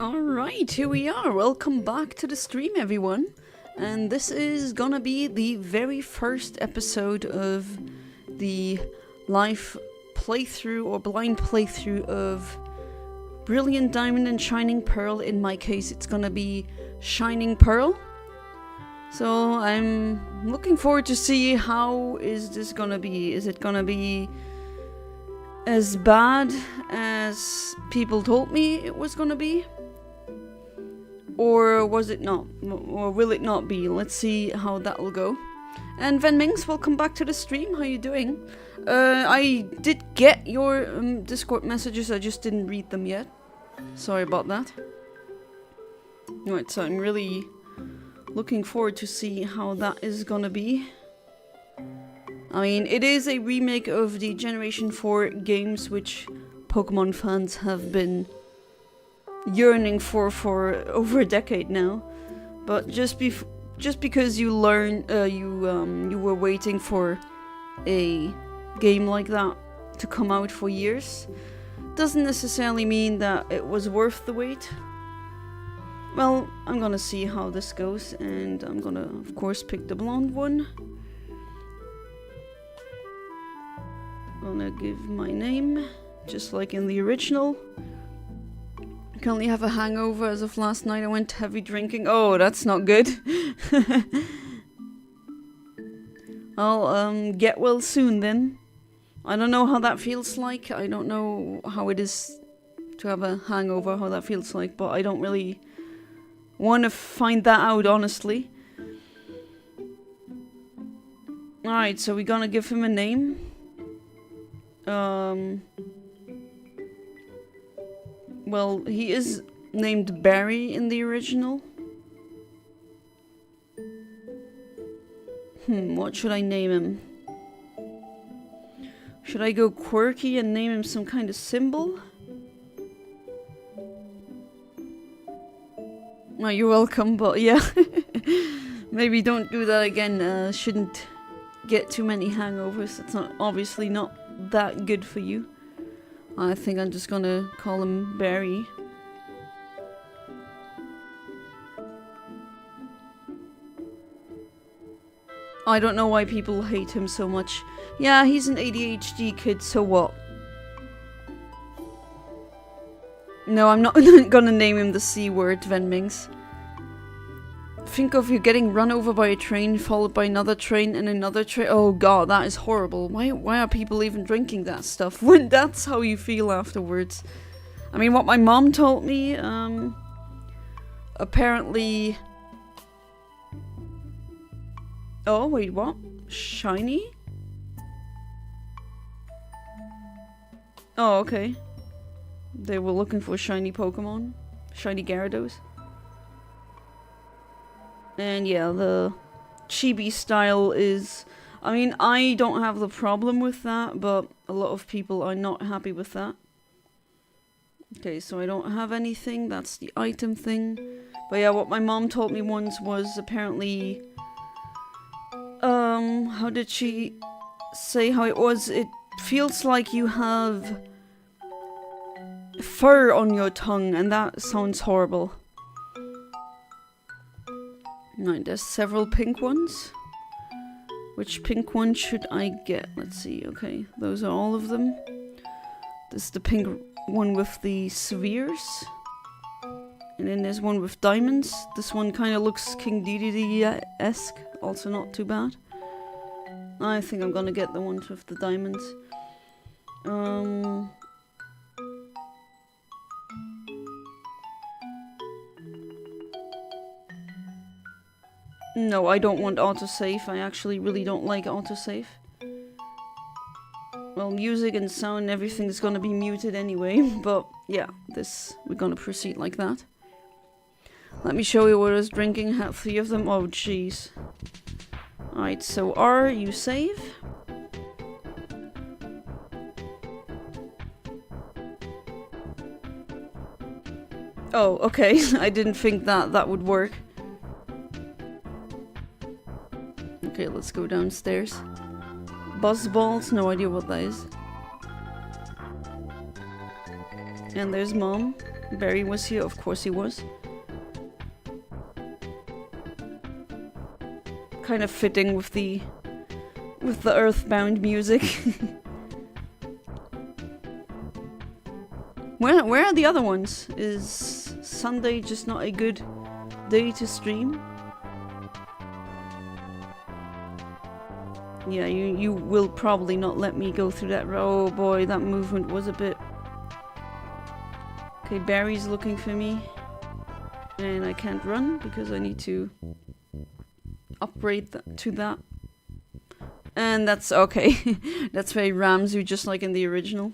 Alright, here we are. Welcome back to the stream, everyone. And this is gonna be the very first episode of the live playthrough or blind playthrough of Brilliant Diamond and Shining Pearl. In my case, it's gonna be Shining Pearl. So I'm looking forward to see how is this gonna be. Is it gonna be as bad as people told me it was gonna be? Or was it not? Or will it not be? Let's see how that will go. And Van Mings, welcome back to the stream. How you doing? I did get your Discord messages, I just didn't read them yet. Sorry about that. Right, so I'm really looking forward to see how that is gonna be. I mean, it is a remake of the Generation 4 games, which Pokémon fans have been yearning for over a decade now. But just because you you were waiting for a game like that to come out for years, doesn't necessarily mean that it was worth the wait. Well, I'm gonna see how this goes, and I'm gonna, of course, pick the blonde one. Gonna give my name, just like in the original. I currently have a hangover as of last night. I went heavy drinking. Oh, that's not good. I'll get well soon then. I don't know how that feels like. I don't know how it is to have a hangover, how that feels like, but I don't really want to find that out, honestly. Alright, so we're gonna give him a name. Well, he is named Barry in the original. What should I name him? Should I go quirky and name him some kind of symbol? Oh, you're welcome, but yeah. Maybe don't do that again. Shouldn't get too many hangovers. It's obviously not that good for you. I think I'm just gonna call him Barry. I don't know why people hate him so much. Yeah, he's an ADHD kid, so what? No, I'm not gonna name him the C word, Van Mings. Think of you getting run over by a train, followed by another train and another train. Oh god, that is horrible. Why are people even drinking that stuff when that's how you feel afterwards? I mean, what my mom told me, apparently... Oh, wait, what? Shiny? Oh, okay. They were looking for shiny Pokemon. Shiny Gyarados. And yeah, the chibi style is... I mean, I don't have the problem with that, but a lot of people are not happy with that. Okay, so I don't have anything. That's the item thing. But yeah, what my mom told me once was apparently... how did she say how it was? It feels like you have fur on your tongue, and that sounds horrible. Right, there's several pink ones. Which pink one should I get? Let's see. Okay, those are all of them. This is the pink one with the spheres. And then there's one with diamonds. This one kind of looks King Dedede-esque. Also not too bad. I think I'm gonna get the ones with the diamonds. No, I don't want autosave. I actually really don't like autosave. Well, music and sound and everything's gonna be muted anyway, but yeah, we're gonna proceed like that. Let me show you what I was drinking. Had 3 of them. Oh, jeez. Alright, so R, you save. Oh, okay. I didn't think that would work. Okay, let's go downstairs. Buzz balls, no idea what that is. And there's Mom. Barry was here, of course he was. Kind of fitting with the Earthbound music. Where are the other ones? Is Sunday just not a good day to stream? Yeah, you will probably not let me go through that. Oh boy, that movement was a bit... Okay, Barry's looking for me. And I can't run because I need to upgrade to that. And that's okay. That's very Ramzu, just like in the original.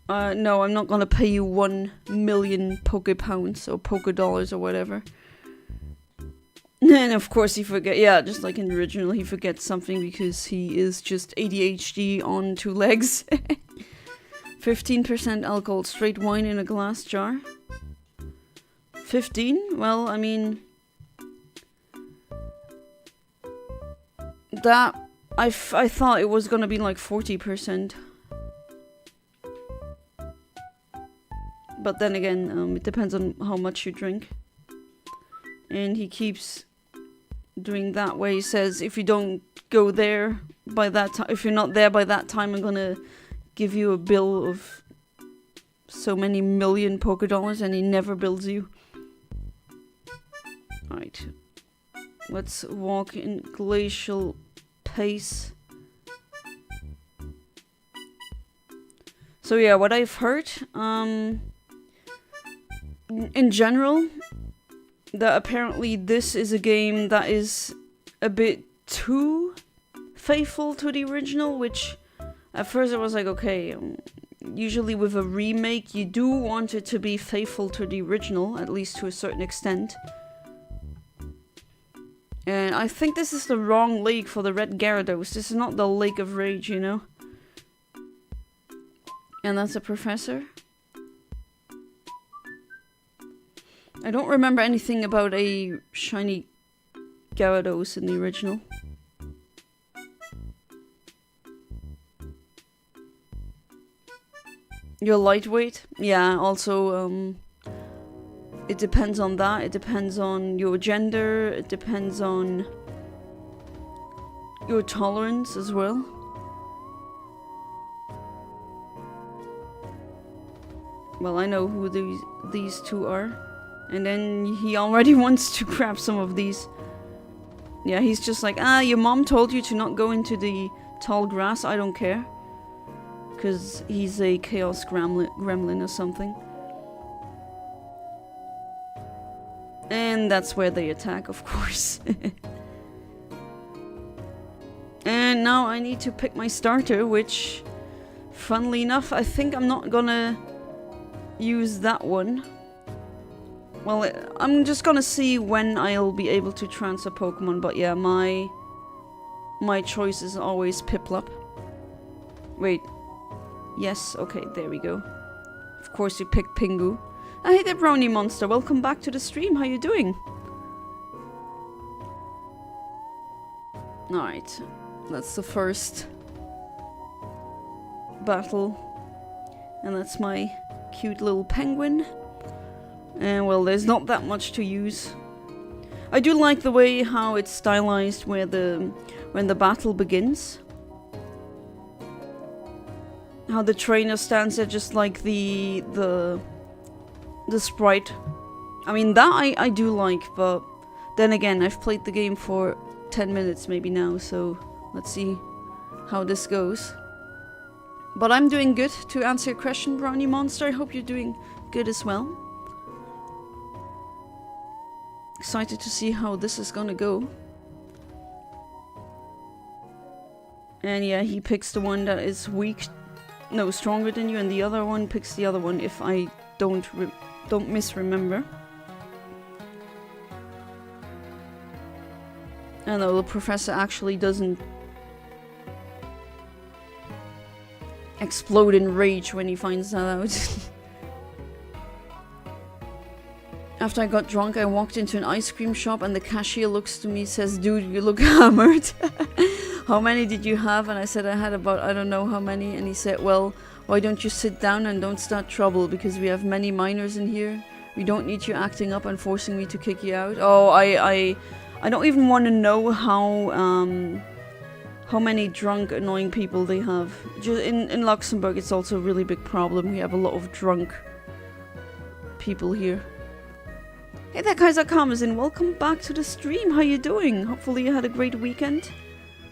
No, I'm not gonna pay you 1 million Pokepounds or Pokedollars or whatever. And of course he forget, yeah, just like in the original, he forgets something because he is just ADHD on 2 legs. 15% alcohol, straight wine in a glass jar. 15? Well, I mean... That... I thought it was gonna be like 40%. But then again, it depends on how much you drink. And he keeps doing that way. He says, if you don't go there by that time, if you're not there by that time, I'm gonna give you a bill of so many million Pokedollars, and he never bills you. Alright. Let's walk in glacial pace. So yeah, what I've heard, in general, that apparently this is a game that is a bit too faithful to the original, which at first I was like, okay, usually with a remake you do want it to be faithful to the original, at least to a certain extent. And I think this is the wrong lake for the Red Gyarados. This is not the Lake of Rage, you know? And that's a professor. I don't remember anything about a shiny Gyarados in the original. You're lightweight? Yeah, also, it depends on that. It depends on your gender. It depends on your tolerance as well. Well, I know who these two are. And then he already wants to grab some of these. Yeah, he's just like, your mom told you to not go into the tall grass. I don't care. Because he's a chaos gremlin or something. And that's where they attack, of course. And now I need to pick my starter, which, funnily enough, I think I'm not gonna use that one. Well, I'm just gonna see when I'll be able to transfer Pokemon, but yeah, my choice is always Piplup. Wait. Yes, okay, there we go. Of course you picked Pingu. Hey there, Brownie Monster, welcome back to the stream, how you doing? Alright, that's the first battle. And that's my cute little penguin. And well, there's not that much to use. I do like the way how it's stylized when the battle begins. How the trainer stands there just like the sprite. I mean, that I do like, but then again, I've played the game for 10 minutes maybe now, so let's see how this goes. But I'm doing good. To answer your question, Brownie Monster, I hope you're doing good as well. Excited to see how this is gonna go. And yeah, he picks the one that is stronger than you, and the other one picks the other one, if I don't misremember. I know the professor actually doesn't explode in rage when he finds that out. After I got drunk, I walked into an ice cream shop and the cashier looks to me, says, dude, you look hammered. How many did you have? And I said I had about, I don't know how many. And he said, well, why don't you sit down and don't start trouble, because we have many minors in here. We don't need you acting up and forcing me to kick you out. Oh, I don't even want to know how many drunk, annoying people they have. Just in Luxembourg, it's also a really big problem. We have a lot of drunk people here. Hey there, Kaiser Karmazin, welcome back to the stream. How you doing? Hopefully you had a great weekend.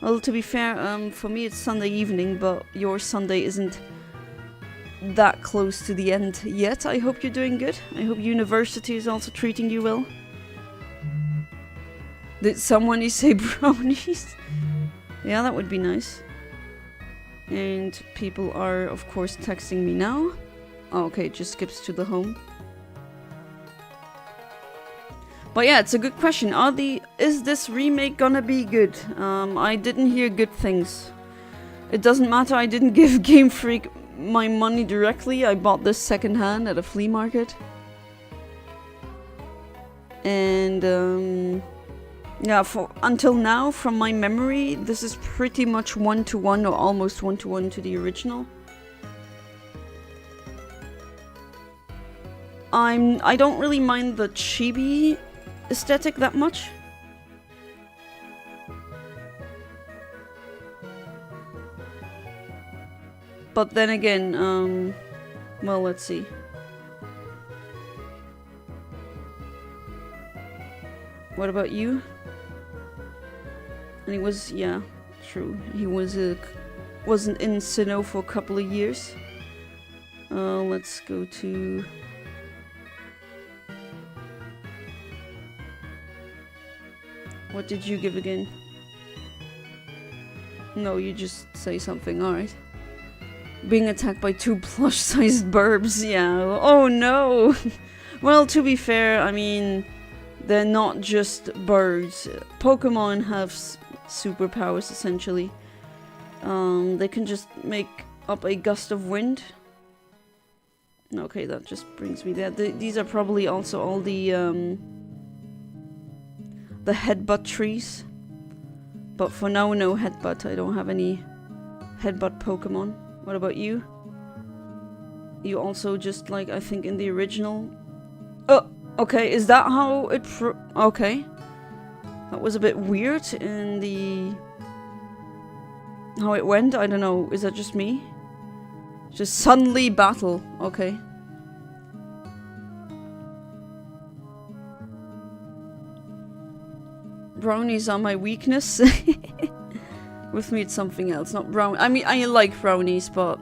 Well, to be fair, for me it's Sunday evening, but your Sunday isn't that close to the end yet. I hope you're doing good. I hope university is also treating you well. Did someone say brownies? Yeah, that would be nice. And people are, of course, texting me now. Oh, okay, it just skips to the home. But yeah, it's a good question. Is this remake gonna be good? I didn't hear good things. It doesn't matter, I didn't give Game Freak my money directly. I bought this secondhand at a flea market. And yeah, until now, from my memory, this is pretty much 1-to-1 or almost 1-to-1 to the original. I don't really mind the chibi aesthetic that much. But then again, well, let's see. What about you? And he was, yeah, true. He was wasn't in Sinnoh for a couple of years. Let's go to... What did you give again? No, you just say something, alright. Being attacked by 2 plush-sized burbs, yeah. Oh no! Well, to be fair, I mean, they're not just birds. Pokémon have superpowers, essentially. They can just make up a gust of wind. Okay, that just brings me there. These are probably also all the headbutt trees. But for now, no headbutt. I don't have any headbutt Pokemon. What about you? You also just like, I think in the original... Oh, okay, is that how it... Okay. That was a bit weird in the... How it went? I don't know. Is that just me? Just suddenly battle. Okay. Brownies are my weakness. With me it's something else, not brown. I mean, I like brownies, but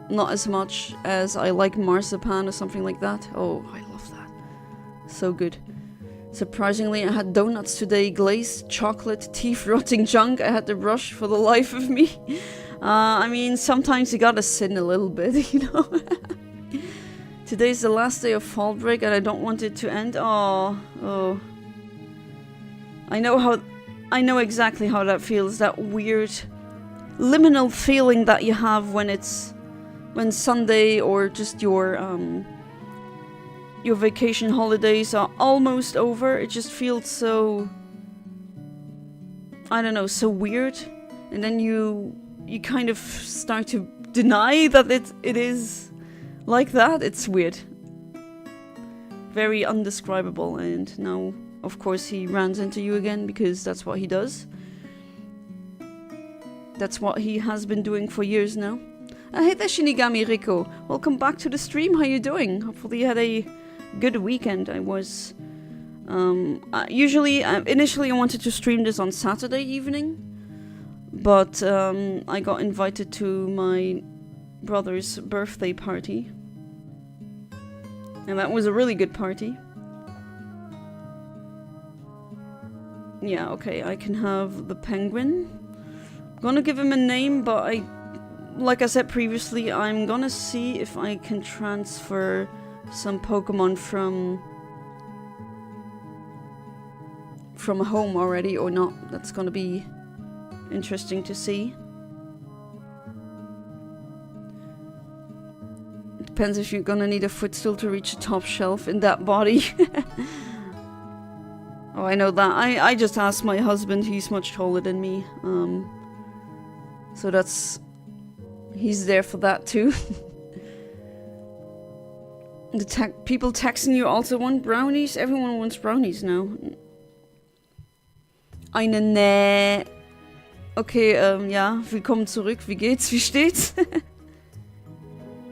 not as much as I like marzipan or something like that. Oh, I love that. So good. Surprisingly, I had donuts today, glazed chocolate, teeth-rotting junk. I had to brush for the life of me. I mean, sometimes you gotta sin a little bit, you know? Today's the last day of fall break and I don't want it to end. Oh. I know exactly how that feels, that weird liminal feeling that you have when Sunday or just your vacation holidays are almost over. It just feels so, I don't know, so weird. And then you kind of start to deny that it is like that. It's weird. Very undescribable. And now, of course, he runs into you again because that's what he does. That's what he has been doing for years now. Hey there, Shinigami Riko. Welcome back to the stream. How you doing? Hopefully you had a good weekend. I was... initially I wanted to stream this on Saturday evening. But I got invited to my brother's birthday party. And that was a really good party. Yeah, okay, I can have the penguin. I'm gonna give him a name, but like I said previously, I'm gonna see if I can transfer some Pokemon from home already or not. That's gonna be interesting to see. Depends if you're gonna need a footstool to reach the top shelf in that body. Oh, I know that. I just asked my husband, he's much taller than me. So that's... He's there for that too. The people texting you also want brownies? Everyone wants brownies now. Eine Okay, ja, willkommen zurück. Wie geht's? Wie steht's?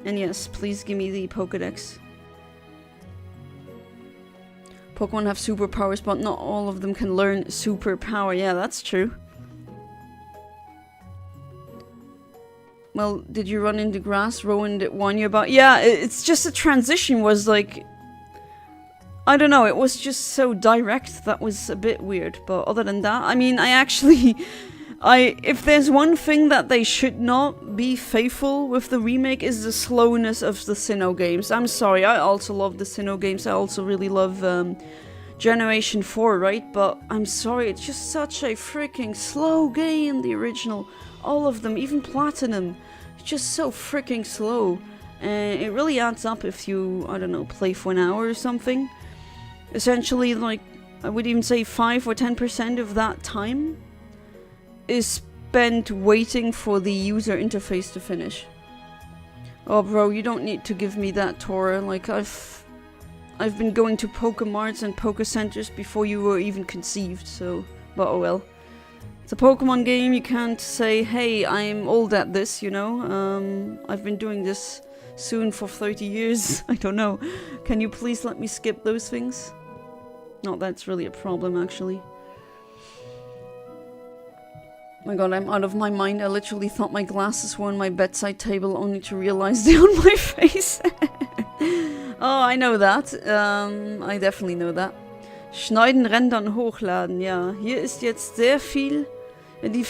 And yes, please give me the Pokédex. Pokemon have superpowers, but not all of them can learn superpower. Yeah, that's true. Well, did you run into grass? Rowan did warn you about... Yeah, it's just the transition was like... I don't know, it was just so direct. That was a bit weird. But other than that, I mean, I actually... if there's one thing that they should not be faithful with the remake is the slowness of the Sinnoh games. I'm sorry, I also love the Sinnoh games. I also really love Generation 4, right? But I'm sorry, it's just such a freaking slow game, the original. All of them, even Platinum. It's just so freaking slow. And it really adds up if you, I don't know, play for an hour or something. Essentially, like, I would even say 5 or 10% of that time is spent waiting for the user interface to finish. Oh bro, you don't need to give me that Tora. Like I've been going to Pokemarts and Poke Centers before you were even conceived, so but oh well. It's a Pokemon game, you can't say, hey, I'm old at this, you know? I've been doing this soon for 30 years. I don't know. Can you please let me skip those things? Not that's really a problem actually. My god, I'm out of my mind. I literally thought my glasses were on my bedside table only to realize they're on my face. Oh, I know that. I definitely know that. Schneiden, rendern, hochladen. Ja, hier ist jetzt sehr viel... Die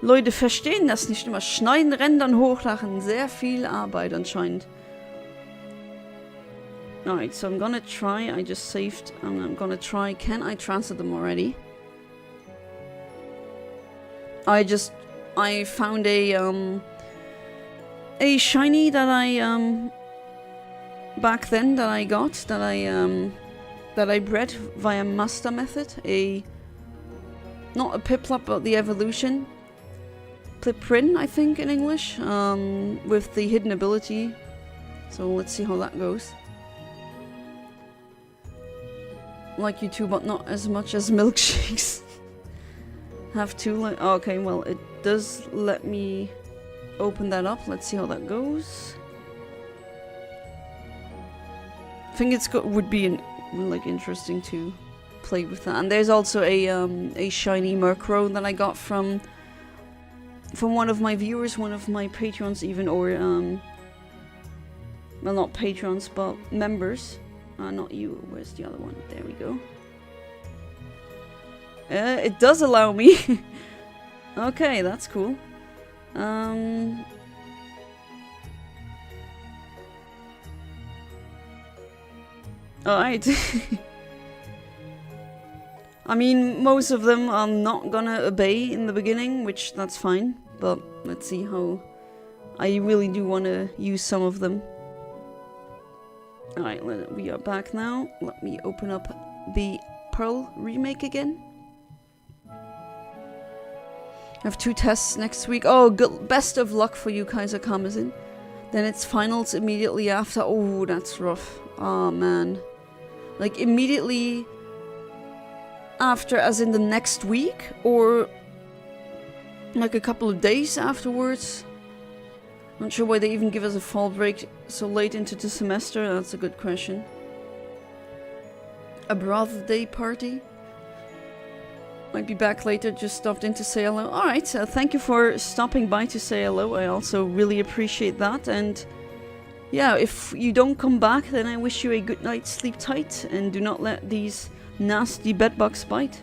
Leute verstehen das nicht immer. Schneiden, rendern, hochladen. Sehr viel Arbeit anscheinend. Alright, so I'm gonna try. I just saved. I'm gonna try. Can I transfer them already? I found a shiny that I back then that I got that I bred via master method, not a Piplup but the evolution Pliprin, I think in English, with the hidden ability. So let's see how that goes. Like you too, but not as much as milkshakes. Have to okay, well it does let me open that up. Let's see how that goes. I think would be like interesting to play with that. And there's also a shiny Murkrow that I got from one of my viewers, one of my patrons even, or well, not patrons but members. Not you. Where's the other one? There we go. It does allow me. Okay, that's cool. Alright. I mean, most of them are not gonna obey in the beginning, which that's fine. But let's see how... I really do want to use some of them. Alright, we are back now. Let me open up the Pearl remake again. I have 2 tests next week. Oh, good. Best of luck for you, Kaiser Kamazin. Then it's finals immediately after. Oh, that's rough. Oh, man. Like, immediately after, as in the next week? Or like a couple of days afterwards? Not sure why they even give us a fall break so late into the semester. That's a good question. A birthday party? Might be back later, just stopped in to say hello. Alright, thank you for stopping by to say hello. I also really appreciate that. And yeah, if you don't come back, then I wish you a good night, sleep tight, and do not let these nasty bedbugs bite.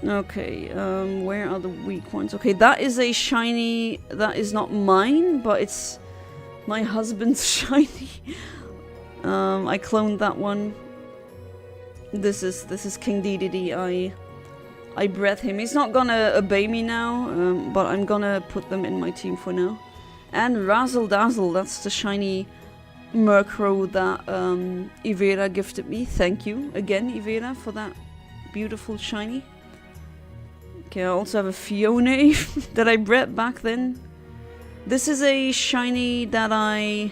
Okay, where are the weak ones? Okay, that is a shiny, that is not mine, but it's my husband's shiny. I cloned that one. This is King Dedede. I bred him. He's not gonna obey me now, but I'm gonna put them in my team for now. And Razzle Dazzle, that's the shiny Murkrow that Ivera gifted me. Thank you again, Ivera, for that beautiful shiny. Okay, I also have a Fiona that I bred back then. This is a shiny that I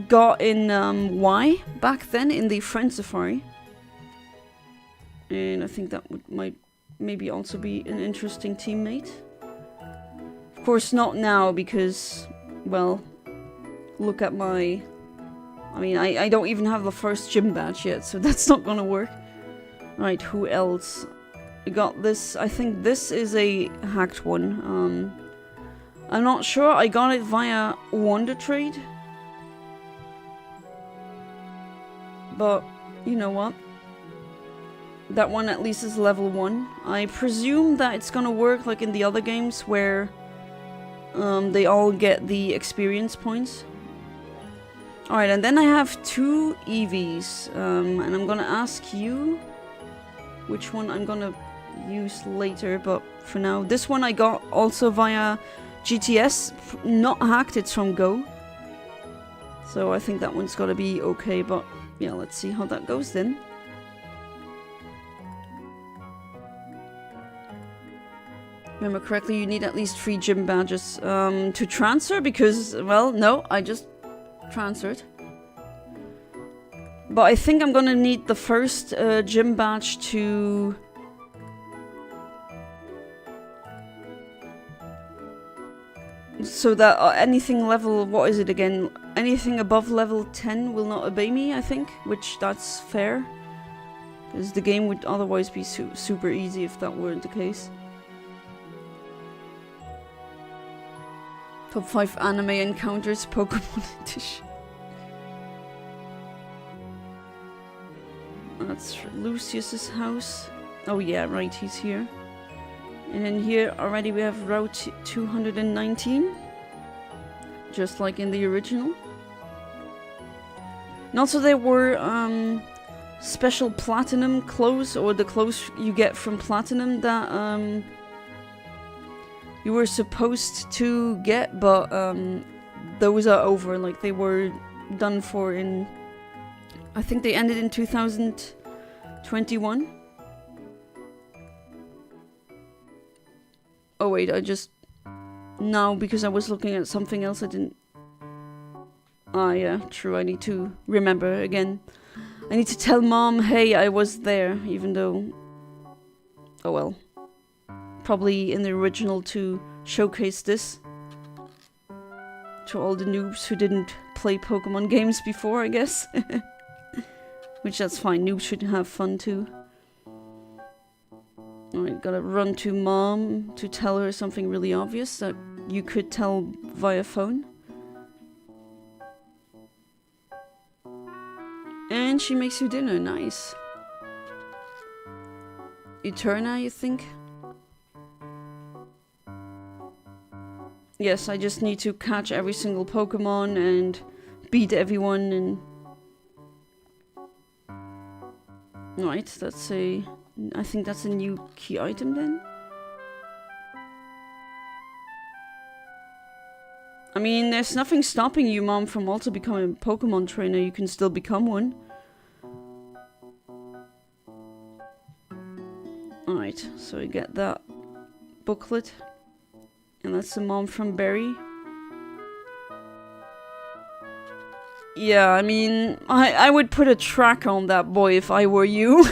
got in Y back then in the Friend Safari. And I think that might maybe also be an interesting teammate. Of course not now because, well, look at my... I mean, I don't even have the first gym badge yet, so that's not gonna work. Right, who else? I got this. I think this is a hacked one. I'm not sure. I got it via Wonder Trade. But, you know what? That one at least is level 1. I presume that it's gonna work like in the other games where they all get the experience points. Alright, and then I have 2 EVs. And I'm gonna ask you which one I'm gonna use later, but for now, this one I got also via GTS, not hacked, it's from Go. So I think that one's gotta be okay, but yeah, let's see how that goes then. Remember correctly, you need at least 3 gym badges to transfer, because, well, no, I just transferred. But I think I'm gonna need the first gym badge to... So that anything level... What is it again? Anything above level 10 will not obey me, I think. Which, that's fair. Because the game would otherwise be super easy if that weren't the case. Top 5 anime encounters, Pokémon edition. That's Lucius's house. Oh yeah, right, he's here. And then here already we have Route 219. Just like in the original. And also there were special platinum clothes, or the clothes you get from platinum that you were supposed to get, but those are over. Like, they were done for in... I think they ended in 2021. Oh wait, I just... Now, because I was looking at something else, I didn't... Ah yeah, true, I need to remember again. I need to tell Mom, hey, I was there, even though... Oh well. Probably in the original to showcase this. To all the noobs who didn't play Pokemon games before, I guess. Which, that's fine, noobs should have fun too. Alright, gotta run to Mom to tell her something really obvious that you could tell via phone. And she makes you dinner, nice. Eterna, you think? Yes, I just need to catch every single Pokemon and beat everyone and... Right, that's a... I think that's a new key item then. I mean, there's nothing stopping you, Mom, from also becoming a Pokemon trainer. You can still become one. Alright, so we get that booklet. And that's the Mom from Barry. Yeah, I mean, I would put a tracker on that boy if I were you.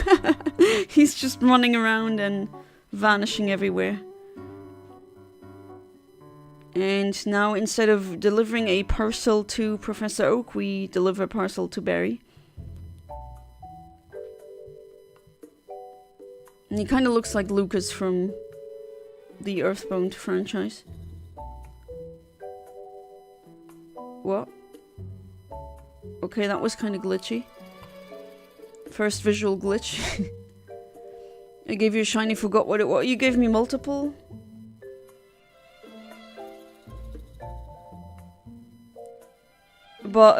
He's just running around and vanishing everywhere. And now, instead of delivering a parcel to Professor Oak, we deliver a parcel to Barry. And he kind of looks like Lucas from the Earthbound franchise. What? Okay, that was kind of glitchy. First visual glitch. I gave you a shiny, forgot what it was. You gave me multiple? But,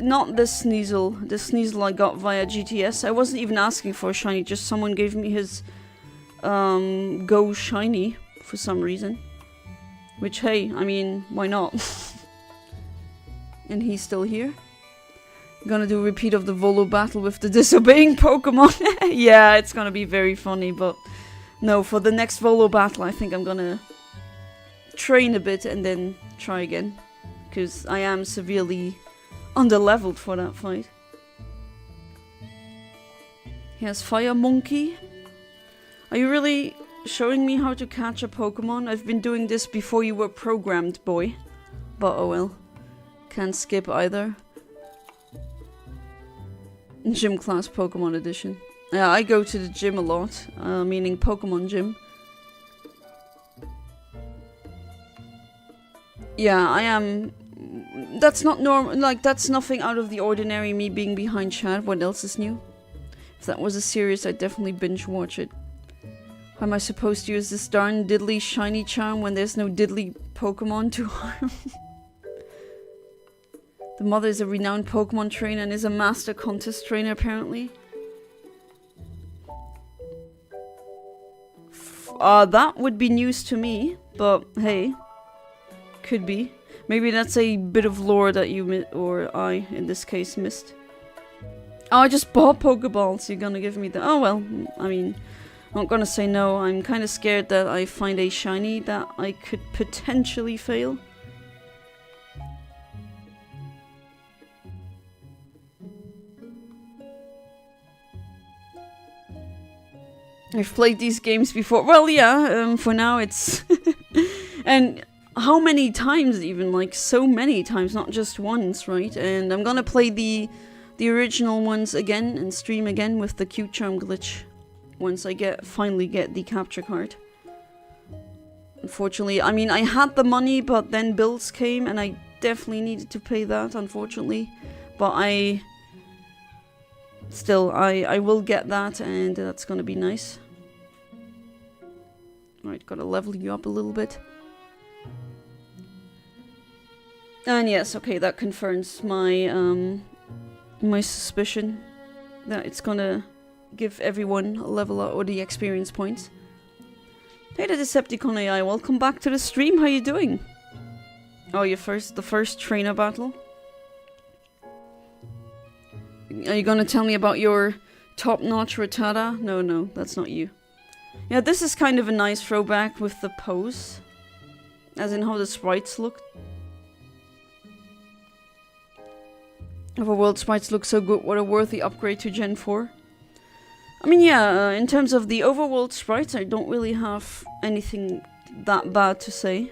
not this Sneasel. This Sneasel I got via GTS. I wasn't even asking for a shiny, just someone gave me his, Go shiny for some reason. Which, hey, I mean, why not? And he's still here. Gonna do a repeat of the Volo battle with the disobeying Pokemon. Yeah, it's gonna be very funny, but no, for the next Volo battle, I think I'm gonna train a bit and then try again. Because I am severely underleveled for that fight. He has Fire Monkey. Are you really showing me how to catch a Pokemon? I've been doing this before you were programmed, boy. But oh well. Can't skip either. Gym class Pokemon edition. Yeah, I go to the gym a lot, meaning Pokemon gym. Yeah, I am. That's not normal. Like, that's nothing out of the ordinary. Me being behind chat. What else is new? If that was a series, I'd definitely binge watch it. How am I supposed to use this darn diddly shiny charm when there's no diddly Pokemon to harm? The mother is a renowned Pokemon trainer and is a master contest trainer, apparently. That would be news to me, but hey. Could be. Maybe that's a bit of lore that you or I, in this case, missed. Oh, I just bought Pokeballs. You're gonna give me the... Oh, well, I mean, I'm not gonna say no. I'm kind of scared that I find a shiny that I could potentially fail. I've played these games before. Well, yeah, for now it's... And how many times even? Like, so many times, not just once, right? And I'm gonna play the original ones again and stream again with the cute charm glitch. Once I finally get the capture card. Unfortunately, I mean, I had the money, but then bills came and I definitely needed to pay that, unfortunately. But I will get that, and that's gonna be nice. Alright, gotta level you up a little bit. And yes, okay, that confirms my my suspicion that it's gonna give everyone a level up or the experience points. Hey, the Decepticon AI, welcome back to the stream. How you doing? Oh, the first trainer battle. Are you gonna tell me about your top-notch Rattata? No, that's not you. Yeah, this is kind of a nice throwback with the pose. As in how the sprites look. Overworld sprites look so good, what a worthy upgrade to Gen 4. I mean, yeah, in terms of the overworld sprites, I don't really have anything that bad to say.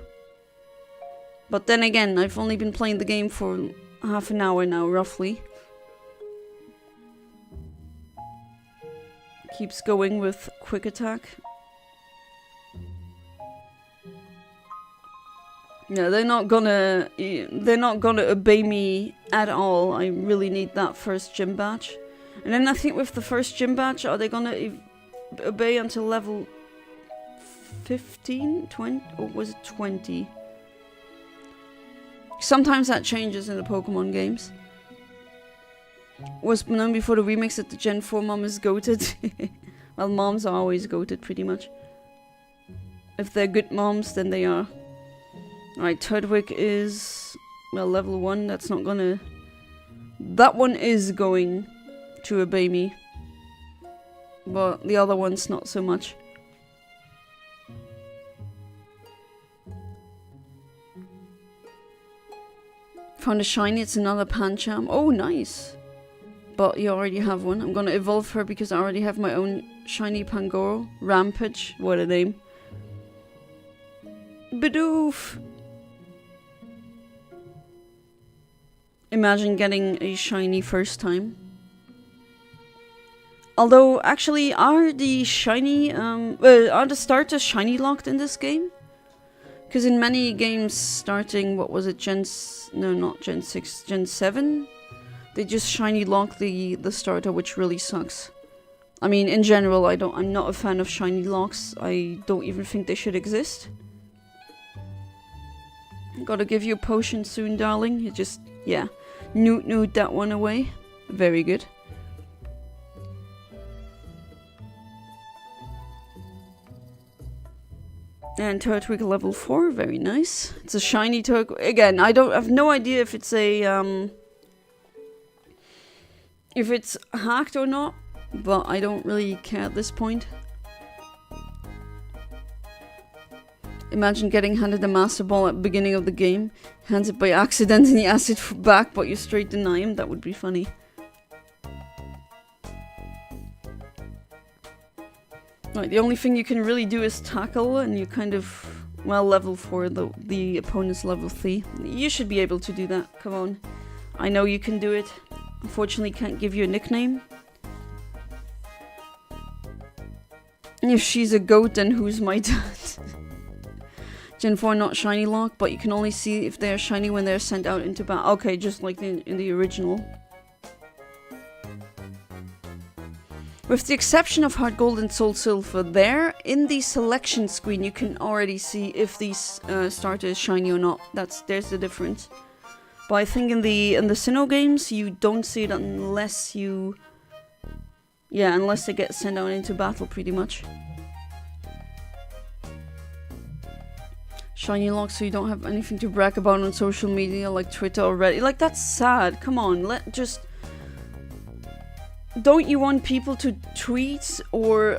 But then again, I've only been playing the game for half an hour now, roughly. Keeps going with quick attack. Yeah, they're not gonna obey me at all. I really need that first gym badge. And then I think with the first gym badge, are they gonna obey until level 15? 20? Or was it 20? Sometimes that changes in the Pokemon games. Was known before the remix that the Gen 4 mom is goated. Well, moms are always goated, pretty much. If they're good moms, then they are. Alright, Turtwig is... well, level 1, that's not gonna... That one is going to obey me. But the other one's not so much. Found a shiny, it's another Pancham. Oh, nice! But you already have one. I'm gonna evolve her because I already have my own shiny Pangoro. Rampage, what a name. Bidoof! Imagine getting a shiny first time. Although, actually, are the starters shiny locked in this game? Because in many games starting, what was it, not Gen 6, Gen 7? They just shiny lock the starter, which really sucks. I mean, in general, I'm not a fan of shiny locks. I don't even think they should exist. Gotta give you a potion soon, darling. You just, yeah. Newt that one away. Very good. And Turtwig level 4, very nice. It's a shiny Turtwig. Again, I have no idea if it's a if it's hacked or not, but I don't really care at this point. Imagine getting handed a Master Ball at the beginning of the game, hands it by accident and he asks it back, but you straight deny him. That would be funny. Right, the only thing you can really do is tackle, and you kind of, well, level 4, the opponent's level 3. You should be able to do that, come on. I know you can do it. Unfortunately, can't give you a nickname. If she's a goat, then who's my dad? Gen 4 not shiny lock, but you can only see if they're shiny when they're sent out into battle. Okay, just like in the original. With the exception of Heart Gold and Soul Silver, there in the selection screen you can already see if these starter is shiny or not. There's the difference. But I think in the Sinnoh games you don't see it unless you, unless they get sent out into battle, pretty much. Shiny lock, so you don't have anything to brag about on social media like Twitter or Reddit. Like, that's sad. Come on, don't you want people to tweet or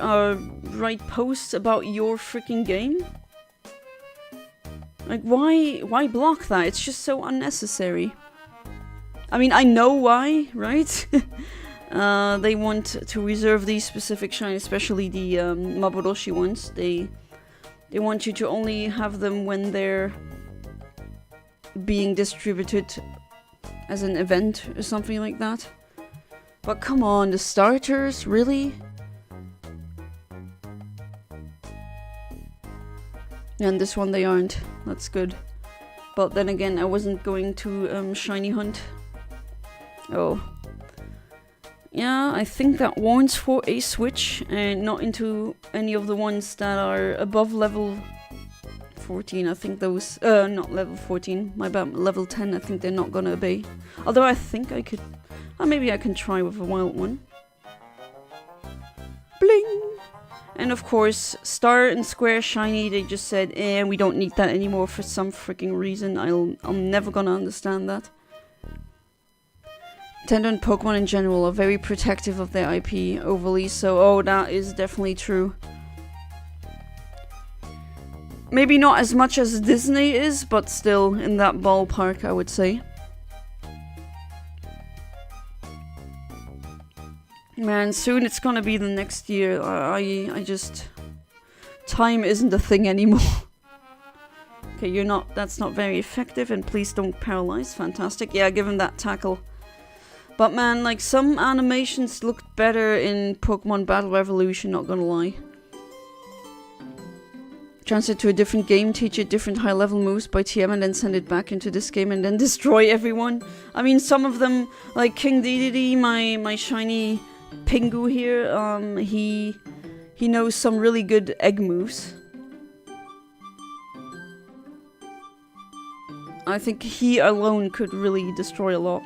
write posts about your freaking game? Like, why block that? It's just so unnecessary. I mean, I know why, right? They want to reserve these specific shiny, especially the Maboroshi ones. They want you to only have them when they're being distributed as an event or something like that. But come on, the starters, really? And this one they aren't. That's good. But then again, I wasn't going to shiny hunt. Oh. Yeah, I think that warrants for a switch, and not into any of the ones that are above level 14. I think those, not level 14, my bad, level 10, I think they're not gonna obey. Although I think I could, maybe I can try with a wild one. Bling! And of course, Star and Square Shiny, they just said, we don't need that anymore for some freaking reason. I'm never gonna understand that. Nintendo and Pokemon in general are very protective of their IP, overly so. Oh, that is definitely true. Maybe not as much as Disney is, but still in that ballpark, I would say. Man, soon it's gonna be the next year. I just... Time isn't a thing anymore. Okay, that's not very effective, and please don't paralyze. Fantastic. Yeah, give him that tackle. But man, like, some animations looked better in Pokemon Battle Revolution, not gonna lie. Translate to a different game, teach it different high-level moves by TM, and then send it back into this game and then destroy everyone. I mean, some of them, like King Dedede, my shiny Pingu here, he knows some really good egg moves. I think he alone could really destroy a lot.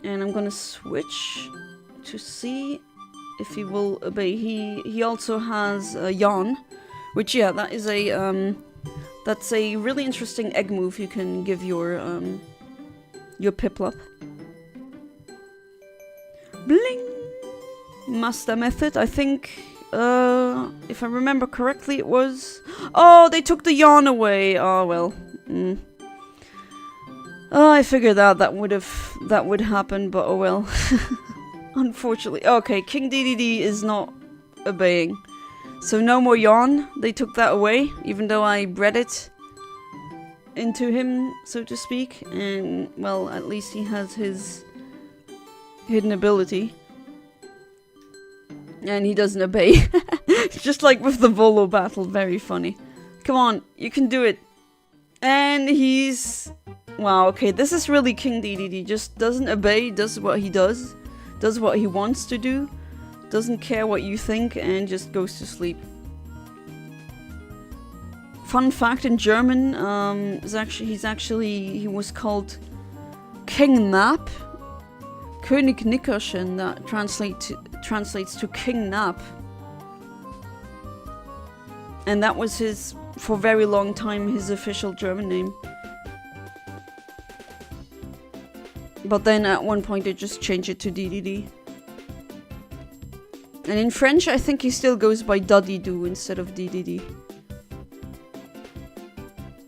And I'm gonna switch to see if he will obey. He also has Yawn, which, yeah, that is a that's a really interesting egg move you can give your Piplup. Bling! Master method, I think, if I remember correctly, it was... Oh, they took the Yawn away! Oh, well. Oh, I figured out that would happen, but oh well. Unfortunately. Okay, King Dedede is not obeying. So no more Yawn. They took that away, even though I bred it into him, so to speak. And, well, at least he has his hidden ability. And he doesn't obey. Just like with the Volo battle, very funny. Come on, you can do it. And he's... Wow, okay, this is really King Dedede. Just doesn't obey, does what he does what he wants to do, doesn't care what you think, and just goes to sleep. Fun fact, in German, he was called King Nap. König Nickerchen, that translates to King Nap. And that was his, for a very long time, his official German name. But then at one point they just changed it to DDD. And in French, I think he still goes by Duddy-Doo instead of DDD.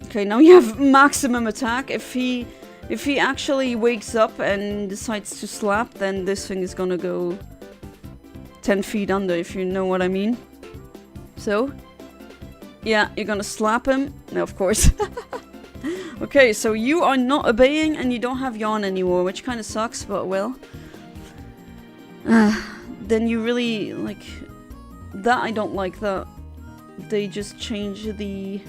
Okay, now you have maximum attack. If he actually wakes up and decides to slap, then this thing is gonna go 10 feet under, if you know what I mean. So, yeah, you're gonna slap him. No, of course. Okay, so you are not obeying and you don't have yawn anymore, which kind of sucks, but well. Then you really, like, that I don't like that they just change the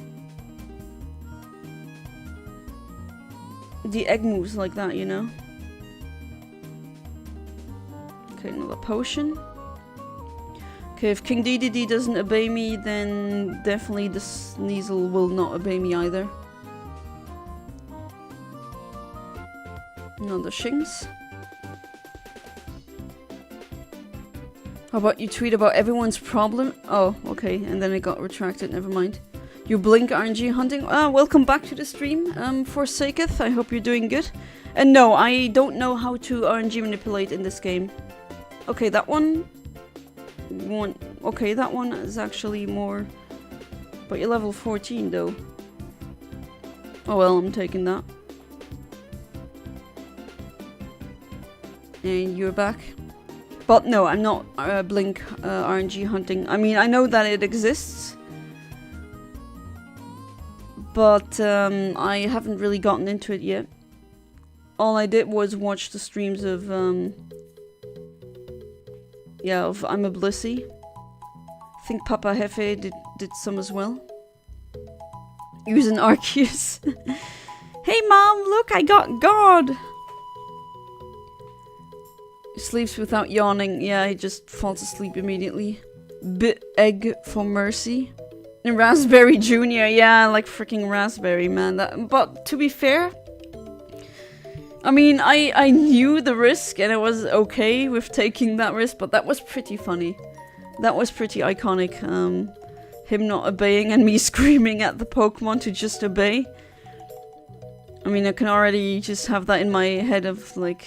egg moves like that, you know? Okay, another potion. Okay, if King DDD doesn't obey me, then definitely the Sneasel will not obey me either. Another Shinx. How about you tweet about everyone's problem? Oh, okay, and then it got retracted, never mind. You blink RNG hunting? Welcome back to the stream, Forsaketh. I hope you're doing good. And no, I don't know how to RNG manipulate in this game. Okay, that one... Okay, that one is actually more... But you're level 14, though. Oh well, I'm taking that. And you're back. But no, I'm not Blink RNG hunting. I mean, I know that it exists. But I haven't really gotten into it yet. All I did was watch the streams of... yeah, of I'm a Blissey. I think Papa Hefe did some as well. Using Arceus. Hey mom, look, I got God! Sleeps without yawning. Yeah, he just falls asleep immediately. Bit egg for mercy. And Raspberry Jr. Yeah, like freaking Raspberry, man. But to be fair, I mean, I knew the risk and I was okay with taking that risk, but that was pretty funny. That was pretty iconic. Him not obeying and me screaming at the Pokemon to just obey. I mean, I can already just have that in my head of like...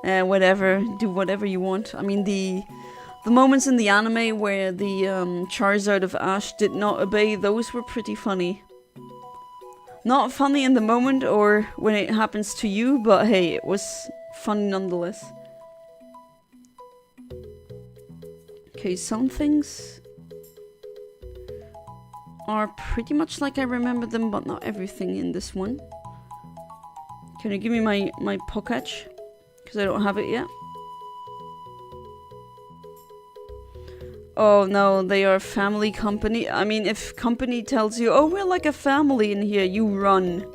whatever, do whatever you want. I mean, the moments in the anime where the Charizard of Ash did not obey, those were pretty funny. Not funny in the moment or when it happens to you, but hey, it was funny nonetheless. Okay, some things are pretty much like I remember them, but not everything in this one. Can you give me my Pokach? Because I don't have it yet. Oh no, they are a family company. I mean, if company tells you, oh, we're like a family in here, you run.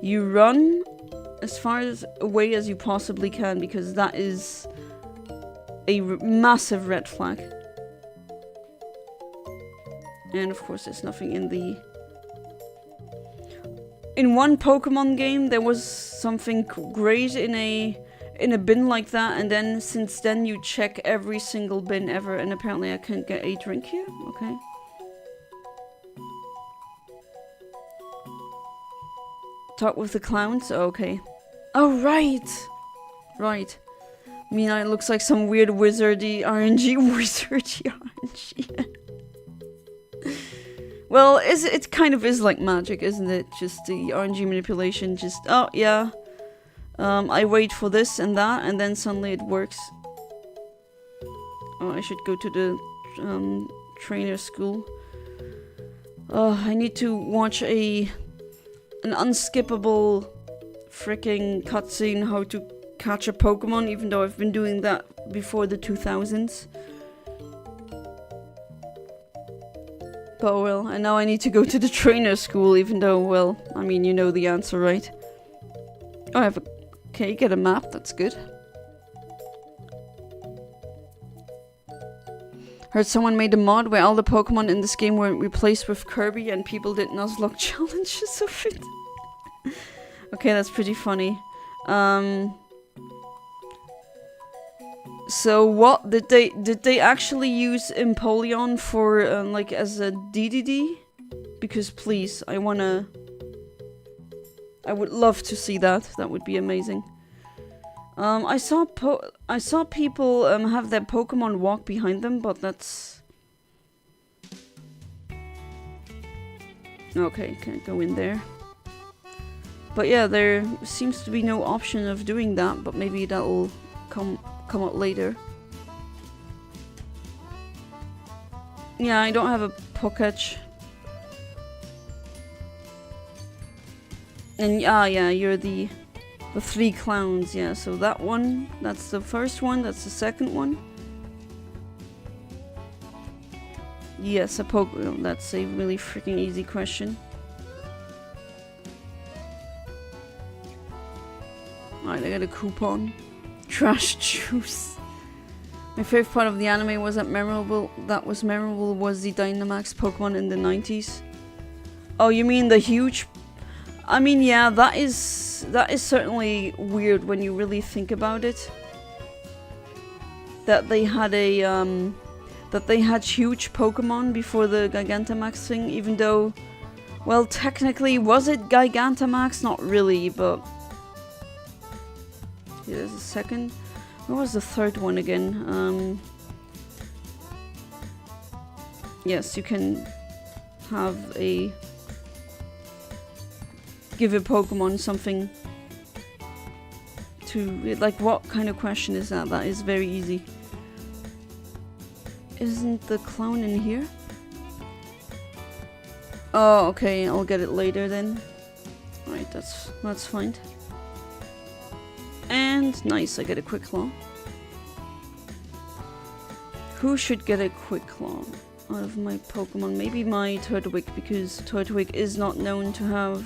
You run as far away as you possibly can, because that is a massive red flag. And of course there's nothing in the... In one Pokemon game there was something great in a bin like that, and then since then you check every single bin ever, and apparently I can't get a drink here? Okay. Talk with the clowns? Okay. Oh, right! Right. I mean, it looks like some weird wizardy RNG. Wizardy RNG. Well, it kind of is like magic, isn't it? Just the RNG manipulation, just... Oh, yeah. I wait for this and that, and then suddenly it works. Oh, I should go to the trainer school. I need to watch an unskippable freaking cutscene how to catch a Pokemon, even though I've been doing that before the 2000s. But oh well, and now I need to go to the trainer school, even though, well, I mean, you know the answer, right? Oh, I have a... Okay, get a map, that's good. Heard someone made a mod where all the Pokemon in this game were replaced with Kirby and people did Nuzlocke challenges of it. Okay, that's pretty funny. So what did they actually use Empoleon for like as a DDD? Because please, I would love to see that. That would be amazing. I saw people have their Pokemon walk behind them, but that's okay. Can't go in there. But yeah, there seems to be no option of doing that. But maybe that'll come out later. Yeah, I don't have a Poketch. And yeah, you're the 3 clowns, yeah. So that one, that's the first one, that's the second one. Yes, a Pokemon. That's a really freaking easy question. Alright, I got a coupon. Trash juice. My favorite part of the anime was that was the Dynamax Pokemon in the 90s. Oh, you mean the huge... I mean, yeah, that is certainly weird when you really think about it. That they had huge Pokemon before the Gigantamax thing, even though, well, technically, was it Gigantamax? Not really, but here's a second. What was the third one again? Yes, you can have a... give a Pokemon something to... Like, what kind of question is that? That is very easy. Isn't the clown in here? Oh, okay, I'll get it later then. Alright, that's fine. And nice, I get a Quick Claw. Who should get a Quick Claw out of my Pokemon? Maybe my Turtwig, because Turtwig is not known to have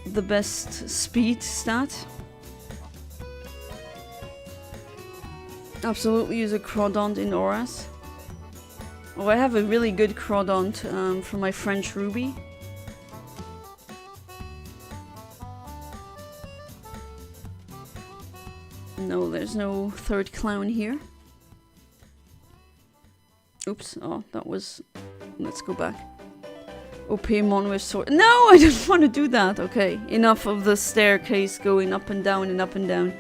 the best speed stat. Absolutely use a Crawdont in Auras. Oh, I have a really good Crawdont from my French Ruby. No, there's no third clown here. Oops, oh, that was... Let's go back. Pokémon with sword. No, I don't want to do that. Okay, enough of the staircase going up and down and up and down.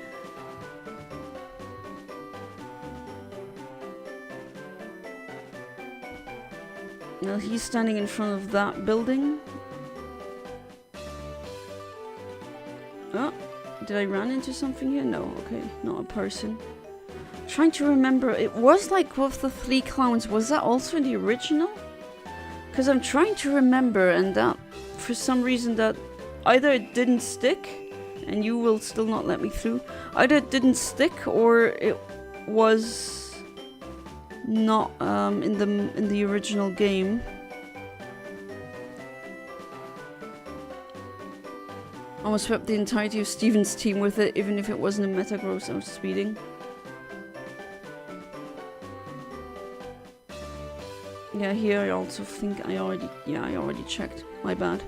Now he's standing in front of that building. Oh, did I run into something here? No, okay, not a person. Trying to remember, it was like with the 3 clowns. Was that also in the original? Because I'm trying to remember, and that, for some reason, that either it didn't stick, and you will still not let me through. Either it didn't stick, or it was not in the original game. Almost swept the entirety of Steven's team with it, even if it wasn't a Metagross I was speeding. Yeah, here I also think I already checked. My bad.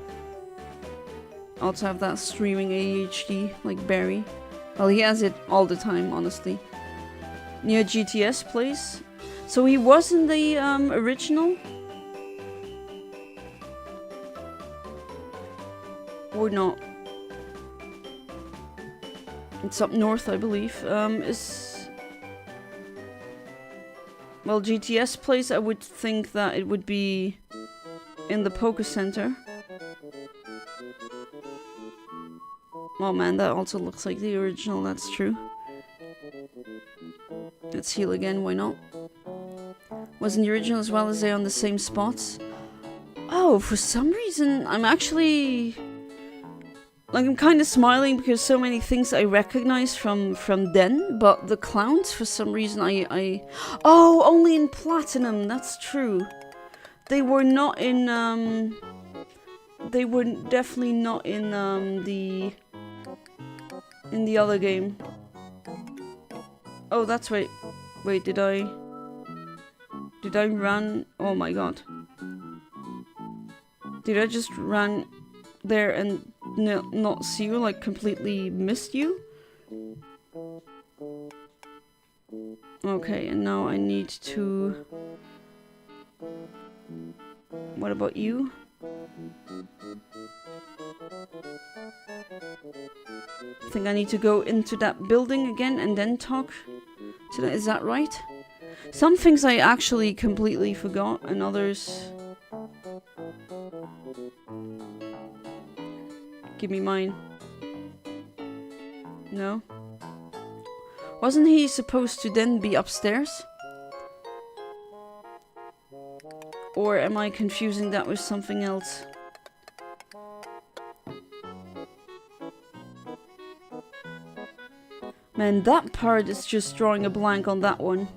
Also have that streaming ADHD, like Barry. Well, he has it all the time, honestly. Near GTS place. So he was in the original? Or not? It's up north, I believe. Well, GTS place, I would think that it would be in the Poké Center. Oh man, that also looks like the original, that's true. Let's heal again, why not? Wasn't the original as well as they on the same spots? Oh, for some reason, I'm actually... Like, I'm kind of smiling because so many things I recognize from then, but the clowns, for some reason, Oh, only in Platinum, that's true. They were not in, They were definitely not in, in the other game. Oh, that's right. Wait, did I run? Oh my god. Did I just run there and not see you, like completely missed you? Okay, and now I need to... What about you? I think I need to go into that building again and then talk to that. Is that right? Some things I actually completely forgot, and others... Give me mine. No? Wasn't he supposed to then be upstairs? Or am I confusing that with something else? Man, that part is just drawing a blank on that one.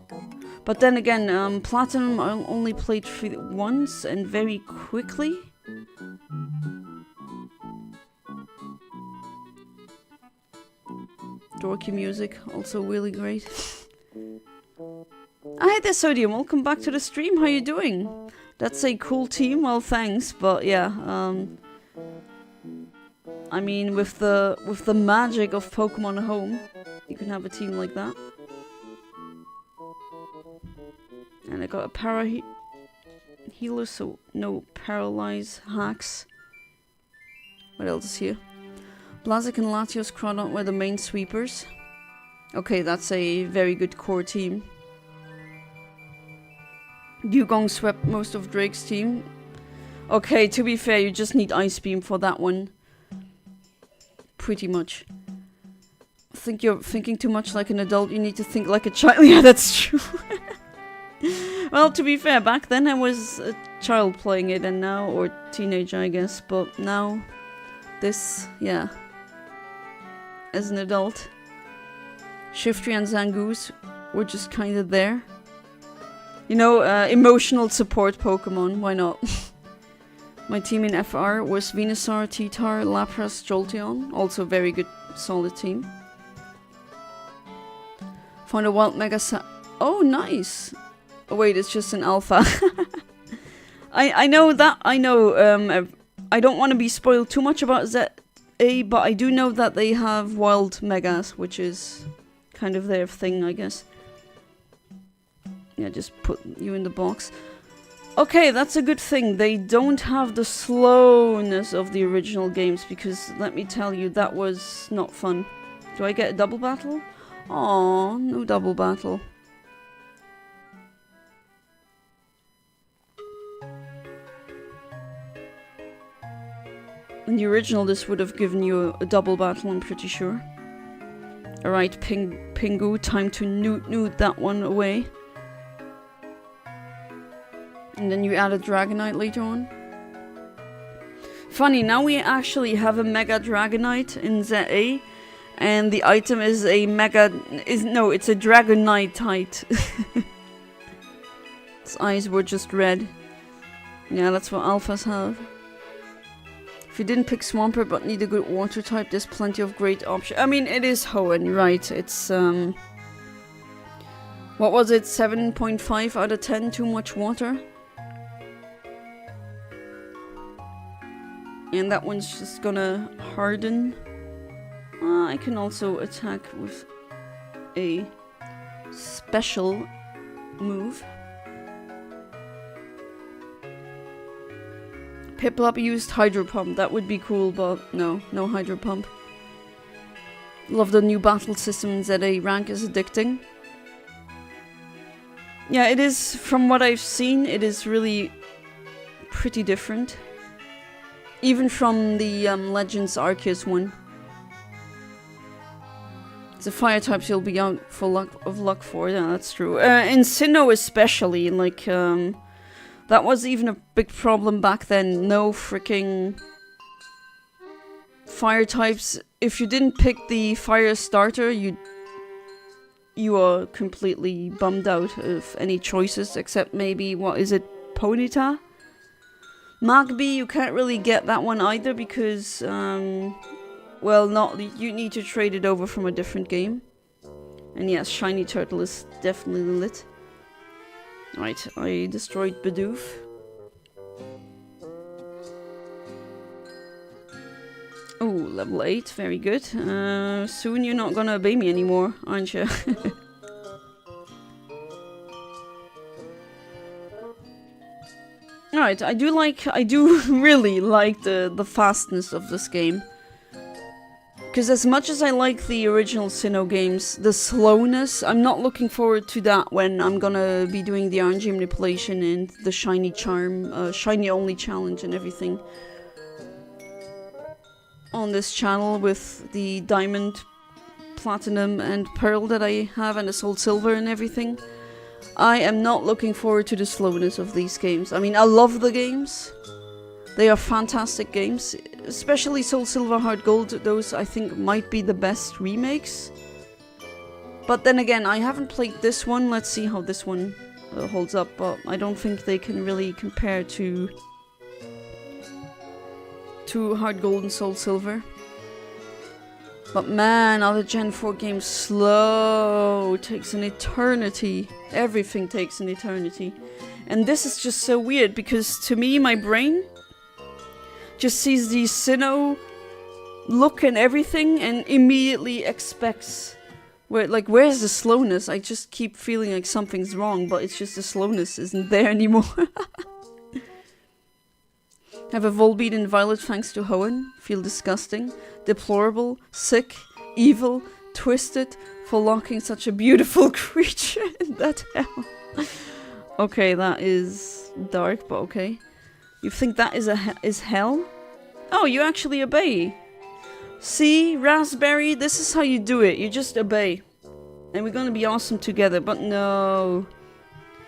But then again, Platinum I only played through it once and very quickly. Dorky music, also really great. Hi there, Sodium. Welcome back to the stream. How you doing? That's a cool team. Well, thanks, but yeah. I mean, with the magic of Pokemon Home, you can have a team like that. And I got a healer, so no paralyze hacks. What else is here? Blazic and Latios Crawdont were the main sweepers. Okay, that's a very good core team. Dugong swept most of Drake's team. Okay, to be fair, you just need Ice Beam for that one. Pretty much. I think you're thinking too much like an adult. You need to think like a child. Yeah, that's true. Well, to be fair, back then I was a child playing it, and now, or teenager, I guess. But now, this, yeah. As an adult, Shiftry and Zangoose were just kind of there. You know, emotional support Pokemon, why not? My team in FR was Venusaur, T-Tar, Lapras, Jolteon. Also very good, solid team. Found a wild Mega Oh, nice! Oh wait, it's just an alpha. I know that, I know, I don't want to be spoiled too much about ZA, but I do know that they have wild Megas, which is kind of their thing, I guess. Yeah, just put you in the box. Okay, that's a good thing. They don't have the slowness of the original games, because let me tell you, that was not fun. Do I get a double battle? Aww, no double battle. In the original, this would have given you a double battle, I'm pretty sure. Alright, Pingu, time to newt that one away. And then you add a Dragonite later on. Funny, now we actually have a Mega Dragonite in ZA. And the item is a it's a Dragonite. Its eyes were just red. Yeah, that's what alphas have. If you didn't pick Swampert but need a good water type, there's plenty of great options. I mean, it is Hoenn, right? It's, what was it? 7.5 out of 10, too much water? And that one's just gonna harden. I can also attack with a special move. Piplup used Hydro Pump. That would be cool, but no Hydro Pump. Love the new battle system in ZA. Rank is addicting. Yeah, it is, from what I've seen, it is really pretty different. Even from the Legends Arceus one. The fire types you'll be out for luck for, yeah, that's true. In Sinnoh especially, like, that was even a big problem back then. No freaking fire types. If you didn't pick the fire starter, you are completely bummed out of any choices, except maybe, what is it, Ponyta? Magby, you can't really get that one either because, well, you need to trade it over from a different game. And yes, Shiny Turtle is definitely lit. Right, I destroyed Bidoof. Oh, level 8, very good. Soon you're not gonna obey me anymore, aren't you? Alright, I do really like the fastness of this game. Because as much as I like the original Sinnoh games, the slowness, I'm not looking forward to that when I'm gonna be doing the RNG manipulation and the shiny charm, shiny only challenge and everything. On this channel with the diamond, platinum and pearl that I have and the soul silver and everything. I am not looking forward to the slowness of these games. I mean, I love the games. They are fantastic games, especially Soul Silver, Heart Gold. Those I think might be the best remakes. But then again, I haven't played this one. Let's see how this one holds up. But I don't think they can really compare to Heart Gold and Soul Silver. But man, other Gen 4 games slow. It takes an eternity. Everything takes an eternity. And this is just so weird because to me, my brain just sees the Sinnoh look and everything and immediately expects where's the slowness? I just keep feeling like something's wrong, but it's just the slowness isn't there anymore. Have a Volbeat in Violet thanks to Hoenn. Feel disgusting, deplorable, sick, evil, twisted for locking such a beautiful creature in that hell. Okay, that is dark, but okay. You think that is hell? Oh, you actually obey. See, Raspberry, this is how you do it. You just obey. And we're gonna be awesome together, but no.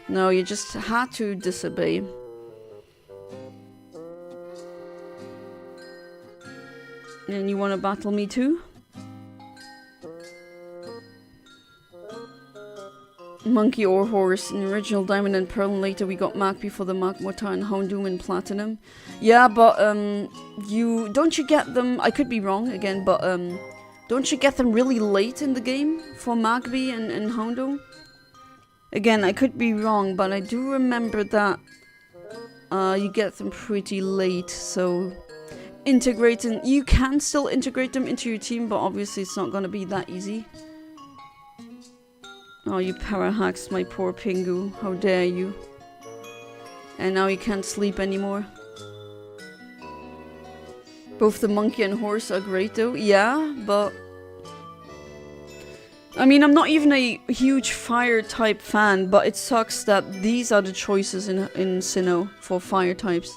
No, you just had to disobey. And you wanna battle me too? Monkey or horse in original Diamond and Pearl, and later we got Magpie for the Magmortar and Houndoom and Platinum. Yeah, but don't you get them? I could be wrong again, but don't you get them really late in the game for Magpie and Houndoom? Again, I could be wrong, but I do remember that you get them pretty late. So you can still integrate them into your team, but obviously it's not gonna be that easy. Oh, you para-hacked my poor Pingu. How dare you. And now you can't sleep anymore. Both the monkey and horse are great though. Yeah, but... I mean, I'm not even a huge fire type fan, but it sucks that these are the choices in Sinnoh for fire types.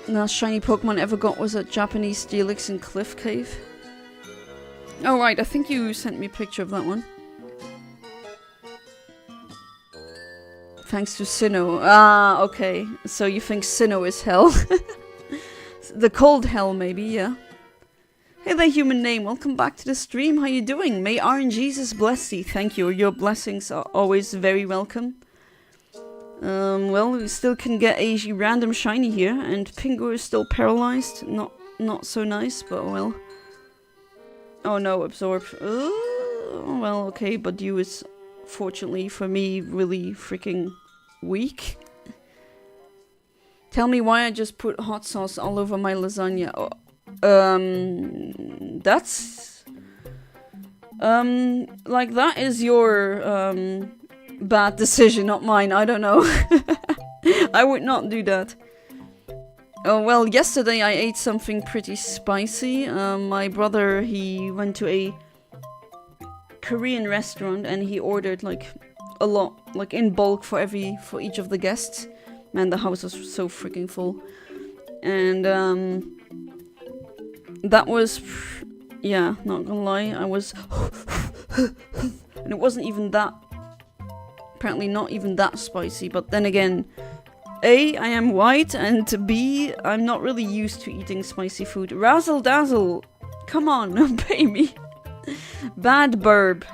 The last shiny Pokemon I ever got was a Japanese Steelix in Cliff Cave. Oh right, I think you sent me a picture of that one. Thanks to Sinnoh. Ah, okay. So you think Sinnoh is hell? The cold hell, maybe, yeah. Hey there, human name. Welcome back to the stream. How you doing? May RNGesus bless thee. Thank you. Your blessings are always very welcome. Well, we still can get a random shiny here, and Pingu is still paralyzed. Not so nice, but well. Oh no, absorb. Well, okay, but you is, fortunately for me, really freaking weak. Tell me why I just put hot sauce all over my lasagna. That's... like, that is your, bad decision, not mine. I don't know. I would not do that. Oh, well, yesterday I ate something pretty spicy. My brother, he went to a Korean restaurant and he ordered like a lot, like in bulk for each of the guests. Man, the house was so freaking full. And that was, yeah, not gonna lie, I was and it wasn't even that, apparently not even that spicy, but then again, A, I am white, and B, I'm not really used to eating spicy food. Razzle dazzle! Come on, obey me! Bad burb.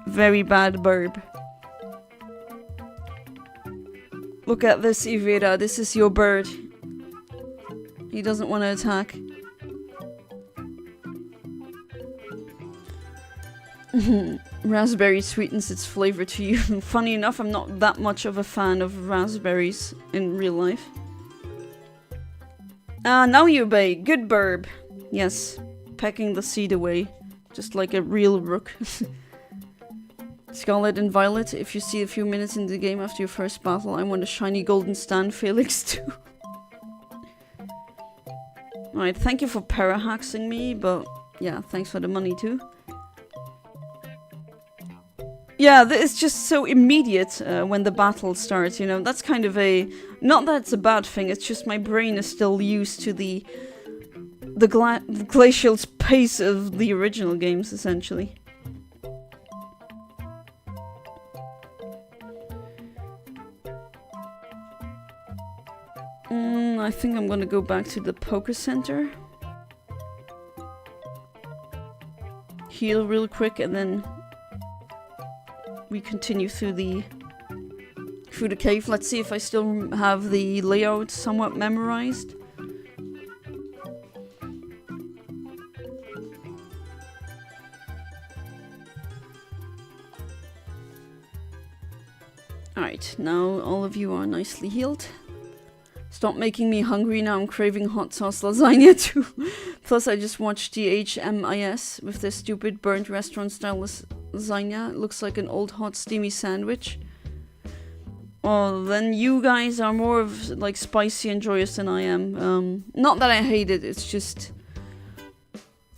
Very bad burb. Look at this, Ivera. This is your bird. He doesn't want to attack. Raspberry sweetens its flavor to you. Funny enough, I'm not that much of a fan of raspberries in real life. Ah, now you obey. Good burb. Yes, pecking the seed away. Just like a real rook. Scarlet and Violet, if you see a few minutes in the game after your first battle, I want a shiny golden stand Felix too. Alright, thank you for para-haxing me, but yeah, thanks for the money too. Yeah, it's just so immediate when the battle starts, you know. That's kind of a... Not that it's a bad thing, it's just my brain is still used to the glacial pace of the original games, essentially. I think I'm gonna go back to the Poké Center. Heal real quick and then we continue through the cave. Let's see if I still have the layout somewhat memorized. Alright, now all of you are nicely healed. Stop making me hungry, now I'm craving hot sauce lasagna too. Plus I just watched the HMIS with this stupid burnt restaurant style lasagna. It looks like an old hot steamy sandwich. Well, then you guys are more of like spicy and joyous than I am. Not that I hate it, it's just...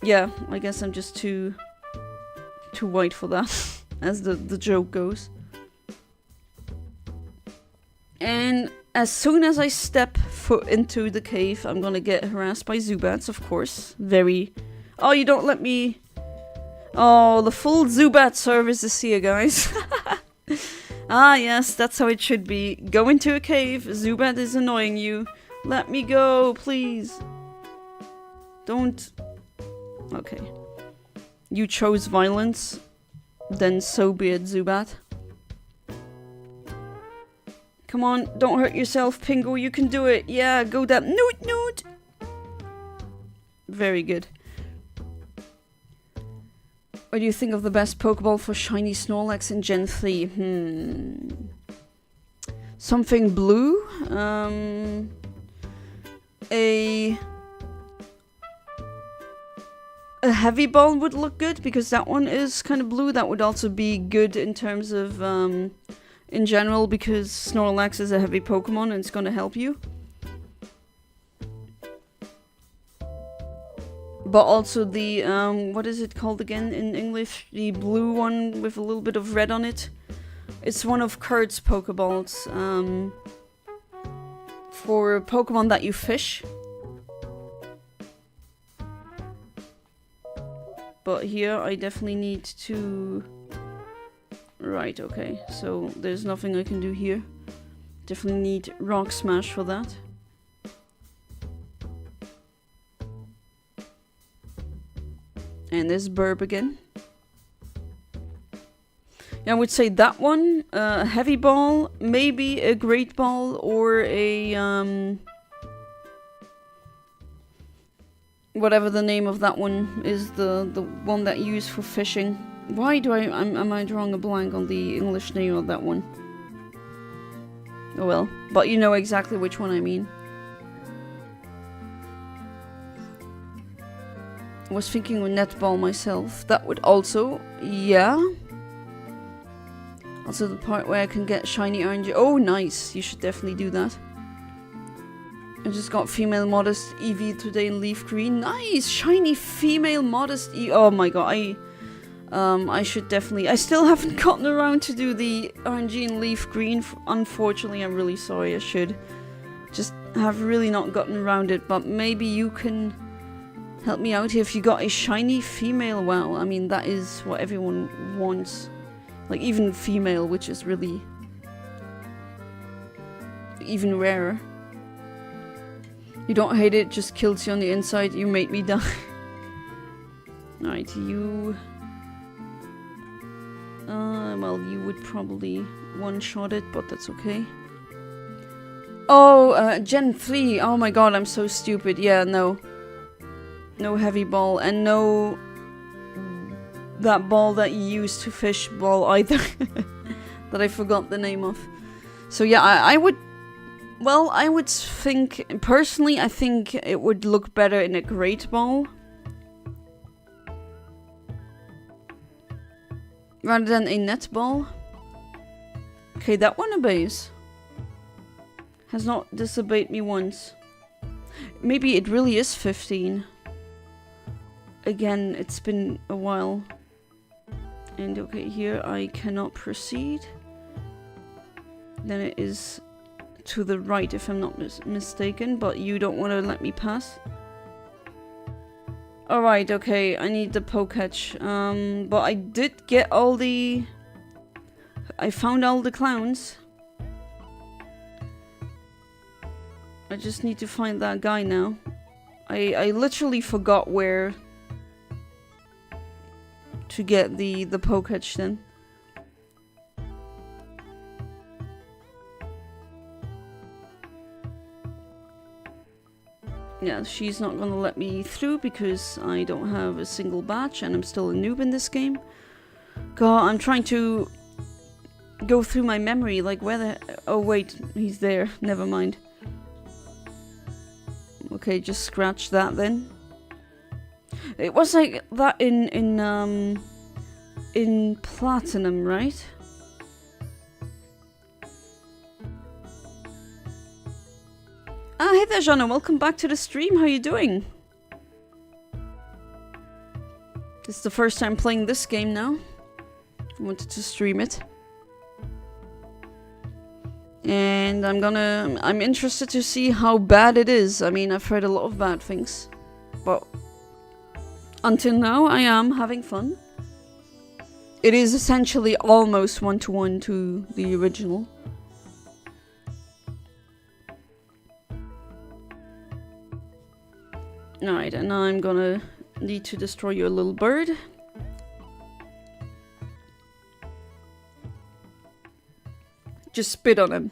Yeah, I guess I'm just too white for that, as the joke goes. And as soon as I step foot into the cave, I'm gonna get harassed by Zubats, of course. Very... Oh, you don't let me... Oh, the full Zubat service is here, guys. Ah, yes, that's how it should be. Go into a cave, Zubat is annoying you. Let me go, please. Don't... Okay. You chose violence. Then so be it, Zubat. Come on, don't hurt yourself, Pingo, you can do it. Yeah, go down. Noot, noot! Very good. What do you think of the best Pokeball for shiny Snorlax in Gen 3? Something blue? A heavy ball would look good, because that one is kind of blue. That would also be good in terms of... in general, because Snorlax is a heavy Pokemon and it's gonna help you. But also the, what is it called again in English? The blue one with a little bit of red on it. It's one of Kurt's Pokeballs. For Pokemon that you fish. But here I definitely need to... Right, okay. So there's nothing I can do here. Definitely need Rock Smash for that. And there's Burb again. Yeah, I would say that one, a heavy ball, maybe a great ball, or a whatever the name of that one is, the one that you use for fishing. Why do am I drawing a blank on the English name of that one? Oh well, but you know exactly which one I mean. I was thinking of netball myself. That would also, yeah. Also the part where I can get shiny orange. Oh, nice. You should definitely do that. I just got female modest Eevee today in leaf green. Nice, shiny female modest Eevee. Oh my god, I should definitely... I still haven't gotten around to do the RNG in leaf green. Unfortunately, I'm really sorry. I should. Just have really not gotten around it. But maybe you can help me out here. If you got a shiny female, wow. I mean, that is what everyone wants. Like, even female, which is really... even rarer. You don't hate it, just kills you on the inside. You made me die. Alright, you... well, you would probably one-shot it, but that's okay. Oh, Gen 3. Oh my god, I'm so stupid. Yeah, no. No heavy ball, and no... that ball that you use to fish ball either. That I forgot the name of. So yeah, I would... Well, I would think... Personally, I think it would look better in a great ball. rather than a netball. Okay, that one obeys. Has not disobeyed me once. Maybe it really is 15. Again, it's been a while. And okay, here I cannot proceed. Then it is to the right if I'm not mistaken, but you don't want to let me pass. Alright, okay, I need the Poketch. But I did get all the... I found all the clowns. I just need to find that guy now. I literally forgot where to get the Poketch then. Yeah, she's not gonna let me through because I don't have a single badge and I'm still a noob in this game. God, I'm trying to go through my memory, like where the... Oh wait, he's there, never mind. Okay, just scratch that then. It was like that in Platinum, right? Ah, hey there, Jana. Welcome back to the stream. How you doing? This is the first time playing this game now. I wanted to stream it. And I'm interested to see how bad it is. I mean, I've heard a lot of bad things. But until now, I am having fun. It is essentially almost one-to-one to the original. Alright, and now I'm gonna need to destroy your little bird. Just spit on him.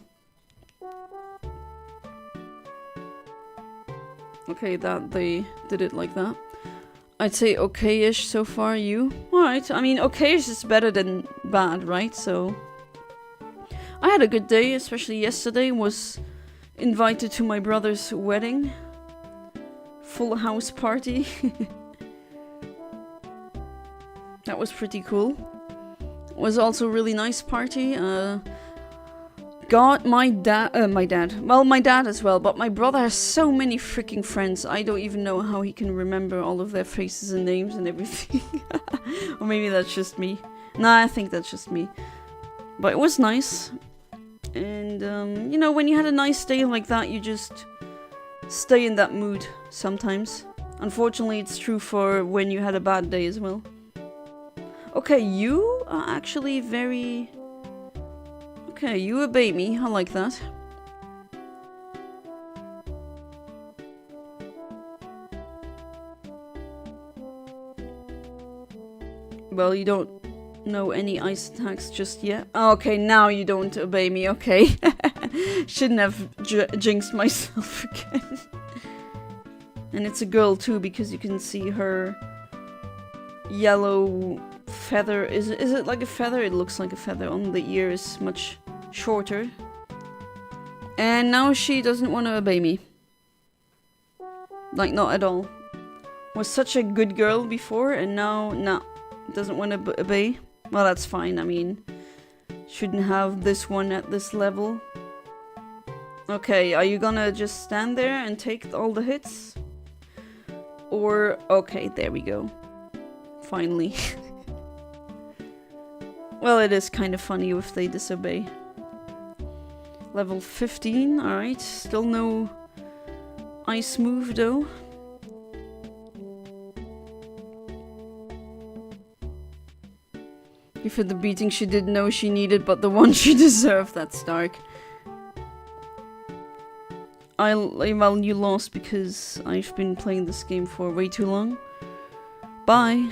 Okay, that they did it like that. I'd say okay-ish so far, you? Alright, I mean, okay-ish is better than bad, right? So... I had a good day, especially yesterday. Was invited to my brother's wedding. Full house party. That was pretty cool. It was also a really nice party. God, my dad, well, my dad as well, but my brother has so many freaking friends. I don't even know how he can remember all of their faces and names and everything. Or maybe that's just me. Nah, I think that's just me. But it was nice. And, you know, when you had a nice day like that, you just stay in that mood sometimes. Unfortunately, it's true for when you had a bad day as well. Okay, you are actually very... Okay, you obey me. I like that. Well, you don't know any ice attacks just yet. Oh, okay, now you don't obey me. Okay. Shouldn't have jinxed myself again. And it's a girl too, because you can see her yellow feather. Is it like a feather? It looks like a feather on the ear is much shorter. And now she doesn't want to obey me. Like, not at all. Was such a good girl before, and now, nah, doesn't want to obey. Well, that's fine. I mean, shouldn't have this one at this level. Okay, are you gonna just stand there and take all the hits? Or, okay, there we go. Finally. Well, it is kind of funny if they disobey. Level 15, alright. Still no ice move though. Give her the beating she didn't know she needed, but the one she deserved. That's dark. Well, you lost because I've been playing this game for way too long. Bye.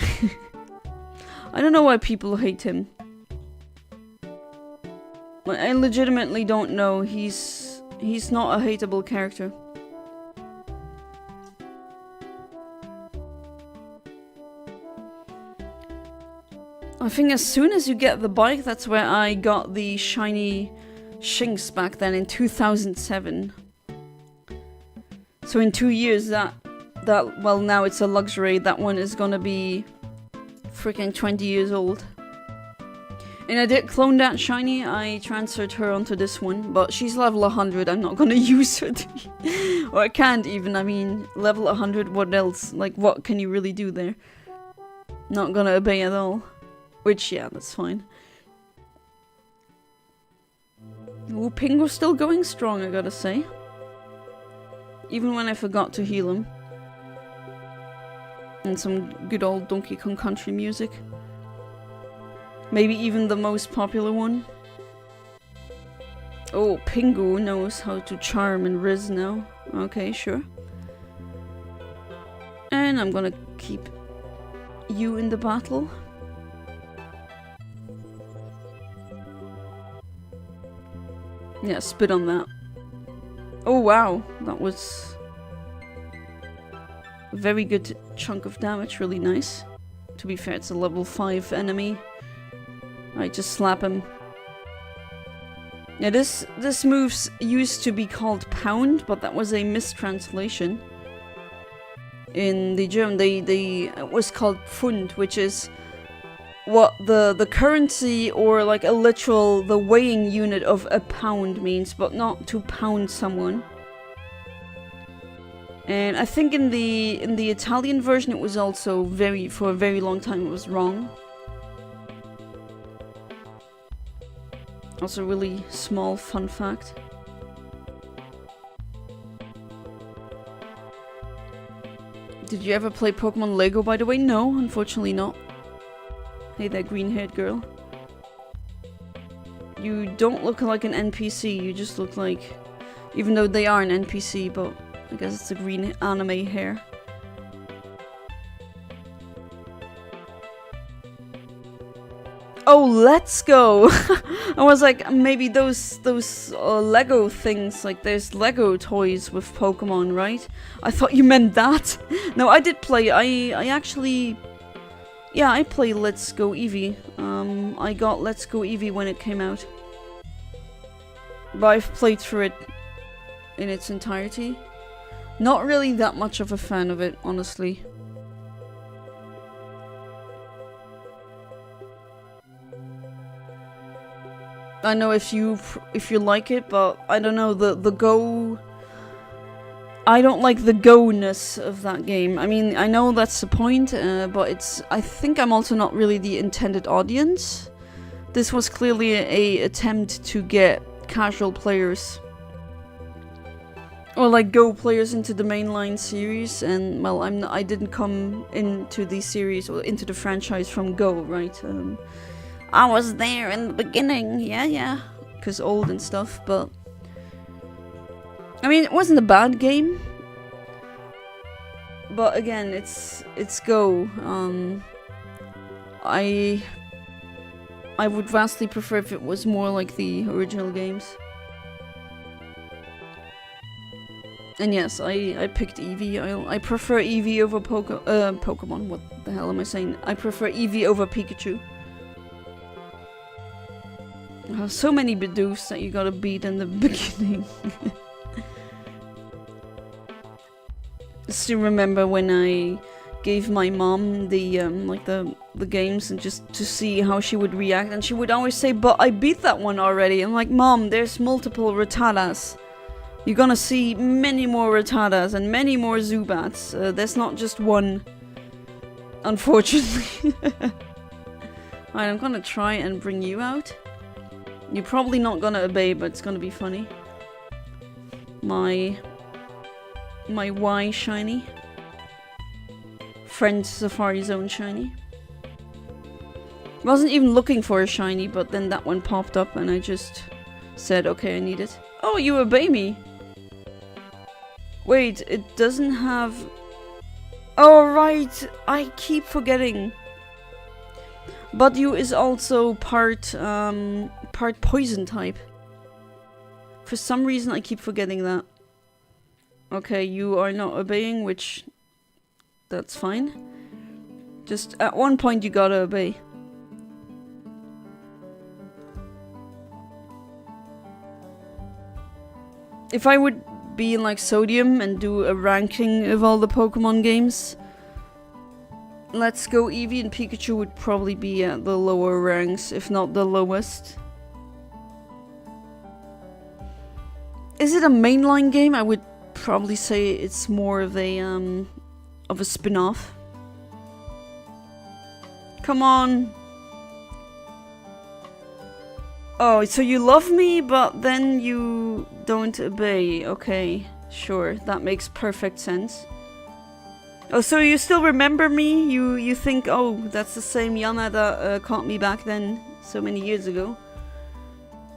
I don't know why people hate him. I legitimately don't know. He's not a hateable character. I think as soon as you get the bike, that's where I got the shiny Shinx back then in 2007. So in 2 years well, now it's a luxury. That one is gonna be freaking 20 years old. And I did clone that shiny. I transferred her onto this one, but she's level 100. I'm not gonna use her. Or I can't even. I mean, level 100, what else? Like, what can you really do there? Not gonna obey at all. Which, yeah, that's fine. Ooh, Pingo's still going strong, I gotta say. Even when I forgot to heal him. And some good old Donkey Kong Country music. Maybe even the most popular one. Oh, Pingu knows how to charm and Riz now. Okay, sure. And I'm gonna keep you in the battle. Yeah, spit on that. Oh wow, that was a very good chunk of damage, really nice. To be fair, it's a level 5 enemy. I just slap him. Yeah, this move used to be called Pound, but that was a mistranslation. In the German, it was called Pfund, which is what the currency or like a literal the weighing unit of a pound means, but not to pound someone. And I think in the Italian version it was also for a very long time it was wrong. Also, really small fun fact. Did you ever play Pokemon Lego, by the way? No, unfortunately not. Hey there, green-haired girl. You don't look like an NPC, you just look like... Even though they are an NPC, but I guess it's a green anime hair. Oh, let's go! I was like, maybe those Lego things, like there's Lego toys with Pokemon, right? I thought you meant that. No, I did play, I actually... Yeah, I play Let's Go Eevee. I got Let's Go Eevee when it came out. But I've played through it in its entirety. Not really that much of a fan of it, honestly. I know if you like it, but I don't know, the go... I don't like the go-ness of that game. I mean, I know that's the point, but I think I'm also not really the intended audience. This was clearly a attempt to get casual players or like Go players into the mainline series, and well, I didn't come into the series or into the franchise from Go, right? I was there in the beginning, yeah, because old and stuff, but I mean, it wasn't a bad game, but again, it's Go. I would vastly prefer if it was more like the original games. And yes, I picked Eevee. I prefer Eevee over Pokemon. What the hell am I saying? I prefer Eevee over Pikachu. So many Bidoos that you gotta beat in the beginning. Still remember when I gave my mom the the games and just to see how she would react, and she would always say, "But I beat that one already." I'm like, "Mom, there's multiple Rattatas. You're gonna see many more Rattatas and many more Zubats. There's not just one, unfortunately." Alright, I'm gonna try and bring you out. You're probably not gonna obey, but it's gonna be funny. My Y shiny. Friend Safari Zone shiny. Wasn't even looking for a shiny, but then that one popped up and I just said, okay, I need it. Oh, you obey me! Wait, it doesn't have... Oh, right! I keep forgetting. Budyu is also part poison type. For some reason I keep forgetting that. Okay, you are not obeying, which... That's fine. Just at one point you gotta obey. If I would be in like Sodium and do a ranking of all the Pokemon games, Let's Go Eevee and Pikachu would probably be at the lower ranks, if not the lowest. Is it a mainline game? I would probably say it's more of a spin-off. Come on. Oh, so you love me, but then you don't obey. Okay, sure, that makes perfect sense. Oh, so you still remember me? You think, oh, that's the same Yana that caught me back then, so many years ago.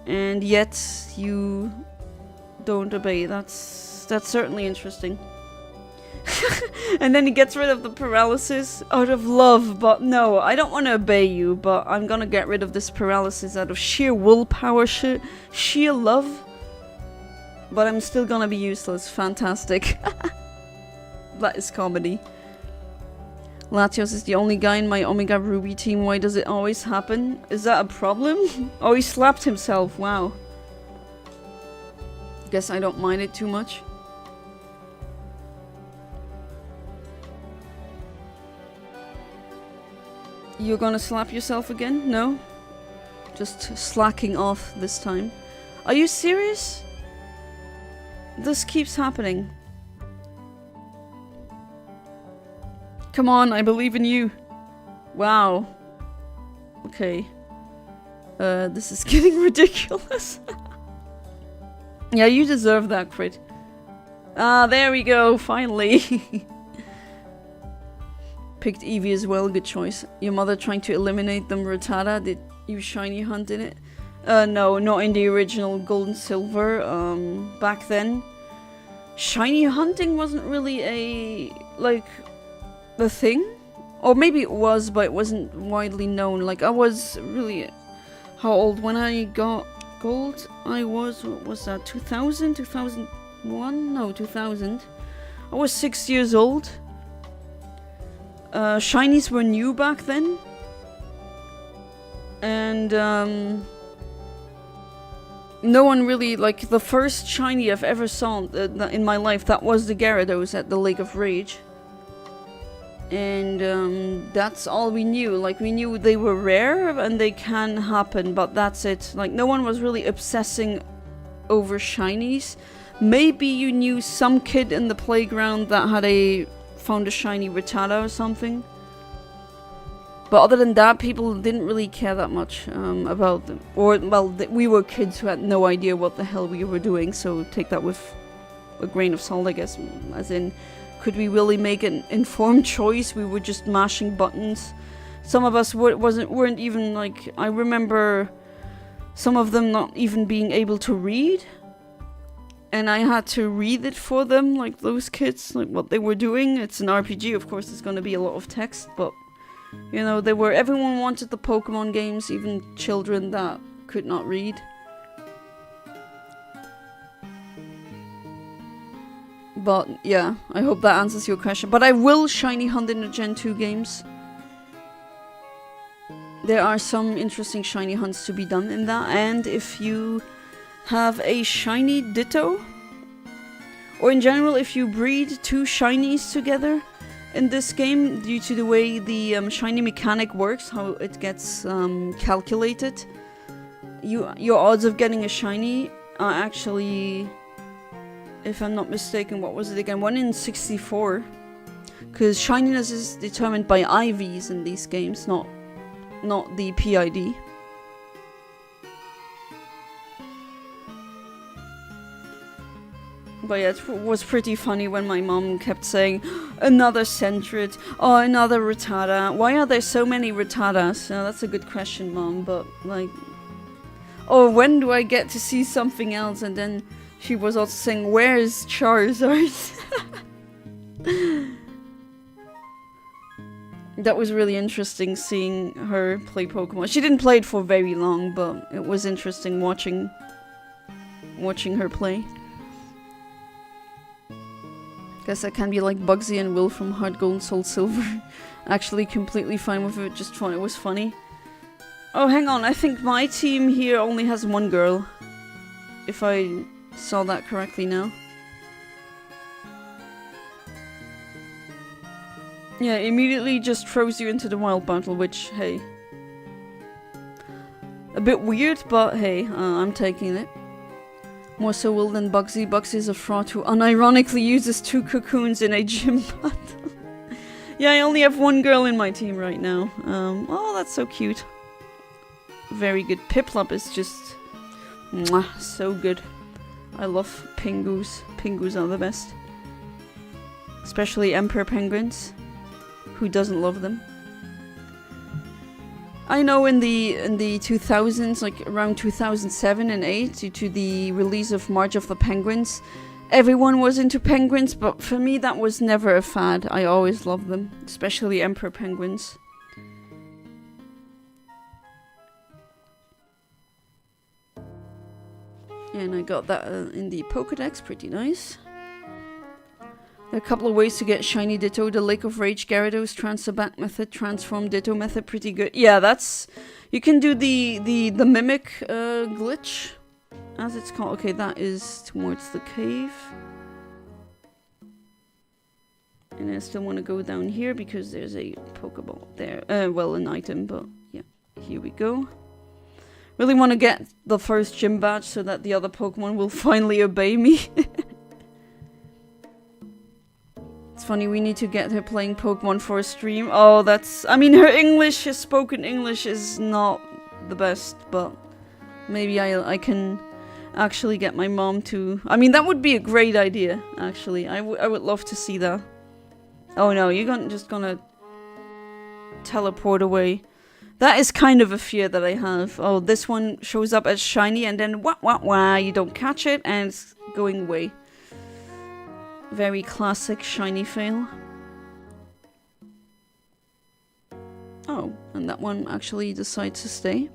And yet, you don't obey. That's certainly interesting. And then he gets rid of the paralysis out of love, but no, I don't want to obey you, but I'm gonna get rid of this paralysis out of sheer willpower, sheer love. But I'm still gonna be useless. Fantastic. That is comedy. Latios is the only guy in my Omega Ruby team. Why does it always happen? Is that a problem? Oh, he slapped himself. Wow. Guess I don't mind it too much. You're gonna slap yourself again? No? Just slacking off this time. Are you serious? This keeps happening. Come on, I believe in you. Wow. Okay. This is getting ridiculous. Yeah, you deserve that crit. Ah, there we go, finally. Picked Eevee as well, good choice. Your mother trying to eliminate them Rattata. Did you shiny hunt in it? No, not in the original Gold and Silver. Back then, shiny hunting wasn't really a thing, or maybe it was, but it wasn't widely known. Like, I was really how old when I got gold? I was, what was that? 2000, 2001? No, 2000. I was 6 years old. Shinies were new back then, and no one really, like, the first shiny I've ever saw in my life, that was the Gyarados at the Lake of Rage. And that's all we knew. Like, we knew they were rare and they can happen, but that's it. Like, no one was really obsessing over shinies. Maybe you knew some kid in the playground that had found a shiny Rattata or something. But other than that, people didn't really care that much about them. Or, well, we were kids who had no idea what the hell we were doing, so take that with a grain of salt, I guess. As in, could we really make an informed choice? We were just mashing buttons. Some of us weren't even, like, I remember some of them not even being able to read. And I had to read it for them, like those kids, like what they were doing. It's an RPG, of course, there's gonna be a lot of text, but you know, everyone wanted the Pokemon games, even children that could not read. But yeah, I hope that answers your question. But I will shiny hunt in the Gen 2 games. There are some interesting shiny hunts to be done in that, and if you have a shiny Ditto, or in general if you breed two shinies together in this game, due to the way the shiny mechanic works, how it gets calculated, your odds of getting a shiny are actually, if I'm not mistaken, what was it again? 1 in 64. Because shininess is determined by IVs in these games, not the PID. But yeah, it was pretty funny when my mom kept saying, another Sentret, oh, another Rattata. Why are there so many Rattatas? That's a good question, Mom, but like, oh, when do I get to see something else? And then she was also saying, where's Charizard? That was really interesting seeing her play Pokemon. She didn't play it for very long, but it was interesting watching her play. Guess I can be like Bugsy and Will from Heart Gold and Soul Silver. Actually completely fine with it, just thought it was funny. Oh, hang on, I think my team here only has one girl. If I saw that correctly now. Yeah, immediately just throws you into the wild battle, which, hey. A bit weird, but hey, I'm taking it. More so will than Bugsy. Bugsy's a fraud who unironically uses 2 cocoons in a gym battle. Yeah, I only have 1 girl in my team right now. Oh, that's so cute. Very good. Piplup is just... mwah, so good. I love Pingus. Pingus are the best. Especially Emperor Penguins. Who doesn't love them? I know in the 2000s, like around 2007 and 8, due to the release of March of the Penguins, everyone was into penguins, but for me that was never a fad. I always loved them, especially Emperor Penguins. And I got that in the Pokédex, pretty nice. There are a couple of ways to get shiny Ditto. The Lake of Rage Gyarados, Transfer-Back method, Transform Ditto method, pretty good. Yeah, that's... You can do the Mimic glitch, as it's called. Okay, that is towards the cave. And I still want to go down here because there's a Pokeball there. Well, an item, but yeah. Here we go. Really want to get the first gym badge so that the other Pokemon will finally obey me. It's funny, we need to get her playing Pokemon for a stream. Oh, that's... I mean, her spoken English is not the best, but maybe I can actually get my mom to... I mean, that would be a great idea, actually. I would love to see that. Oh no, you're just gonna teleport away. That is kind of a fear that I have. Oh, this one shows up as shiny and then wah, you don't catch it and it's going away. Very classic shiny fail. Oh, and that one actually decides to stay.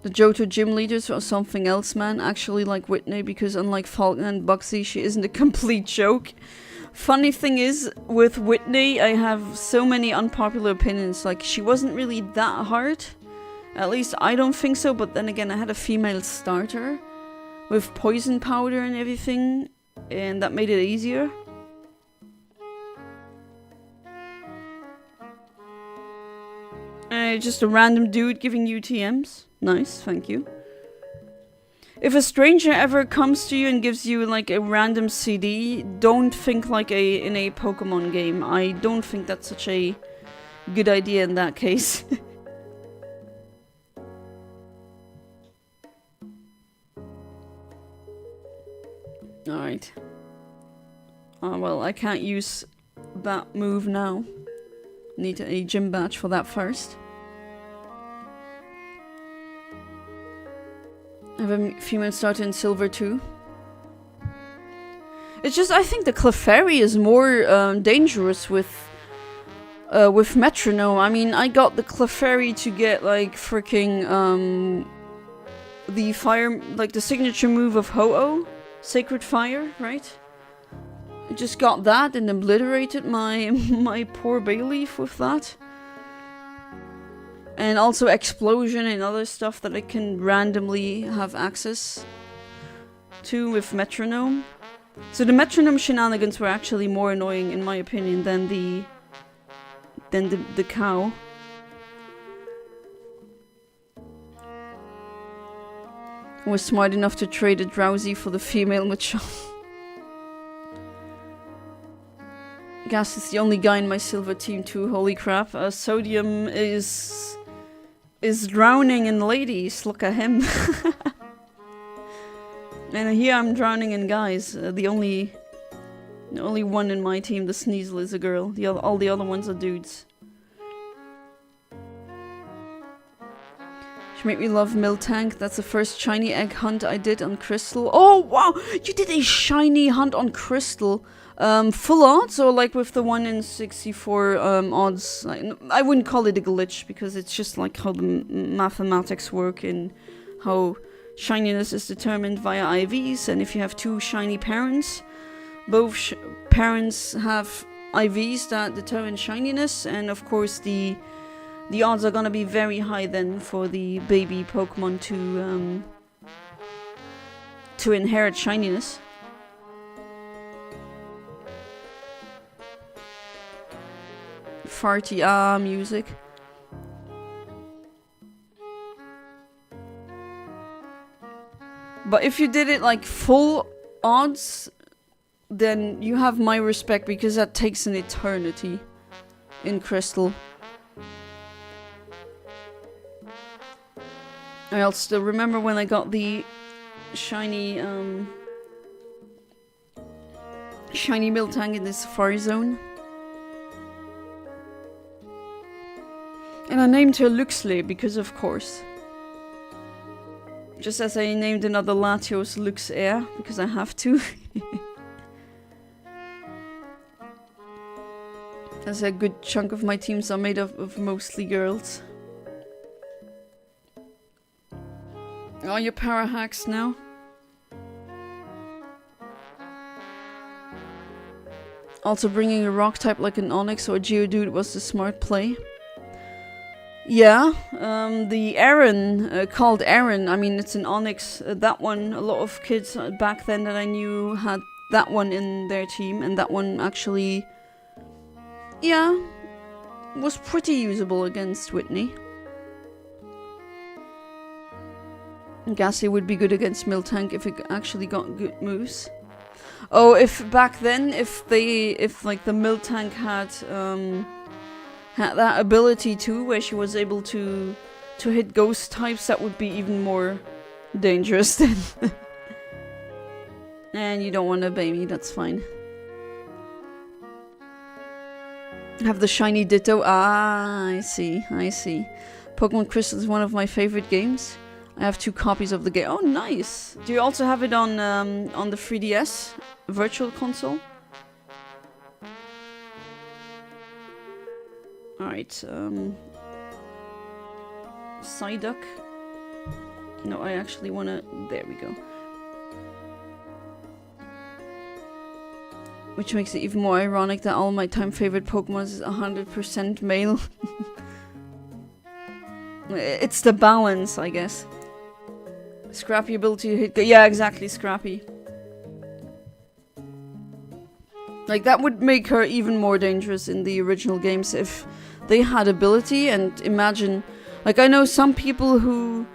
The Johto gym leaders are something else, man. Actually like Whitney, because unlike Falcon and Bugsy, she isn't a complete joke. Funny thing is, with Whitney, I have so many unpopular opinions. Like, she wasn't really that hard. At least I don't think so, but then again, I had a female starter with poison powder and everything, and that made it easier. Just a random dude giving you TMs. Nice, thank you. If a stranger ever comes to you and gives you like a random CD, don't think like in a Pokemon game. I don't think that's such a good idea in that case. Alright. Well, I can't use that move now. Need a gym badge for that first. I have a female starter in silver too. It's just, I think the Clefairy is more dangerous with Metronome. I mean, I got the Clefairy to get like freaking the fire, like the signature move of Ho-Oh, Sacred Fire, right? I just got that and obliterated my poor Bayleaf with that. And also Explosion and other stuff that I can randomly have access to with Metronome. So the Metronome shenanigans were actually more annoying in my opinion than the cow. I was smart enough to trade a Drowsy for the female Machamp. Gas is the only guy in my silver team too, holy crap. Sodium is drowning in ladies, look at him. And here I'm drowning in guys. The only one in my team, the Sneasel, is a girl. All the other ones are dudes. She made me love Miltank. That's the first shiny egg hunt I did on Crystal. Oh wow, you did a shiny hunt on Crystal. Full odds or like with the 1 in 64 odds? Like, I wouldn't call it a glitch because it's just like how the mathematics work and how shininess is determined via IVs. And if you have 2 shiny parents, both parents have IVs that determine shininess, and of course the odds are gonna be very high then for the baby Pokemon to inherit shininess. farty music. But if you did it like full odds, then you have my respect, because that takes an eternity in Crystal. I'll still remember when I got the shiny shiny Miltank in the Safari Zone. And I named her Luxley because of course. Just as I named another Latios Lux Air, because I have to. As a good chunk of my teams are made up of mostly girls. Oh, you're para hacks now? Also bringing a rock type like an Onyx or a Geodude was the smart play. Yeah, the Aaron, called Aaron, I mean it's an Onyx, that one, a lot of kids back then that I knew had that one in their team, and that one actually, yeah, was pretty usable against Whitney. Ghastly would be good against Miltank if it actually got good moves. Oh, if back then, if like the Miltank had that ability too, where she was able to hit ghost types, that would be even more dangerous then. And you don't want to obey me, that's fine. Have the shiny Ditto. Ah, I see. Pokemon Crystal is one of my favorite games. I have 2 copies of the game. Oh, nice. Do you also have it on the 3DS Virtual Console? Alright, Psyduck. No, I actually wanna... There we go. Which makes it even more ironic that all my time favorite Pokemon is 100% male. It's the balance, I guess. Scrappy ability to hit... Yeah, exactly, Scrappy. Like, that would make her even more dangerous in the original games if they had ability. And imagine... Like, I know some people who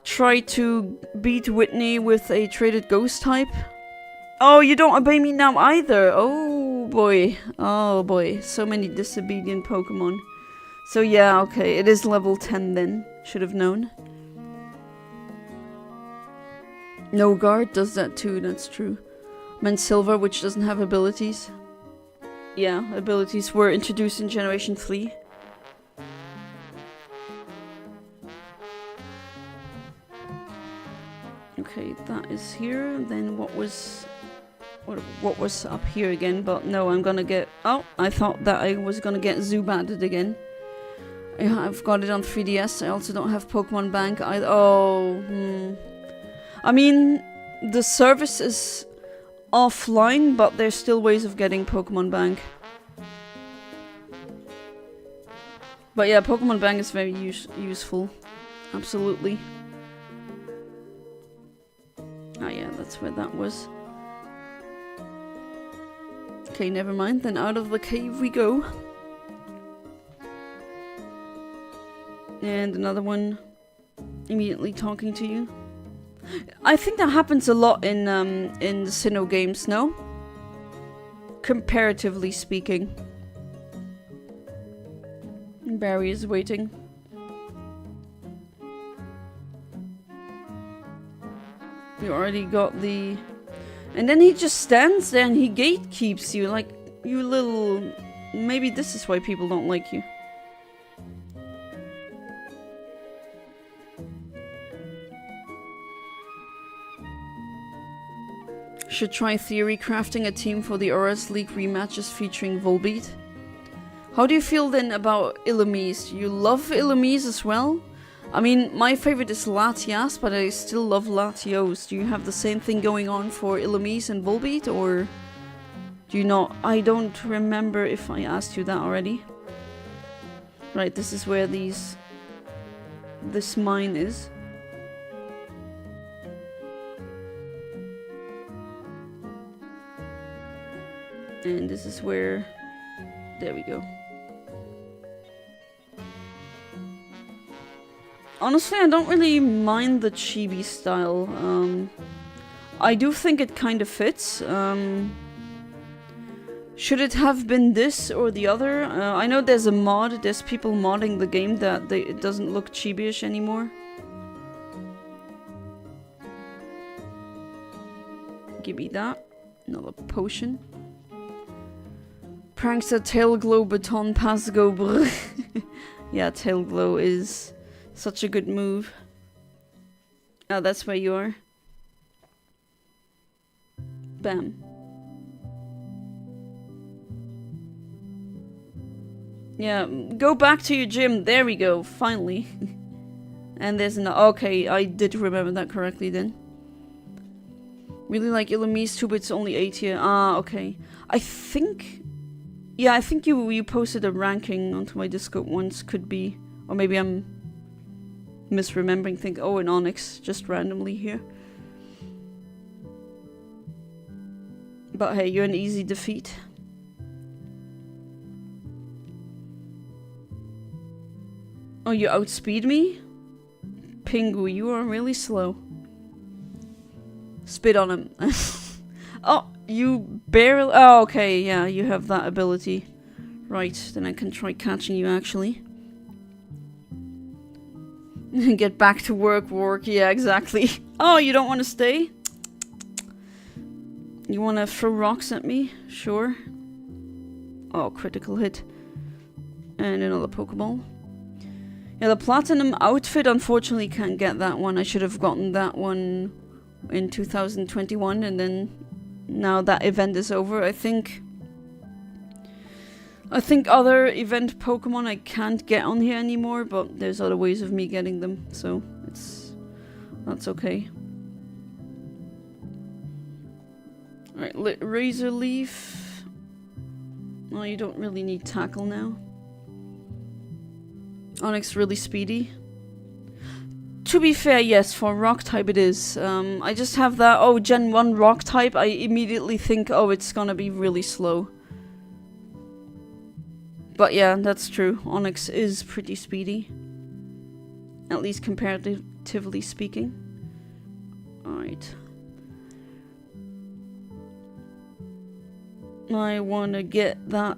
try to beat Whitney with a traded ghost type. Oh, you don't obey me now either. Oh, boy. Oh, boy. So many disobedient Pokemon. So, yeah, okay. It is level 10 then. Should have known. No Guard does that too, that's true. Silver, which doesn't have abilities. Yeah, abilities were introduced in Generation 3. Okay, that is here. Then what was up here again? But no, I'm gonna get... Oh, I thought that I was gonna get Zubat again. I've got it on 3DS. I also don't have Pokemon Bank either. Oh, I mean, the service is offline, but there's still ways of getting Pokemon Bank. But yeah, Pokemon Bank is very useful. Absolutely. Ah yeah, that's where that was. Okay, never mind. Then out of the cave we go. And another one immediately talking to you. I think that happens a lot in the Sinnoh games, no? Comparatively speaking. Barry is waiting. You already got the... And then he just stands there and he gatekeeps you, like, you little... Maybe this is why people don't like you. Should try theory crafting a team for the Auras League rematches featuring Volbeat. How do you feel then about Illumise? You love Illumise as well? I mean, my favorite is Latias, but I still love Latios. Do you have the same thing going on for Illumise and Volbeat, or do you not? I don't remember if I asked you that already. Right, this is where this mine is. And this is where... There we go. Honestly, I don't really mind the chibi style. I do think it kind of fits. Should it have been this or the other? I know there's a mod, there's people modding the game that it doesn't look chibi-ish anymore. Give me that. Another potion. Prankster Tail Glow Baton Pass Go Brr. Yeah, Tail Glow is such a good move. Oh, that's where you are. Bam. Yeah, go back to your gym. There we go, finally. And there's an... Okay, I did remember that correctly then. Really like Illumise too, but it's only 8 here. Ah, okay. I think... Yeah, I think you posted a ranking onto my Discord once, could be. Or maybe I'm misremembering. Think, oh, an Onyx, just randomly here. But hey, you're an easy defeat. Oh, you outspeed me? Pingu, you are really slow. Spit on him. Oh, you barely... Oh, okay, yeah, you have that ability. Right, then I can try catching you, actually. Get back to work. Yeah, exactly. Oh, you don't want to stay? You want to throw rocks at me? Sure. Oh, critical hit. And another Pokeball. Yeah, the Platinum outfit, unfortunately, can't get that one. I should have gotten that one in 2021, and then now that event is over, I think other event Pokemon I can't get on here anymore, but there's other ways of me getting them, so that's okay. Alright, Razor Leaf. Oh, you don't really need Tackle now. Onyx really speedy. To be fair, yes, for rock type it is. I just have that, oh, Gen 1 rock type, I immediately think, oh, it's gonna be really slow. But yeah, that's true. Onyx is pretty speedy. At least comparatively speaking. Alright. I wanna get that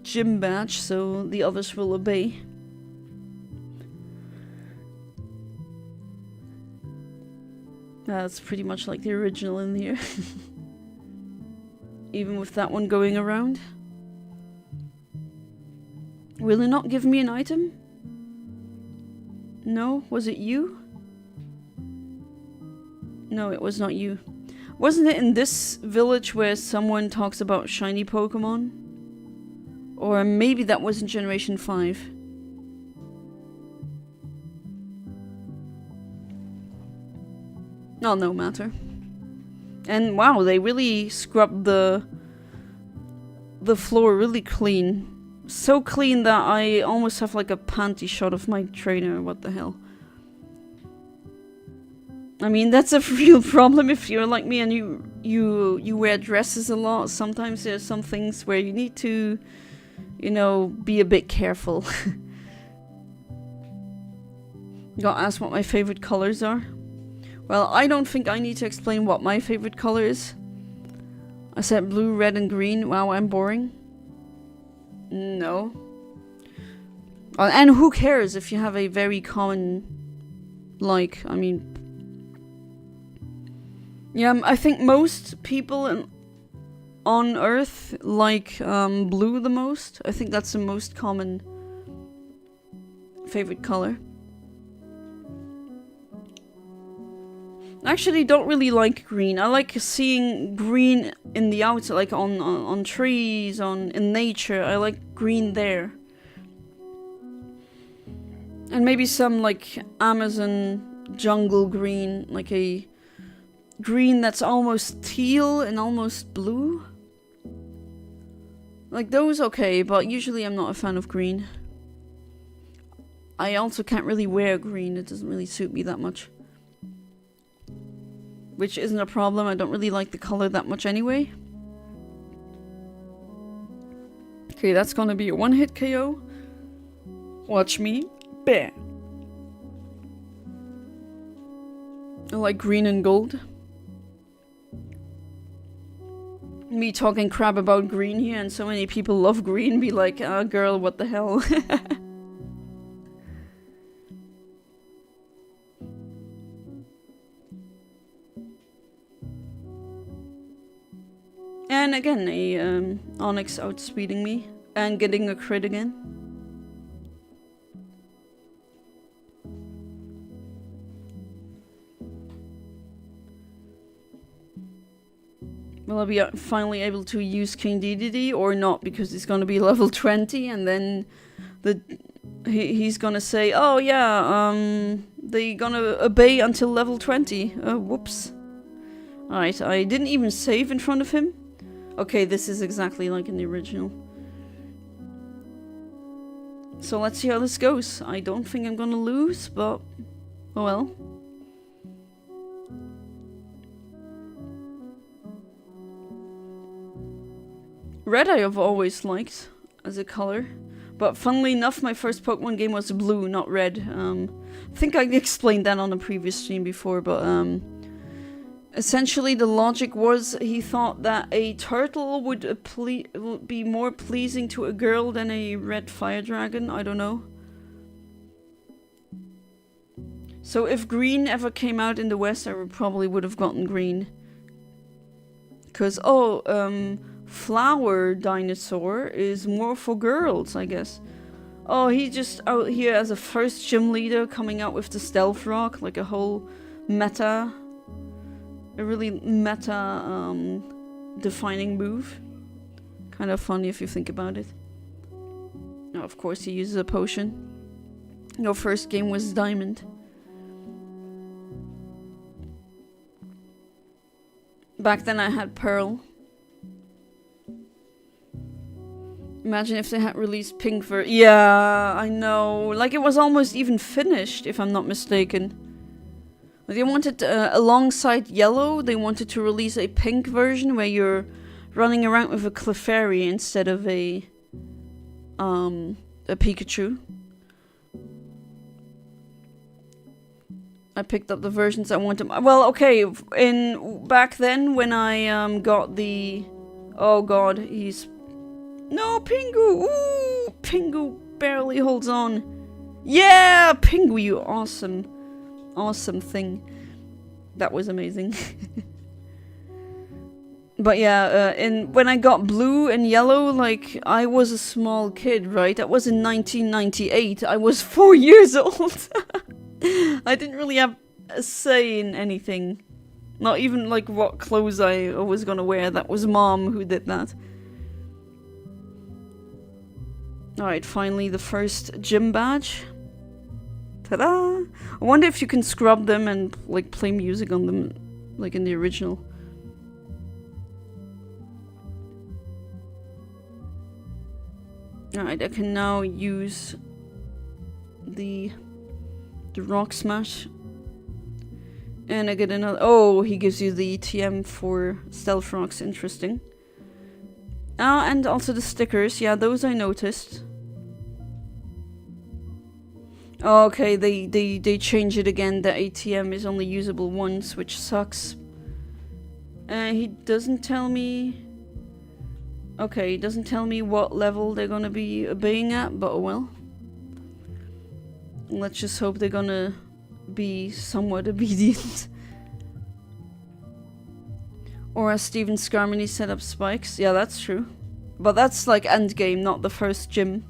gym badge so the others will obey. That's pretty much like the original in here. Even with that one going around. Will it not give me an item? No? Was it you? No, it was not you. Wasn't it in this village where someone talks about shiny Pokemon? Or maybe that was in Generation 5. Oh, no matter. And wow, they really scrubbed the floor really clean. So clean that I almost have like a panty shot of my trainer. What the hell? I mean, that's a real problem if you're like me and you wear dresses a lot. Sometimes there's some things where you need to, you know, be a bit careful. Got asked what my favorite colors are. Well, I don't think I need to explain what my favorite color is. I said blue, red, and green. Wow, I'm boring. No. And who cares if you have a very common, like, I mean... Yeah, I think most people on Earth like blue the most. I think that's the most common favorite color. I actually don't really like green. I like seeing green in the outside, like on trees, in nature. I like green there. And maybe some like Amazon jungle green, like a green that's almost teal and almost blue. Like those, okay, but usually I'm not a fan of green. I also can't really wear green. It doesn't really suit me that much. Which isn't a problem. I don't really like the color that much anyway. Okay, that's gonna be a one-hit KO. Watch me. Bear. Like green and gold. Me talking crap about green here, and so many people love green, be like, ah, girl, what the hell? And again, a Onyx outspeeding me, and getting a crit again. Will I be finally able to use King Dedede or not? Because he's gonna be level 20, and then he's gonna say, "Oh yeah, they gonna obey until level 20." Whoops. Alright, I didn't even save in front of him. Okay, this is exactly like in the original. So let's see how this goes. I don't think I'm gonna lose, but oh well. Red I have always liked as a color, but funnily enough my first Pokemon game was blue, not red. I think I explained that on a previous stream before, but essentially the logic was he thought that a turtle would be more pleasing to a girl than a red fire dragon. I don't know. So if green ever came out in the West, I probably would have gotten green. Because, flower dinosaur is more for girls, I guess. Oh, he just out here as a first gym leader coming out with the stealth rock, like a whole meta, a really meta defining move. Kind of funny if you think about it. Now, of course, he uses a potion. Your first game was Diamond. Back then I had Pearl. Imagine if they had released Pink for... Yeah, I know. Like, it was almost even finished, if I'm not mistaken. They wanted, alongside Yellow, they wanted to release a pink version where you're running around with a Clefairy instead of a Pikachu. I picked up the versions I wanted. Well, okay, back then when I got the... Oh god, he's... No, Pingu! Ooh! Pingu barely holds on. Yeah! Pingu, you awesome thing. That was amazing. But yeah, when I got blue and yellow, like, I was a small kid, right? That was in 1998. I was 4 years old. I didn't really have a say in anything. Not even, like, what clothes I was gonna wear. That was Mom who did that. Alright, finally the first gym badge. Ta-da! I wonder if you can scrub them and, like, play music on them, like in the original. Alright, I can now use the Rock Smash. And I get another... Oh, he gives you the TM for Stealth Rocks. Interesting. And also the stickers. Yeah, those I noticed. Oh, okay, they change it again. The ATM is only usable once, which sucks. He doesn't tell me... Okay, he doesn't tell me what level they're gonna be obeying at, but oh well. Let's just hope they're gonna be somewhat obedient. Or as Steven Scarmini set up spikes. Yeah, that's true. But that's like endgame, not the first gym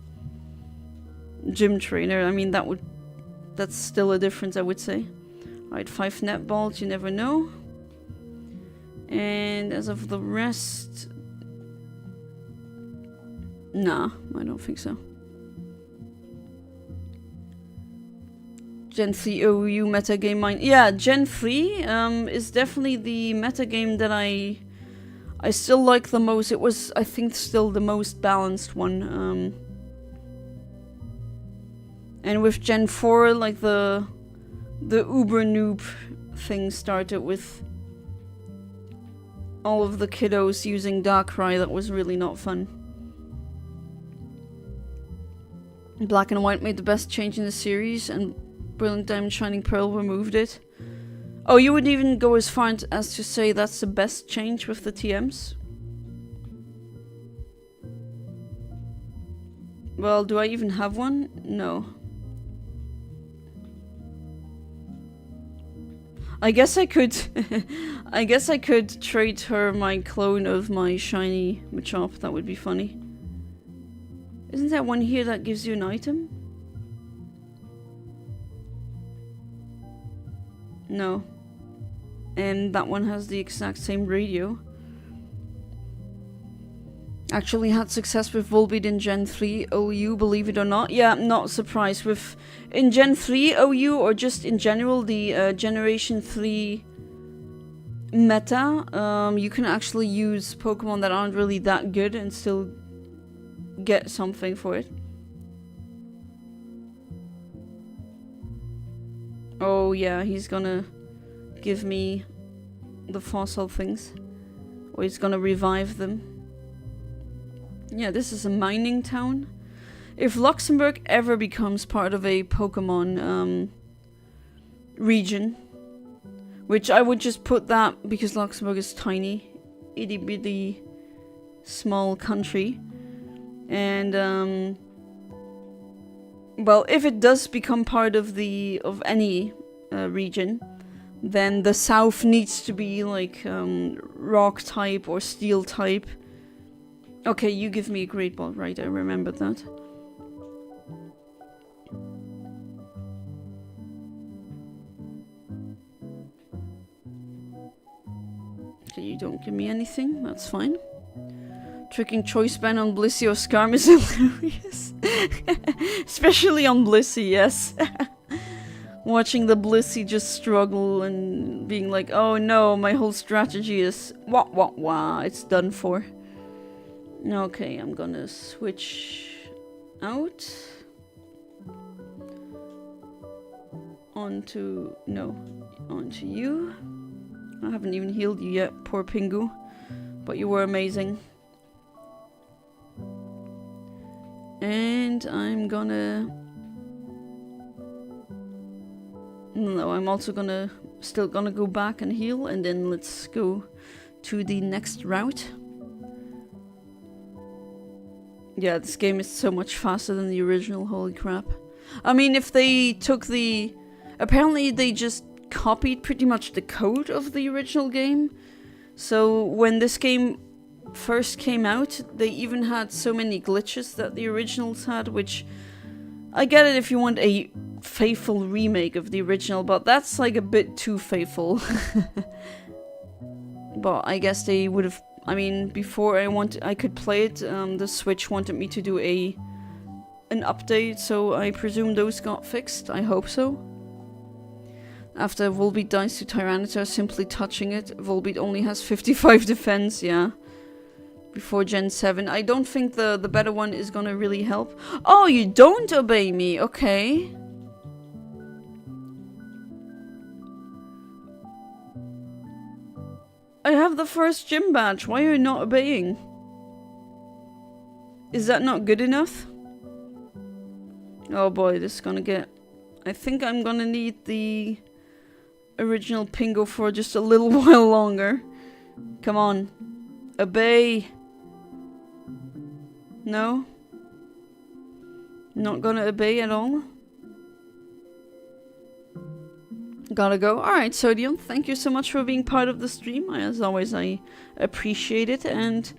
trainer. I mean, that's still a difference, I would say. Alright, 5 netballs, you never know. And as of the rest... Nah, I don't think so. Gen 3 OU metagame mine. Yeah, Gen 3 is definitely the metagame that I still like the most. It was, I think, still the most balanced one. And with Gen 4, like the uber noob thing started with all of the kiddos using Darkrai. That was really not fun. Black and White made the best change in the series, and Brilliant Diamond Shining Pearl removed it. Oh, you would even go as far as to say that's the best change with the TMs? Well, do I even have one? No. I guess I could... I guess I could trade her my clone of my shiny Machop. That would be funny. Isn't there one here that gives you an item? No. And that one has the exact same radio. Actually had success with Volbeat in Gen 3 OU, believe it or not. Yeah, I'm not surprised with... In Gen 3 OU, or just in general, the Generation 3 meta, you can actually use Pokemon that aren't really that good and still get something for it. Oh yeah, he's gonna give me the fossil things. Or he's gonna revive them. Yeah, this is a mining town. If Luxembourg ever becomes part of a Pokemon region, which I would just put that because Luxembourg is tiny, itty bitty small country, and well, if it does become part of any region, then the south needs to be like rock type or steel type. Okay, you give me a great ball, right? I remembered that. Okay, you don't give me anything, that's fine. Tricking choice ban on Blissey or Scarm is hilarious. Especially on Blissey, yes. Watching the Blissey just struggle and being like, oh no, my whole strategy is wah, it's done for. Okay, I'm gonna switch out onto you. I haven't even healed you yet, poor Pingu, but you were amazing. And I'm gonna... No, I'm also still gonna go back and heal, and then let's go to the next route. Yeah, this game is so much faster than the original, holy crap. I mean, if they took the... Apparently they just copied pretty much the code of the original game. So when this game first came out, they even had so many glitches that the originals had, which... I get it if you want a faithful remake of the original, but that's like a bit too faithful. But I guess they would have... I mean, before I could play it, the Switch wanted me to do an update, so I presume those got fixed. I hope so. After Volbeat dies to Tyranitar, simply touching it, Volbeat only has 55 defense, yeah. Before Gen 7. I don't think the better one is gonna really help. Oh, you don't obey me, okay. I have the first gym badge. Why are you not obeying? Is that not good enough? Oh boy, this is gonna get... I think I'm gonna need the original Pingo for just a little while longer. Come on. Obey. No? Not gonna obey at all? Gotta go. Alright, Sodium, thank you so much for being part of the stream. As always, I appreciate it, and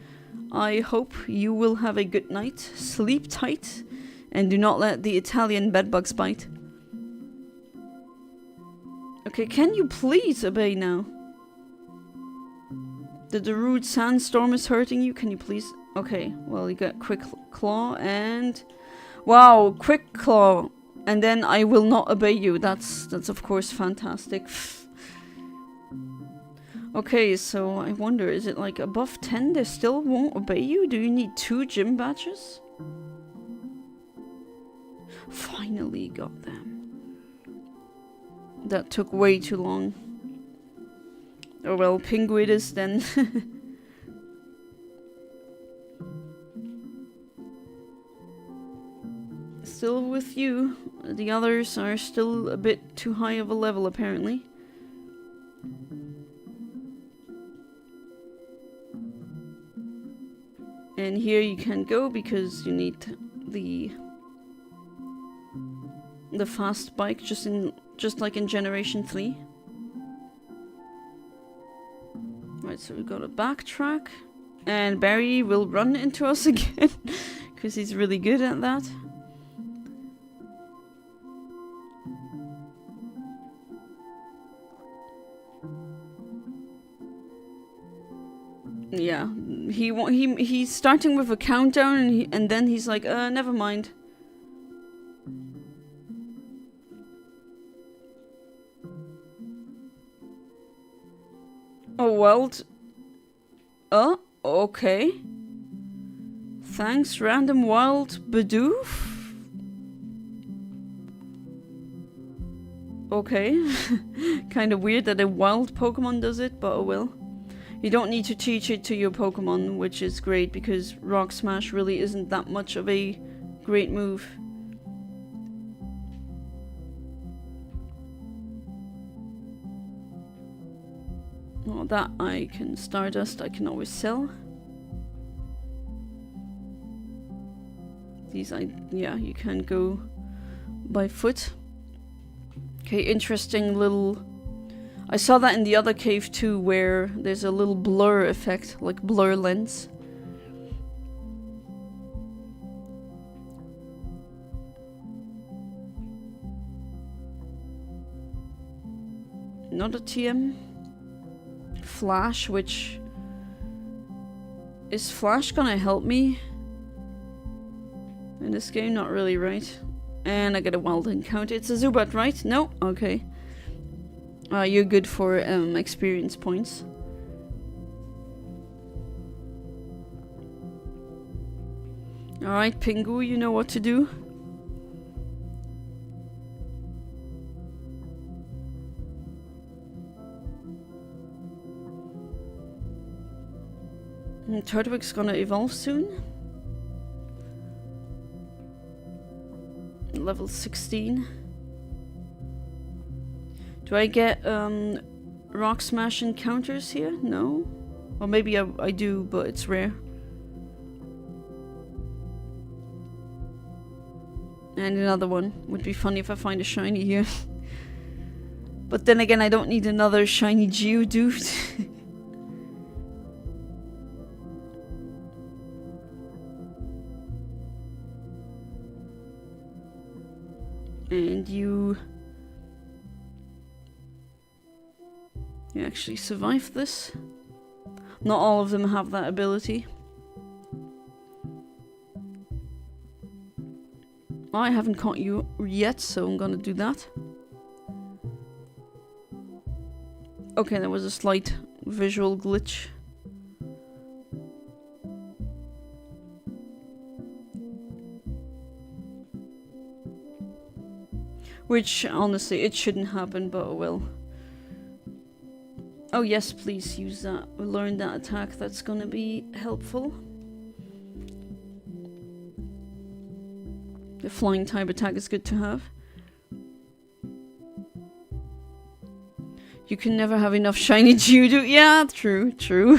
I hope you will have a good night. Sleep tight, and do not let the Italian bedbugs bite. Okay, can you please obey now? The Darude Sandstorm is hurting you, can you please... Okay, well, you got Quick Claw, and... Wow, Quick Claw! And then I will not obey you. That's of course fantastic. Okay, so I wonder, is it like above 10 they still won't obey you? Do you need 2 gym badges? Finally got them. That took way too long. Oh well, Pingu it is then. Still with you. The others are still a bit too high of a level, apparently. here you can't go because you need the fast bike, just like in Generation 3. Right, so we've got to backtrack. And Barry will run into us again, because he's really good at that. Yeah, he's starting with a countdown, and then he's like, never mind. Oh, wild. Oh, okay. Thanks, random wild Bidoof. Okay. Kind of weird that a wild Pokemon does it, but oh well. You don't need to teach it to your Pokemon, which is great because Rock Smash really isn't that much of a great move. Oh, that I can Stardust, I can always sell. These yeah, you can go by foot. Okay, interesting little... I saw that in the other cave too, where there's a little blur effect, like blur lens. Not a TM. Flash, which... Is Flash gonna help me? In this game, not really, right? And I get a wild encounter. It's a Zubat, right? No? Okay. You're good for experience points. Alright, Pingu, you know what to do. Turtwig's gonna evolve soon. Level 16. Do I get Rock Smash encounters here? No? Or maybe I do, but it's rare. And another one. Would be funny if I find a shiny here. But then again, I don't need another shiny Geodude. And you actually survived this. Not all of them have that ability. I haven't caught you yet, so I'm gonna do that. Okay, there was a slight visual glitch. Which, honestly, it shouldn't happen, but oh well. Oh yes, please use that. Learn that attack, that's gonna be helpful. The flying type attack is good to have. You can never have enough shiny Geodude. Yeah, true, true.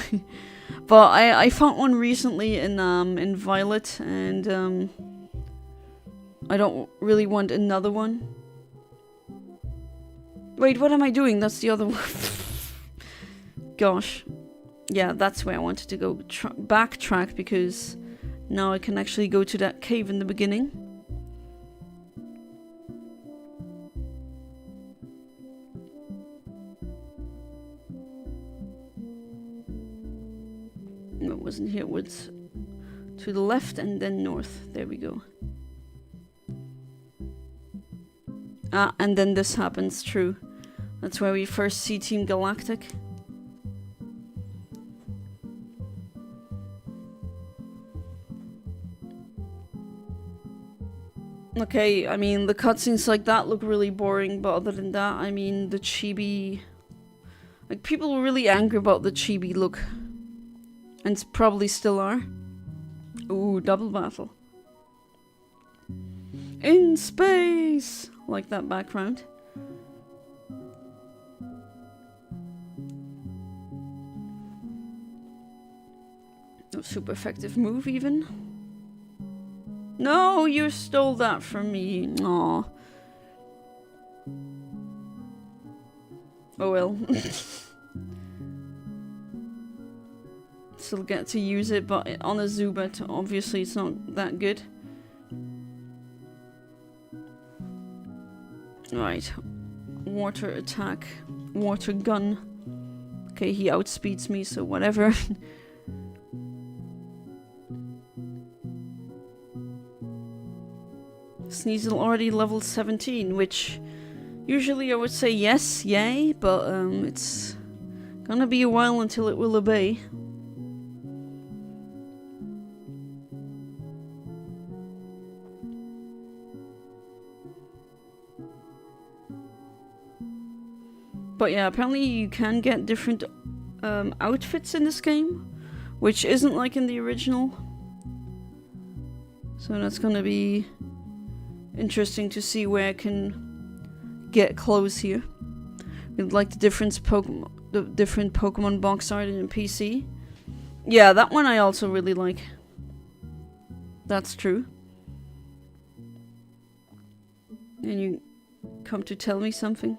But I found one recently in Violet, and I don't really want another one. Wait, what am I doing? That's the other one. Gosh. Yeah, that's where I wanted to go. Backtrack, because now I can actually go to that cave in the beginning. No, it wasn't here. It was to the left and then north. There we go. Ah, and then this happens, true. That's where we first see Team Galactic. Okay, I mean, the cutscenes like that look really boring, but other than that, I mean, the chibi... Like, people were really angry about the chibi look. And probably still are. Ooh, double battle. In space! Like that background. Oh, Super effective move, even. No, you stole that from me. Aw. Oh well. Still get to use it, but on a Zubat, obviously it's not that good. Right. Water attack. Water gun. Okay, he outspeeds me, so whatever. Sneasel already level 17, which usually I would say yes, yay, but it's gonna be a while until it will obey. But yeah, apparently you can get different outfits in this game, which isn't like in the original. So that's gonna be interesting to see where I can get clothes here. With like the different Pokemon box art in PC. Yeah, that one I also really like. That's true. And you come to tell me something?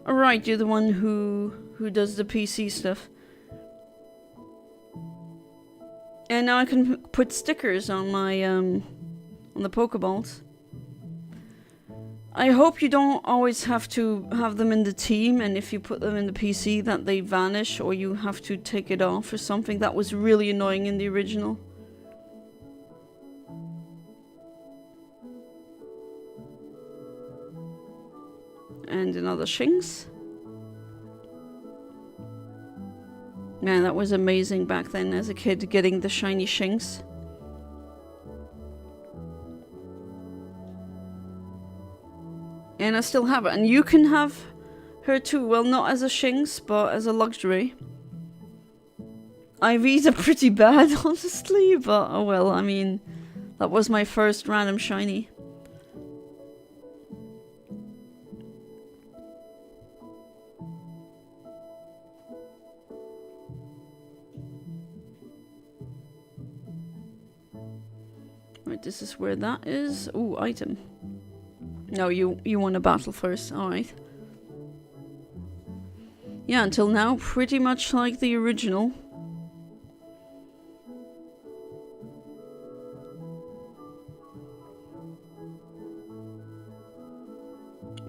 Alright, you're the one who does the PC stuff. And now I can put stickers on my on the Pokeballs. I hope you don't always have to have them in the team, and if you put them in the PC that they vanish or you have to take it off or something. That was really annoying in the original. And another Shinx. Man, that was amazing back then as a kid, getting the shiny Shinx. And I still have it. And you can have her too. Well, not as a Shinx, but as a luxury. IVs are pretty bad, honestly, but oh well, I mean, that was my first random shiny. Right, this is where that is. Ooh, item. No, you want to battle first. Alright. Yeah, until now, pretty much like the original.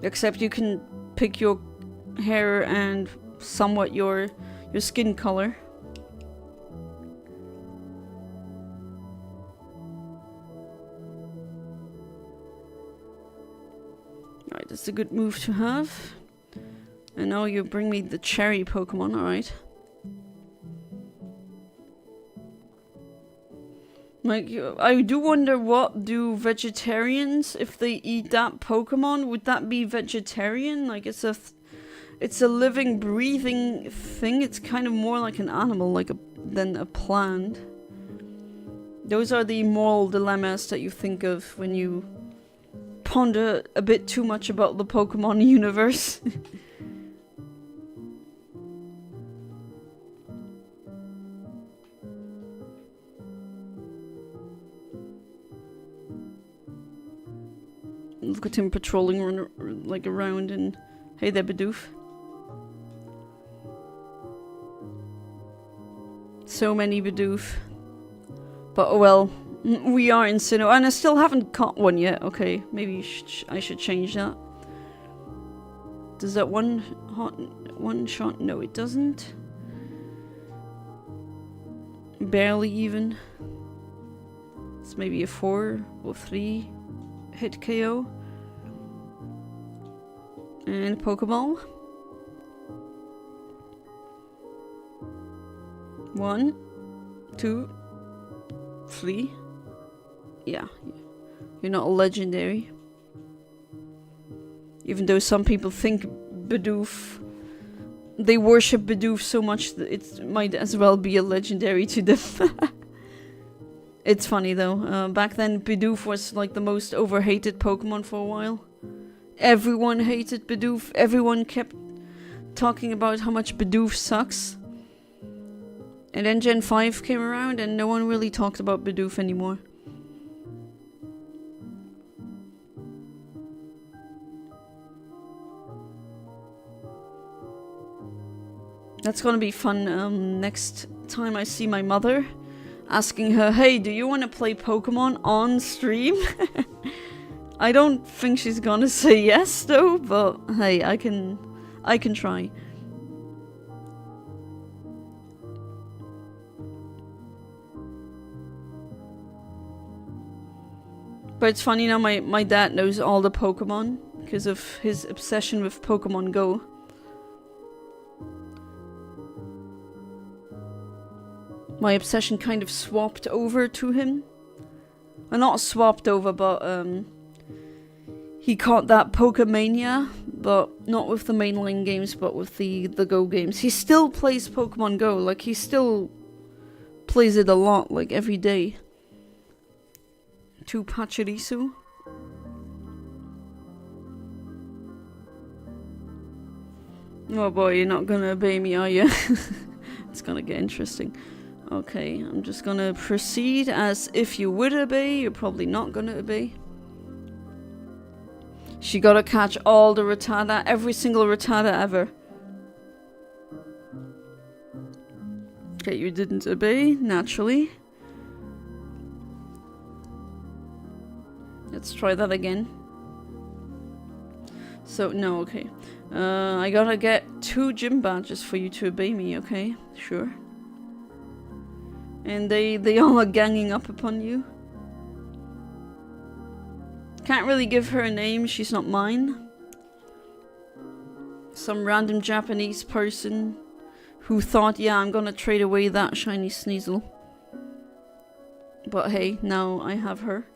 Except you can pick your hair and somewhat your skin color. Alright, that's a good move to have. And now you bring me the cherry Pokemon, alright. Like, I do wonder, what do vegetarians, if they eat that Pokemon, would that be vegetarian? Like, it's a living, breathing thing. It's kind of more like an animal, than a plant. Those are the moral dilemmas that you think of when you ponder a bit too much about the Pokemon universe. Look at him patrolling around, and hey there, Bidoof. So many Bidoof. But oh well, we are in Sinnoh, and I still haven't caught one yet. Okay, maybe I should change that. Does that one shot? No, it doesn't. Barely even. It's maybe a 4 or 3 hit KO. And Pokeball. 1, 2, 3. Yeah, you're not a legendary. Even though some people think Bidoof, they worship Bidoof so much that it might as well be a legendary to them. It's funny though, back then Bidoof was like the most overhated Pokemon for a while. Everyone hated Bidoof, everyone kept talking about how much Bidoof sucks. And then Gen 5 came around and no one really talked about Bidoof anymore. That's gonna be fun next time I see my mother. Asking her, hey, do you want to play Pokemon on stream? I don't think she's gonna say yes though, but hey, I can try. But it's funny now, my dad knows all the Pokemon because of his obsession with Pokemon Go. My obsession kind of swapped over to him. Well, not swapped over, but he caught that Pokemania, but not with the mainline games, but with the Go games. He still plays Pokemon Go, like he still plays it a lot, like every day. To Pachirisu. Oh boy, you're not gonna obey me, are you? It's gonna get interesting. Okay, I'm just gonna proceed as if you would obey. You're probably not gonna obey. She gotta catch all the Rattata, every single Rattata ever. Okay, you didn't obey, naturally. Let's try that again. So, no, okay. I gotta get 2 gym badges for you to obey me, okay? Sure. And they all are ganging up upon you. Can't really give her a name, she's not mine. Some random Japanese person who thought, yeah, I'm gonna trade away that shiny Sneasel. But hey, now I have her.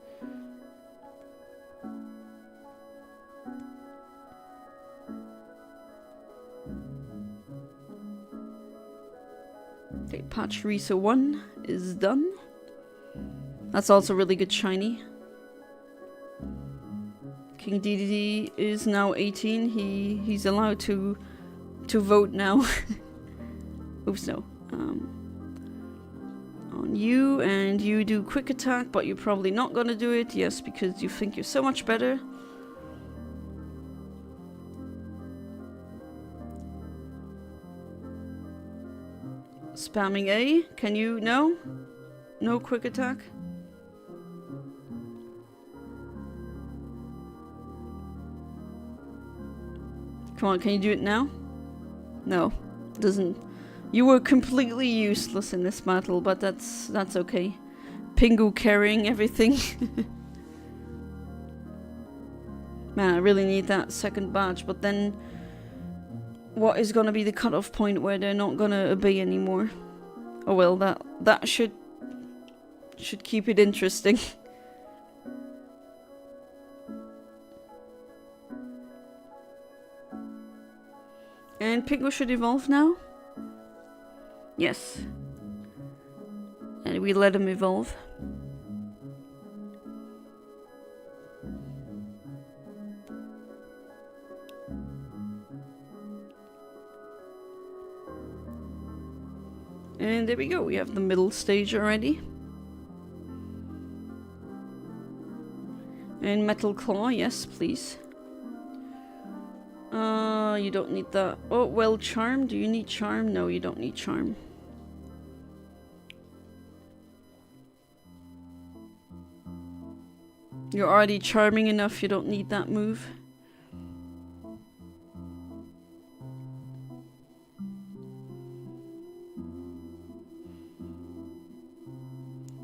Okay, Pachirisu 1 is done. That's also really good shiny. King DDD is now 18. He's allowed to vote now. Oops, no. On you, and you do quick attack, but you're probably not gonna do it. Yes, because you think you're so much better. Spamming A. Can you? No? No quick attack? Come on, can you do it now? No. Doesn't. You were completely useless in this battle, but that's okay. Pingu carrying everything. Man, I really need that second badge, but then what is gonna be the cutoff point where they're not gonna obey anymore? Oh well, that should keep it interesting. And Pingu should evolve now? Yes. And we let him evolve. And there we go, we have the middle stage already. And Metal Claw, yes, please. You don't need that. Oh, well, Charm. Do you need Charm? No, you don't need Charm. You're already charming enough, you don't need that move.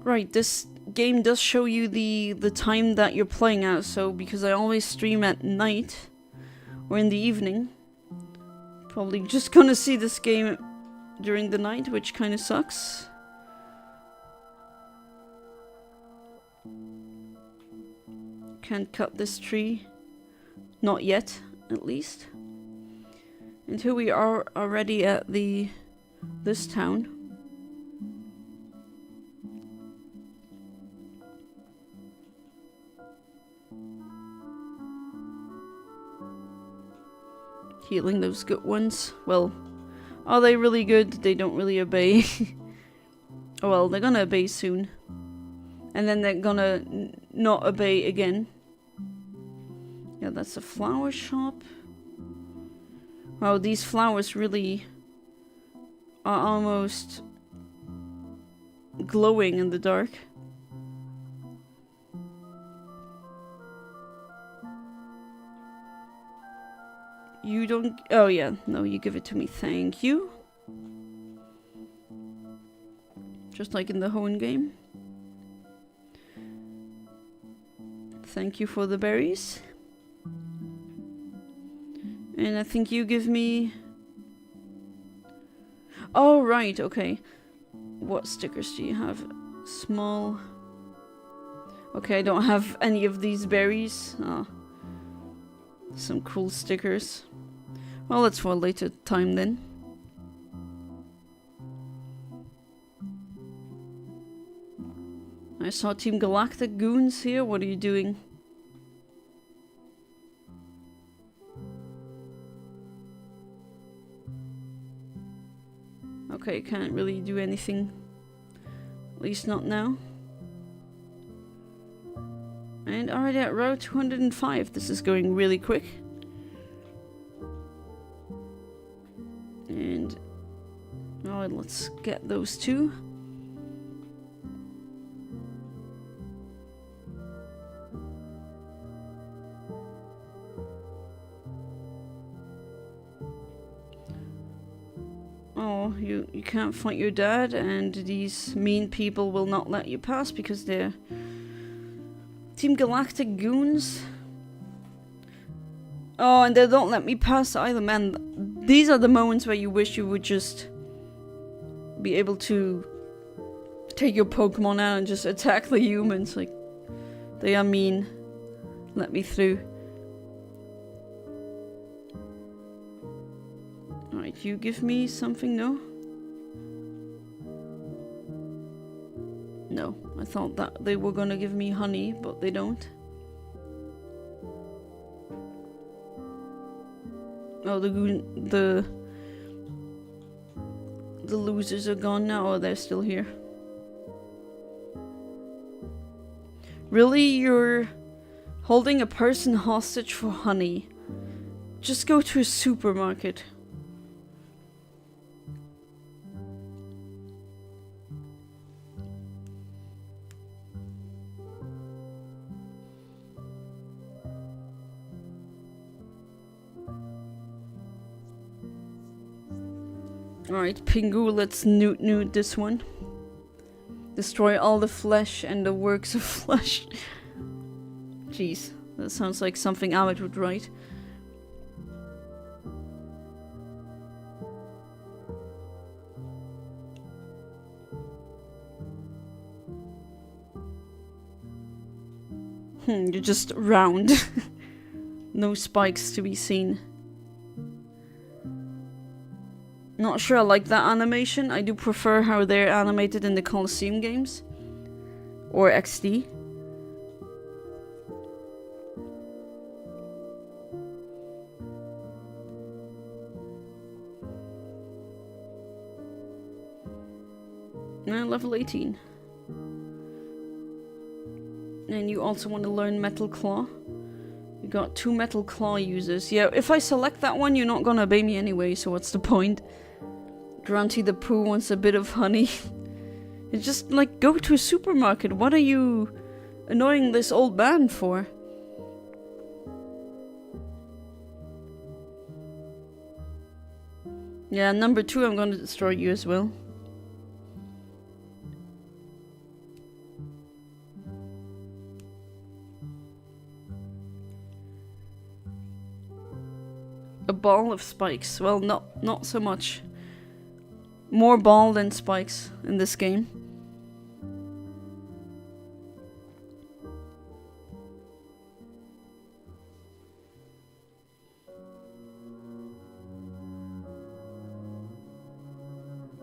Right, this game does show you the time that you're playing at, so because I always stream at night or in the evening, probably just gonna see this game during the night, which kind of sucks. Can't cut this tree. Not yet, at least. Until we are already at this town. healing those good ones. Well, are they really good? They don't really obey. Oh well, they're gonna obey soon. And then they're gonna not obey again. Yeah, that's a flower shop. Wow, these flowers really are almost glowing in the dark. You don't... Oh yeah, no, you give it to me, thank you. Just like in the Hoenn game. Thank you for the berries. And I think you give me... Oh, right, okay. What stickers do you have? Small... Okay, I don't have any of these berries. Oh. Some cool stickers. Well, that's for a later time then. I saw Team Galactic goons here. What are you doing? Okay, can't really do anything. At least not now. And already at row 205. This is going really quick. And... alright, let's get those two. Oh, you can't fight your dad, and these mean people will not let you pass because they're Team Galactic goons. Oh, and they don't let me pass either, man. These are the moments where you wish you would just be able to take your Pokemon out and just attack the humans. Like, they are mean. Let me through. Alright, you give me something, no? No, I thought that they were gonna give me honey, but they don't. Oh, the losers are gone now. Oh, they're still here. Really? You're holding a person hostage for honey? Just go to a supermarket. Alright, Pingu, let's newt this one. Destroy all the flesh and the works of flesh. Jeez, that sounds like something Ahmed would write. You're just round. No spikes to be seen. Not sure I like that animation. I do prefer how they're animated in the Colosseum games. Or XD. And level 18. And you also want to learn Metal Claw. You got 2 Metal Claw users. Yeah, if I select that one, you're not gonna obey me anyway, so what's the point? Grunty the Pooh wants a bit of honey. It's just like, go to a supermarket. What are you annoying this old man for? Yeah, number 2, I'm gonna destroy you as well. A ball of spikes. Well, not so much. More ball than spikes in this game.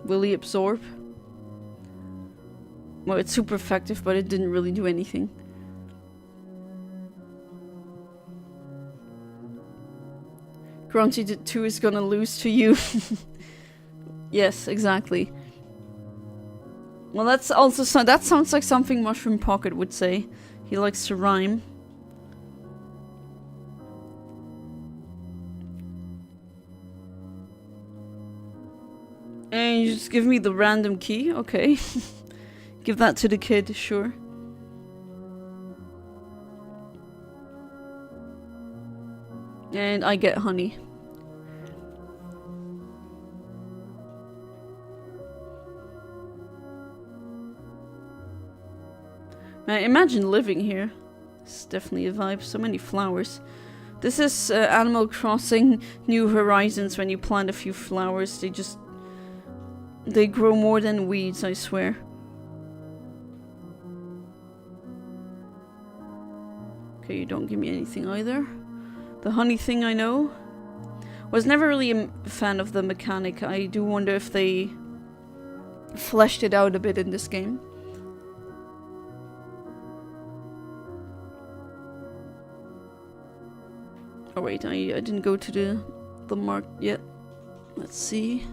Will he absorb? Well, it's super effective, but it didn't really do anything. Grunty 2 is gonna lose to you. Yes, exactly. Well, that's also that sounds like something Mushroom Pocket would say. He likes to rhyme. And you just give me the random key? Okay. Give that to the kid, sure. And I get honey. Man, imagine living here. It's definitely a vibe. So many flowers. This is Animal Crossing New Horizons. When you plant a few flowers, they grow more than weeds, I swear. Okay, you don't give me anything either. The honey thing I know. Was never really a fan of the mechanic. I do wonder if they fleshed it out a bit in this game. Oh wait, I didn't go to the mark yet. Let's see.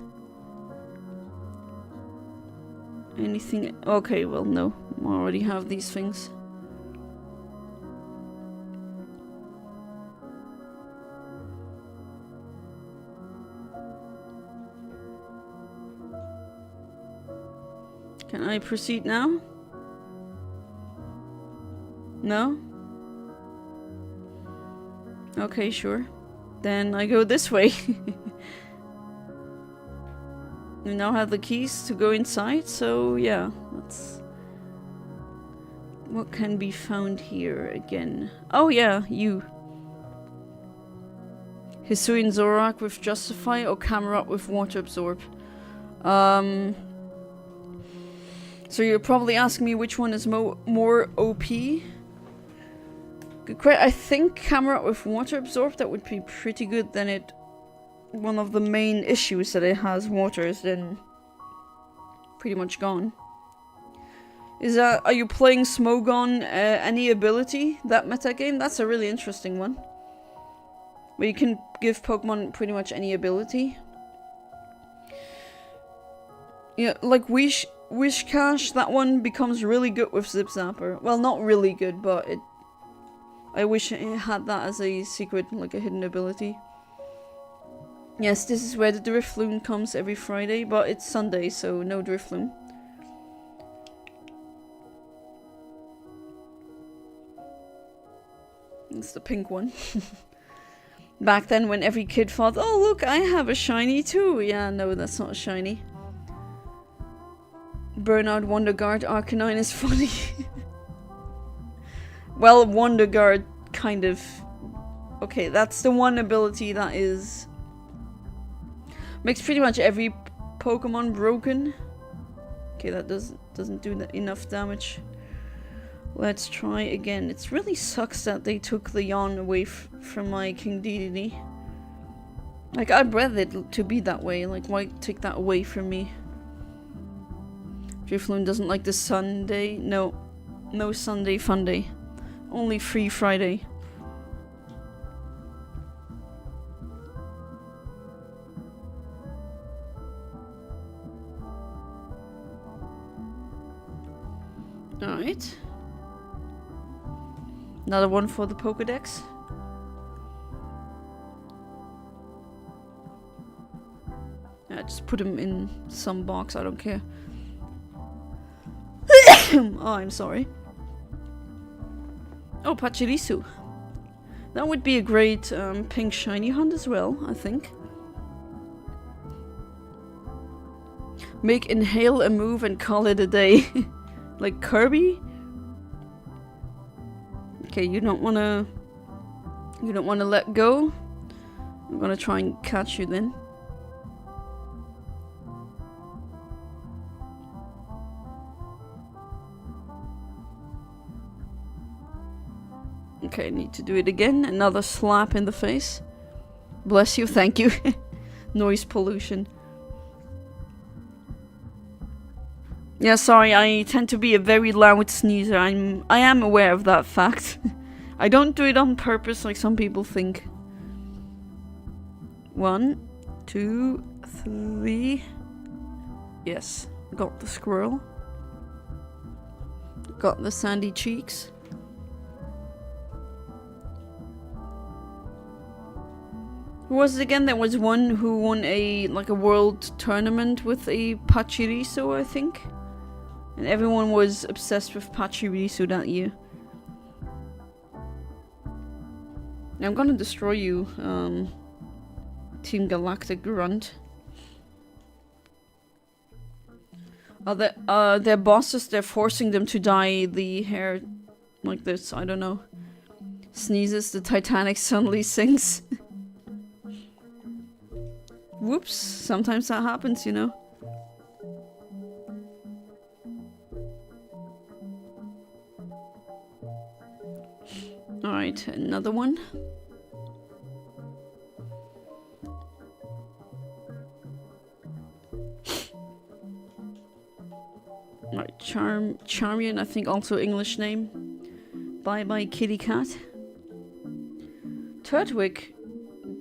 Anything? Okay, well no. I already have these things. Can I proceed now? No? Okay, sure. Then I go this way. We now have the keys to go inside, so yeah, let's... What can be found here again? Oh yeah, you. Hisuian Zorak with Justify or Camelot with Water Absorb? So you're probably asking me which one is more OP? Good question. I think Camelot with Water Absorb, that would be pretty good. Then it... One of the main issues that it has, water, is then pretty much gone. Are you playing Smogon any ability, that meta game? That's a really interesting one. Where you can give Pokemon pretty much any ability. Yeah, like Wishcash, that one becomes really good with Zip Zapper. Well, not really good, but I wish it had that as a secret, like a hidden ability. Yes, this is where the Drifloon comes every Friday, but it's Sunday, so no Drifloon. It's the pink one. Back then, when every kid thought, oh look, I have a shiny too. Yeah, no, that's not a shiny. Burnout Wonderguard Arcanine is funny. Well, Wonderguard kind of... Okay, that's the one ability that is... Makes pretty much every Pokemon broken. Okay, that doesn't do enough damage. Let's try again. It really sucks that they took the yawn away from my King Dedede. Like, I'd rather it to be that way. Like, why take that away from me? Drifloon doesn't like the Sunday. No. No Sunday fun day. Only free Friday. Alright. Another one for the Pokédex. Yeah, just put him in some box, I don't care. Oh, I'm sorry. Oh, Pachirisu. That would be a great pink shiny hunt as well, I think. Make Inhale a move and call it a day. Like Kirby? Okay, you don't wanna let go. I'm gonna try and catch you then. Okay, need to do it again. Another slap in the face. Bless you, thank you. Noise pollution. Yeah, sorry, I tend to be a very loud sneezer. I am aware of that fact. I don't do it on purpose like some people think. 1, 2, 3. Yes, got the squirrel. Got the sandy cheeks. Who was it again? There was one who won a world tournament with a Pachirisu, I think. And everyone was obsessed with Pachirisu that year. Now I'm gonna destroy you, Team Galactic Grunt. Their bosses, they're forcing them to dye the hair like this, I don't know. Sneezes, the Titanic suddenly sinks. Whoops, sometimes that happens, you know. Alright, another one. Alright, Charmian, I think also English name. Bye bye kitty cat. Turtwig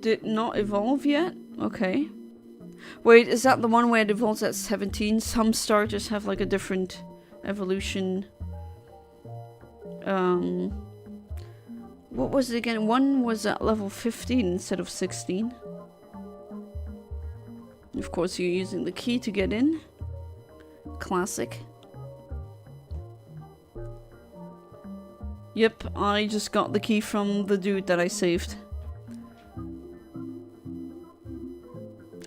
did not evolve yet? Okay. Wait, is that the one where it evolves at 17? Some starters have like a different evolution. What was it again? One was at level 15 instead of 16. Of course, you're using the key to get in. Classic. Yep, I just got the key from the dude that I saved.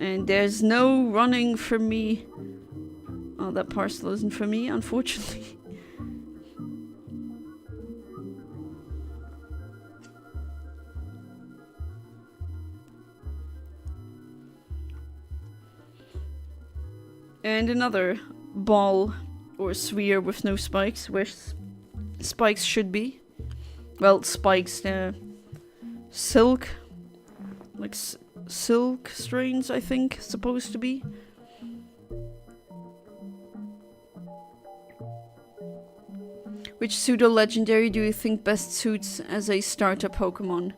And there's no running from me. Oh, that parcel isn't for me, unfortunately. And another ball or sphere with no spikes, where spikes should be. Well, spikes, silk. Like silk strands, I think, supposed to be. Which pseudo-legendary do you think best suits as a starter Pokemon?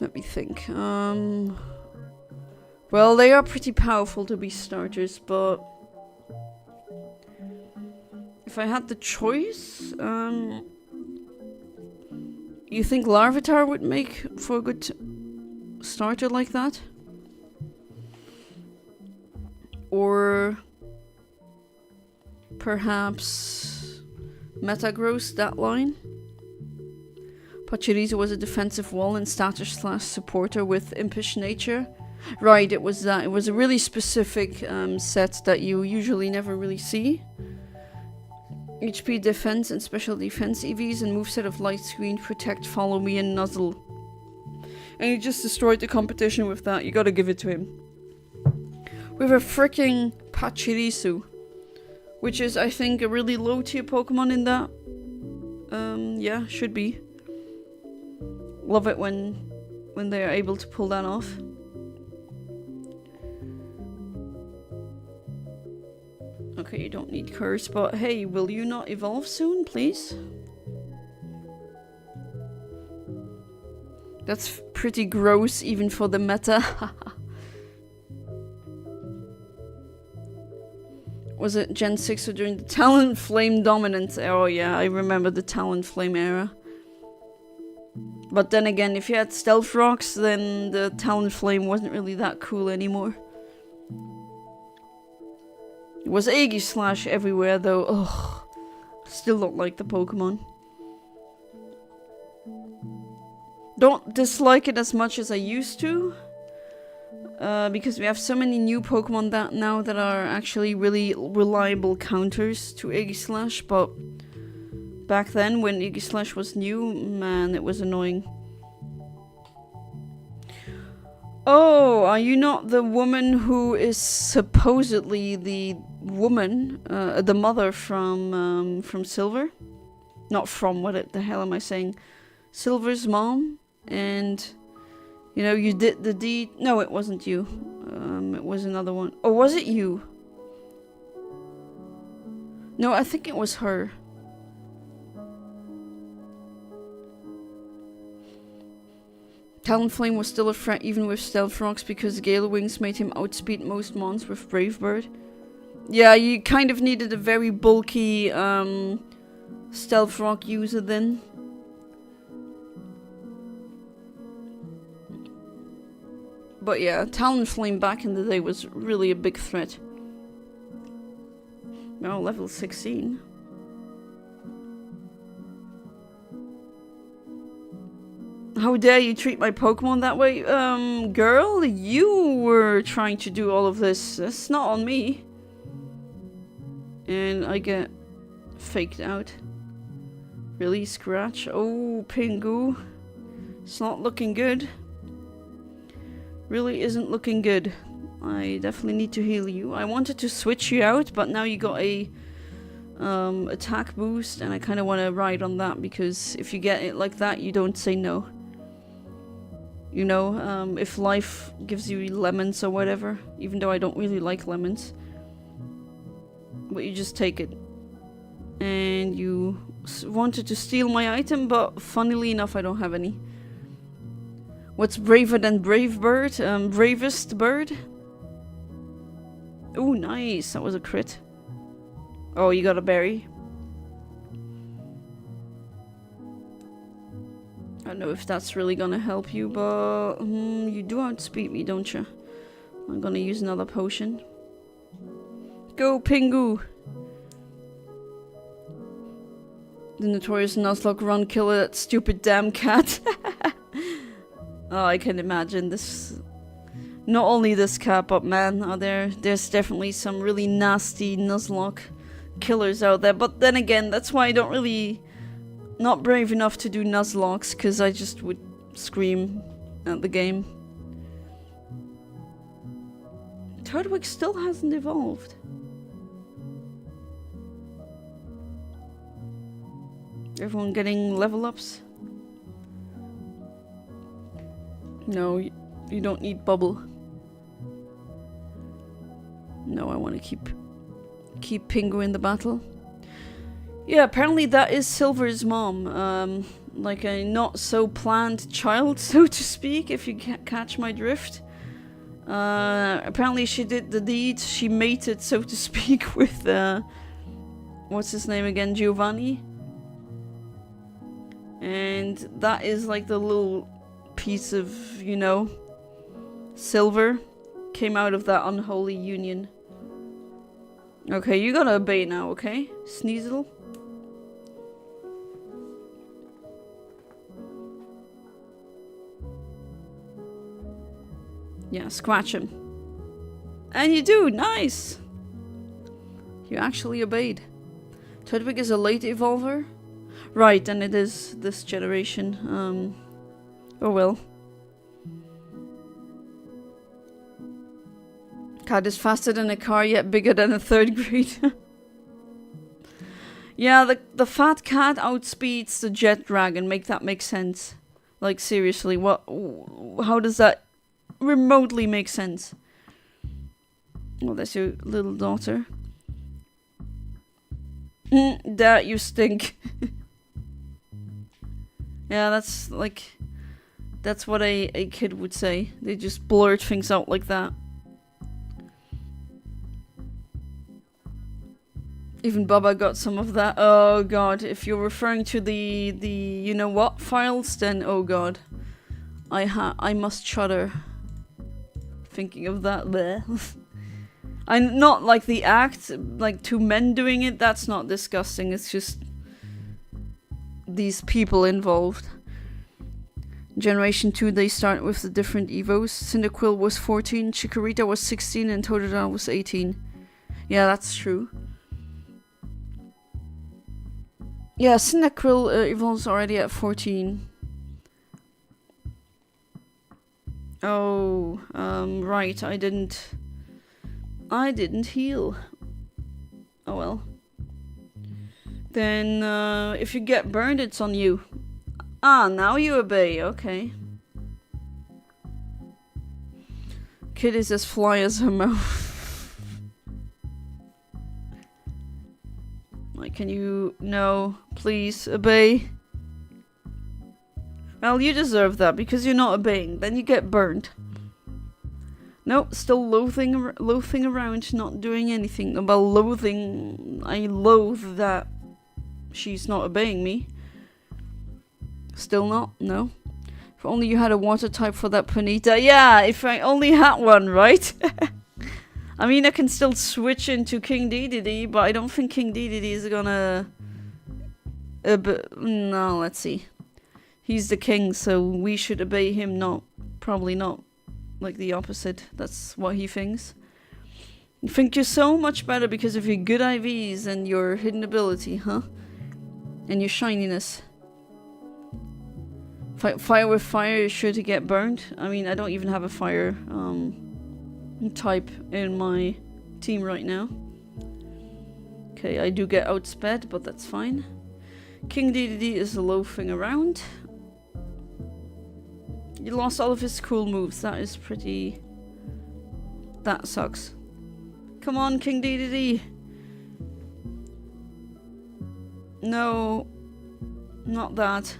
Let me think. Well, they are pretty powerful to be starters, but if I had the choice, you think Larvitar would make for a good starter like that? Or perhaps Metagross, that line? Pachirisu was a defensive wall and starter/supporter with impish nature. Right, it was that. It was a really specific set that you usually never really see. HP defense and special defense EVs and moveset of Light Screen, Protect, Follow Me, and Nuzzle. And he just destroyed the competition with that. You gotta give it to him. With a freaking Pachirisu, which is, I think, a really low tier Pokemon in that. Yeah, should be. Love it when they are able to pull that off. Okay, you don't need curse, but hey, will you not evolve soon, please? That's pretty gross, even for the meta. Was it Gen 6 or during the Talonflame dominance? Oh yeah, I remember the Talonflame era. But then again, if you had Stealth Rocks, then the Talonflame wasn't really that cool anymore. It was Aegislash everywhere though. Ugh. Still don't like the Pokemon. Don't dislike it as much as I used to. Because we have so many new Pokemon now that are actually really reliable counters to Aegislash, but back then when Aegislash was new, man, it was annoying. Oh, are you not the woman who is supposedly the woman, the mother from Silver? Not from, what the hell am I saying? Silver's mom, and you know, you did the deed. No, it wasn't you. It was another one. Or was it you? No, I think it was her. Talonflame was still a threat even with Stealth Rocks because Gale Wings made him outspeed most mons with Brave Bird. Yeah, you kind of needed a very bulky Stealth Rock user then. But yeah, Talonflame back in the day was really a big threat. Now level 16. How dare you treat my Pokemon that way? Girl, you were trying to do all of this. That's not on me. And I get faked out. Really, Scratch? Oh, Pingu. It's not looking good. Really isn't looking good. I definitely need to heal you. I wanted to switch you out, but now you got a attack boost, and I kind of want to ride on that because if you get it like that, you don't say no. You know, if life gives you lemons or whatever, even though I don't really like lemons, but you just take it. And you wanted to steal my item, but funnily enough, I don't have any. What's braver than Brave Bird? Bravest Bird? Oh, nice. That was a crit. Oh, you got a berry. I don't know if that's really gonna help you, but you do outspeed me, don't you? I'm gonna use another potion. Go, Pingu! The notorious Nuzlocke run killer, that stupid damn cat. Oh, I can imagine this. Not only this cat, but man, there's definitely some really nasty Nuzlocke killers out there. But then again, that's why I don't really... Not brave enough to do Nuzlocks, because I just would scream at the game. Turtwig still hasn't evolved. Everyone getting level ups? No, you don't need bubble. No, I want to keep Pingu in the battle. Yeah, apparently that is Silver's mom. Like a not so planned child, so to speak, if you catch my drift. Apparently she did the deed. She mated, so to speak, with what's his name again? Giovanni. And that is like the little piece of, you know, Silver came out of that unholy union. Okay, you gotta obey now, okay? Sneasel. Yeah, scratch him. And you do, nice! You actually obeyed. Turtwig is a late evolver? Right, and it is this generation. Oh well. Cat is faster than a car, yet bigger than a third grade. Yeah, the fat cat outspeeds the jet dragon. Make that make sense. Like, seriously, what? How does that remotely make sense? Oh, that's your little daughter. That you stink. Yeah, that's like... That's what a kid would say. They just blurt things out like that. Even Baba got some of that. Oh god, if you're referring to the you know what files, then oh god. I must shudder. Thinking of that. Bleh. I'm not like the act, like two men doing it, that's not disgusting, it's just these people involved. Generation 2, they start with the different Evos. Cyndaquil was 14, Chikorita was 16, and Totodile was 18. Yeah, that's true. Yeah, Cyndaquil evolves already at 14. Oh, right, I didn't heal. Oh well. Then, if you get burned, it's on you. Ah, now you obey, okay. Kid is as fly as her mouth. Like, can you... No, please, obey. Well, you deserve that because you're not obeying. Then you get burned. Nope, still loathing around, not doing anything. About loathing, I loathe that she's not obeying me. Still not? No. If only you had a water type for that Ponyta. Yeah, if I only had one, right? I mean, I can still switch into King Dedede, but I don't think King Dedede is gonna... no, let's see. He's the king, so we should obey him. No, probably not. Like the opposite. That's what he thinks. You think you're so much better because of your good IVs and your hidden ability, huh? And your shininess. Fight fire with fire is sure to get burned. I mean, I don't even have a fire type in my team right now. Okay, I do get outsped, but that's fine. King Dedede is loafing around. He lost all of his cool moves. That is pretty... That sucks. Come on, King Dedede. No. Not that.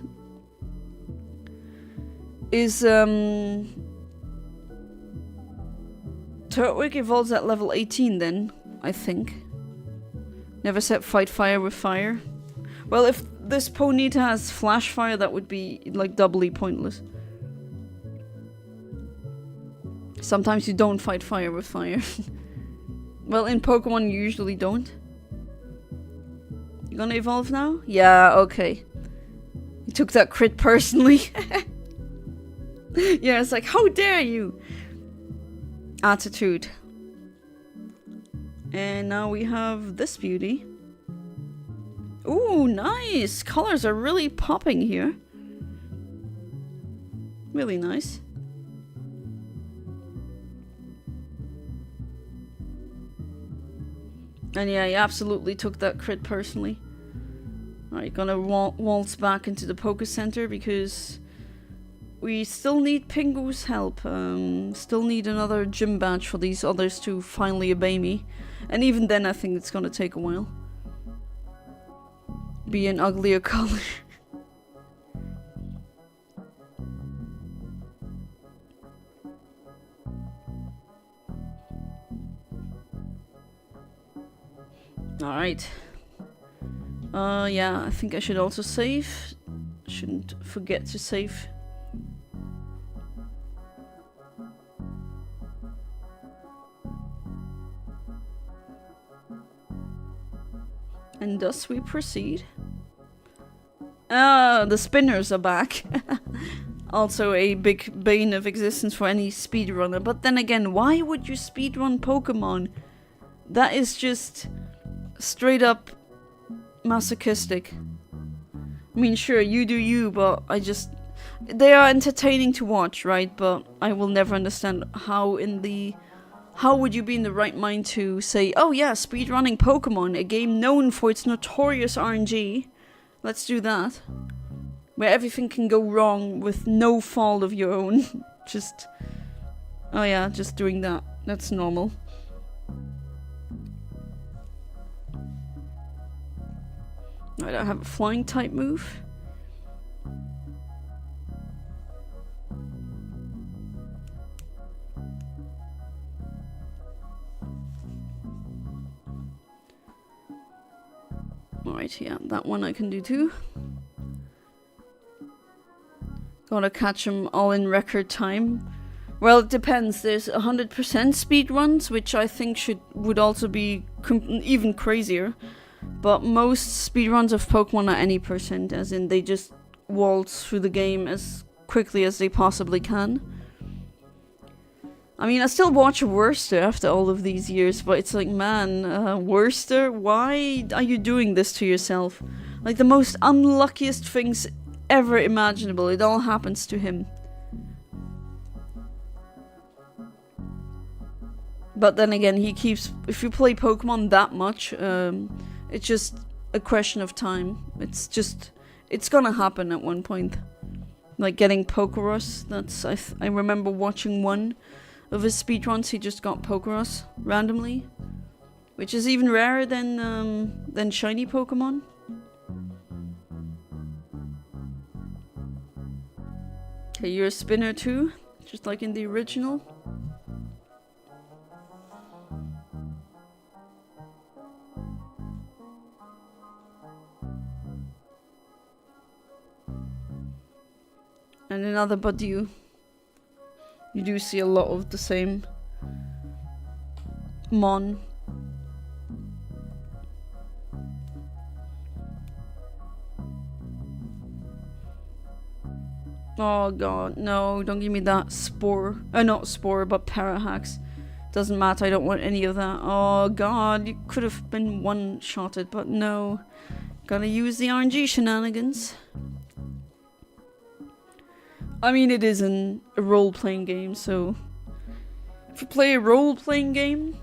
Is, Turtwig evolves at level 18 then, I think. Never said fight fire with fire. Well, if this Ponyta has flash fire, that would be, like, doubly pointless. Sometimes you don't fight fire with fire. Well, in Pokemon you usually don't. You gonna evolve now? Yeah, okay. You took that crit personally. Yeah, it's like, how dare you? Attitude. And now we have this beauty. Ooh, nice! Colors are really popping here. Really nice. And yeah, he absolutely took that crit personally. Alright, gonna waltz back into the Poké Center because we still need Pingu's help. Still need another gym badge for these others to finally obey me. And even then I think it's gonna take a while. Be an uglier color. Alright. Yeah, I think I should also save. Shouldn't forget to save. And thus we proceed. Ah, the spinners are back. Also a big bane of existence for any speedrunner. But then again, why would you speedrun Pokemon? That is just straight up masochistic. I mean, sure, you do you, but I just... They are entertaining to watch, right? But I will never understand how would you be in the right mind to say, oh yeah, speedrunning Pokemon, a game known for its notorious RNG. Let's do that. Where everything can go wrong with no fault of your own. Just... Oh yeah, just doing that. That's normal. Right, I have a flying type move. Alright, yeah, that one I can do too. Gotta catch them all in record time. Well, it depends. There's 100% speed runs, which I think would also be even crazier. But most speedruns of Pokemon are any percent, as in they just waltz through the game as quickly as they possibly can. I mean, I still watch Worcester after all of these years, but it's like, man, Worcester, why are you doing this to yourself? Like, the most unluckiest things ever imaginable, it all happens to him. But then again, he keeps... If you play Pokemon that much, it's just a question of time. It's gonna happen at one point. Like getting Pokeros, that's... I remember watching one of his speedruns, he just got Pokeros randomly. Which is even rarer than shiny Pokemon. Than shiny Pokemon. Okay, you're a spinner too, just like in the original. And another Badu. You do see a lot of the same Mon. Oh god, no, don't give me that spore. Not spore, but Parahax. Doesn't matter, I don't want any of that. Oh god, you could have been one-shotted, but no. Gotta use the RNG shenanigans. I mean, it is a role-playing game, so... If you play a role-playing game,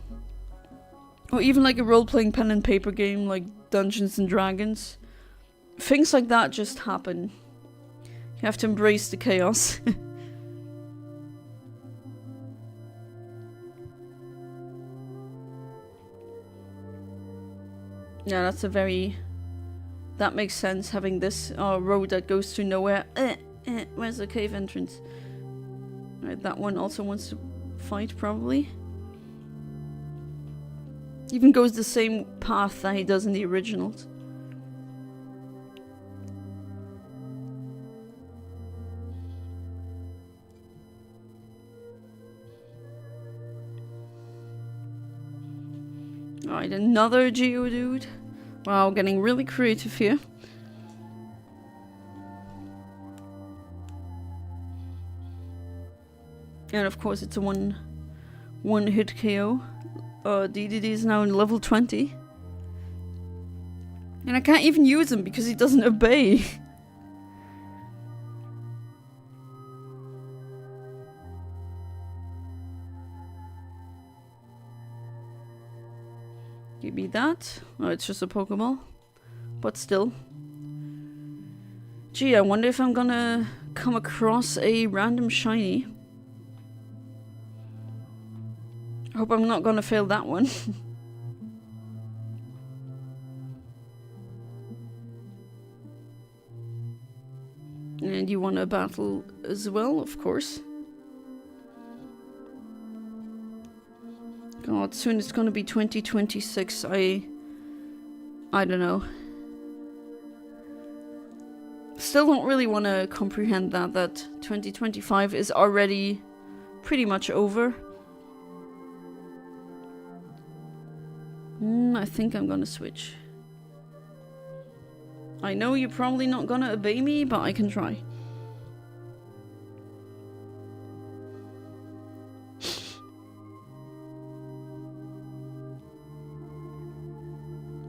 or even like a role-playing pen and paper game like Dungeons and Dragons, things like that just happen. You have to embrace the chaos. Yeah, that's a very... That makes sense, having this road that goes to nowhere. Where's the cave entrance? Right, that one also wants to fight, probably. Even goes the same path that he does in the originals. Alright, another Geodude. Wow, getting really creative here. And of course it's a one hit KO. DDD is now in level 20. And I can't even use him because he doesn't obey. Give me that. Oh, it's just a Pokeball. But still. Gee, I wonder if I'm gonna come across a random shiny. I hope I'm not gonna fail that one. And you want to battle as well, of course. God, soon it's gonna be 2026. I don't know. Still don't really want to comprehend that 2025 is already pretty much over. I think I'm gonna switch. I know you're probably not gonna obey me, but I can try.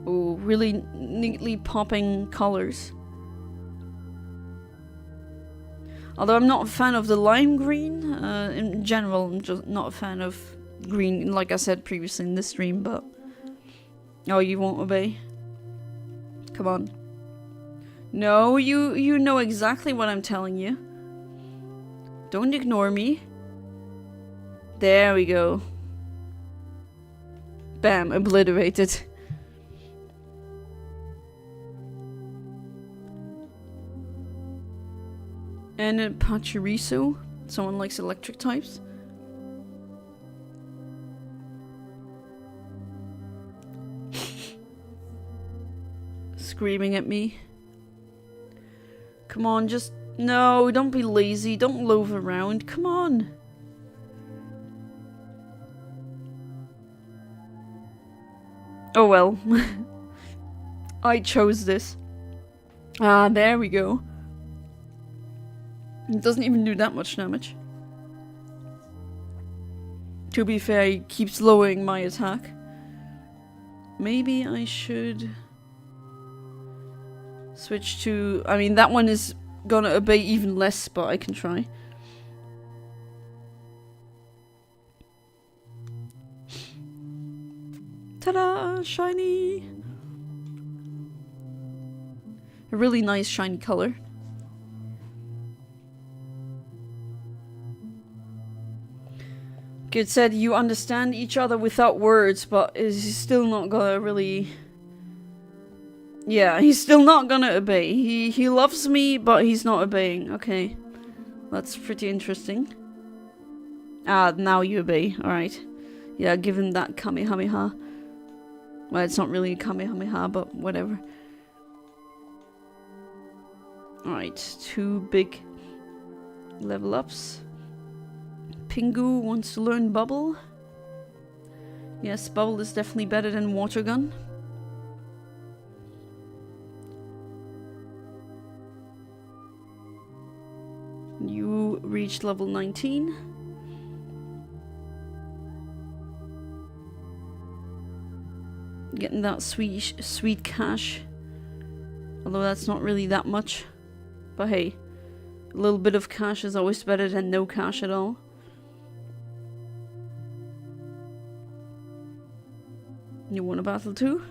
Oh, really neatly popping colors. Although I'm not a fan of the lime green, in general I'm just not a fan of green, like I said previously in this stream, but... Oh, you won't obey? Come on. No, you know exactly what I'm telling you. Don't ignore me. There we go. Bam, obliterated. And a Pachirisu. Someone likes electric types. Screaming at me. Come on, just... No, don't be lazy. Don't loaf around. Come on. Oh well. I chose this. Ah, there we go. It doesn't even do that much damage. To be fair, he keeps lowering my attack. Maybe I should... switch to... I mean, that one is gonna obey even less, but I can try. Ta-da! Shiny! A really nice shiny color. Kid said you understand each other without words, but is still not gonna really... Yeah, he's still not gonna obey. He loves me, but he's not obeying. Okay. That's pretty interesting. Ah, now you obey. Alright. Yeah, given that Kamehameha. Well, it's not really a Kamehameha, but whatever. Alright, 2 big level ups. Pingu wants to learn Bubble. Yes, Bubble is definitely better than Water Gun. You reached level 19. Getting that sweet cash. Although that's not really that much. But hey, a little bit of cash is always better than no cash at all. You want a battle too?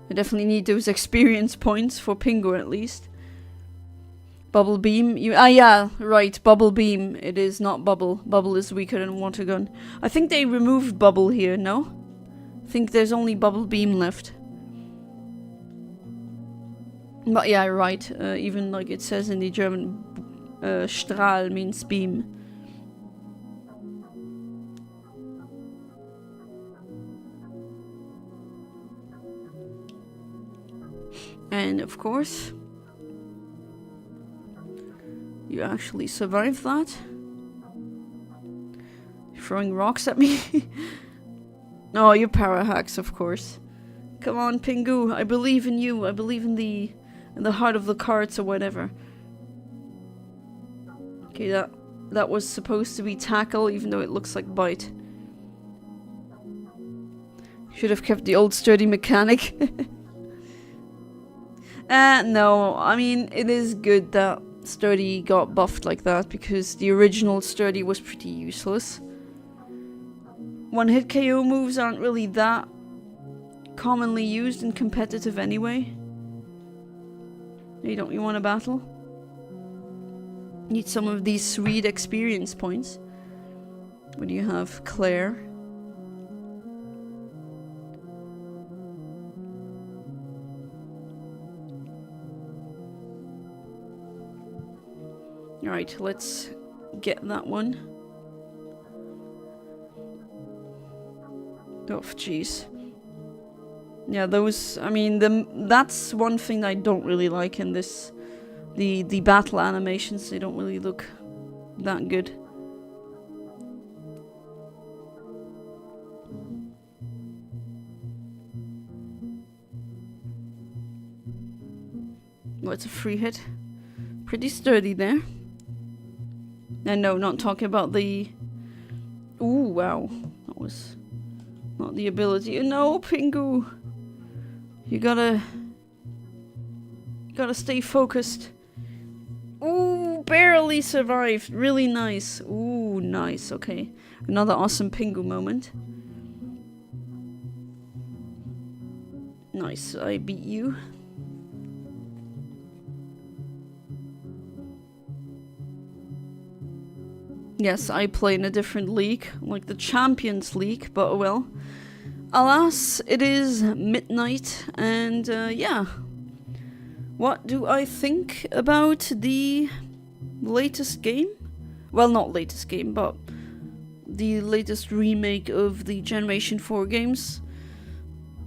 I definitely need those experience points for Pingu at least. Bubble Beam. Yeah, right. Bubble Beam. It is not Bubble. Bubble is weaker than Water Gun. I think they removed Bubble here, no? I think there's only Bubble Beam left. But yeah, right. Even like it says in the German, Strahl means beam. And of course, you actually survived that. Throwing rocks at me. Oh, you para hacks, of course. Come on, Pingu. I believe in you. I believe in the heart of the cards or whatever. Okay, that was supposed to be tackle, even though it looks like bite. Should have kept the old sturdy mechanic. No, I mean, it is good that sturdy got buffed like that, because the original sturdy was pretty useless. One-hit KO moves aren't really that commonly used in competitive anyway. Hey, don't you want a battle? Need some of these sweet experience points. What do you have? Claire. Alright, let's get that one. Oh, jeez. Yeah, those, I mean, that's one thing I don't really like in this. The battle animations, they don't really look that good. Oh, it's a free hit. Pretty sturdy there. And no, not talking about the... Ooh, wow. That was not the ability. No, Pingu! You gotta stay focused. Ooh, barely survived. Really nice. Ooh, nice. Okay. Another awesome Pingu moment. Nice, I beat you. Yes, I play in a different league, like the Champions League, but well. Alas, it is midnight, and yeah. What do I think about the latest game? Well, not latest game, but the latest remake of the Generation 4 games.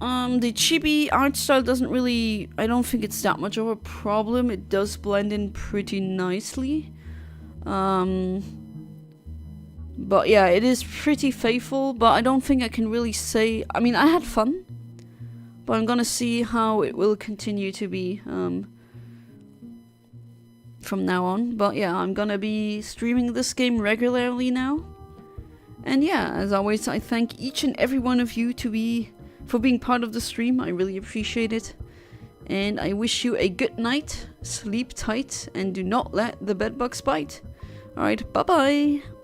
The chibi art style doesn't really... I don't think it's that much of a problem. It does blend in pretty nicely. But yeah, it is pretty faithful, but I don't think I can really say... I mean, I had fun, but I'm gonna see how it will continue to be from now on. But yeah, I'm gonna be streaming this game regularly now. And yeah, as always, I thank each and every one of you for being part of the stream. I really appreciate it. And I wish you a good night, sleep tight, and do not let the bedbugs bite. Alright, bye-bye!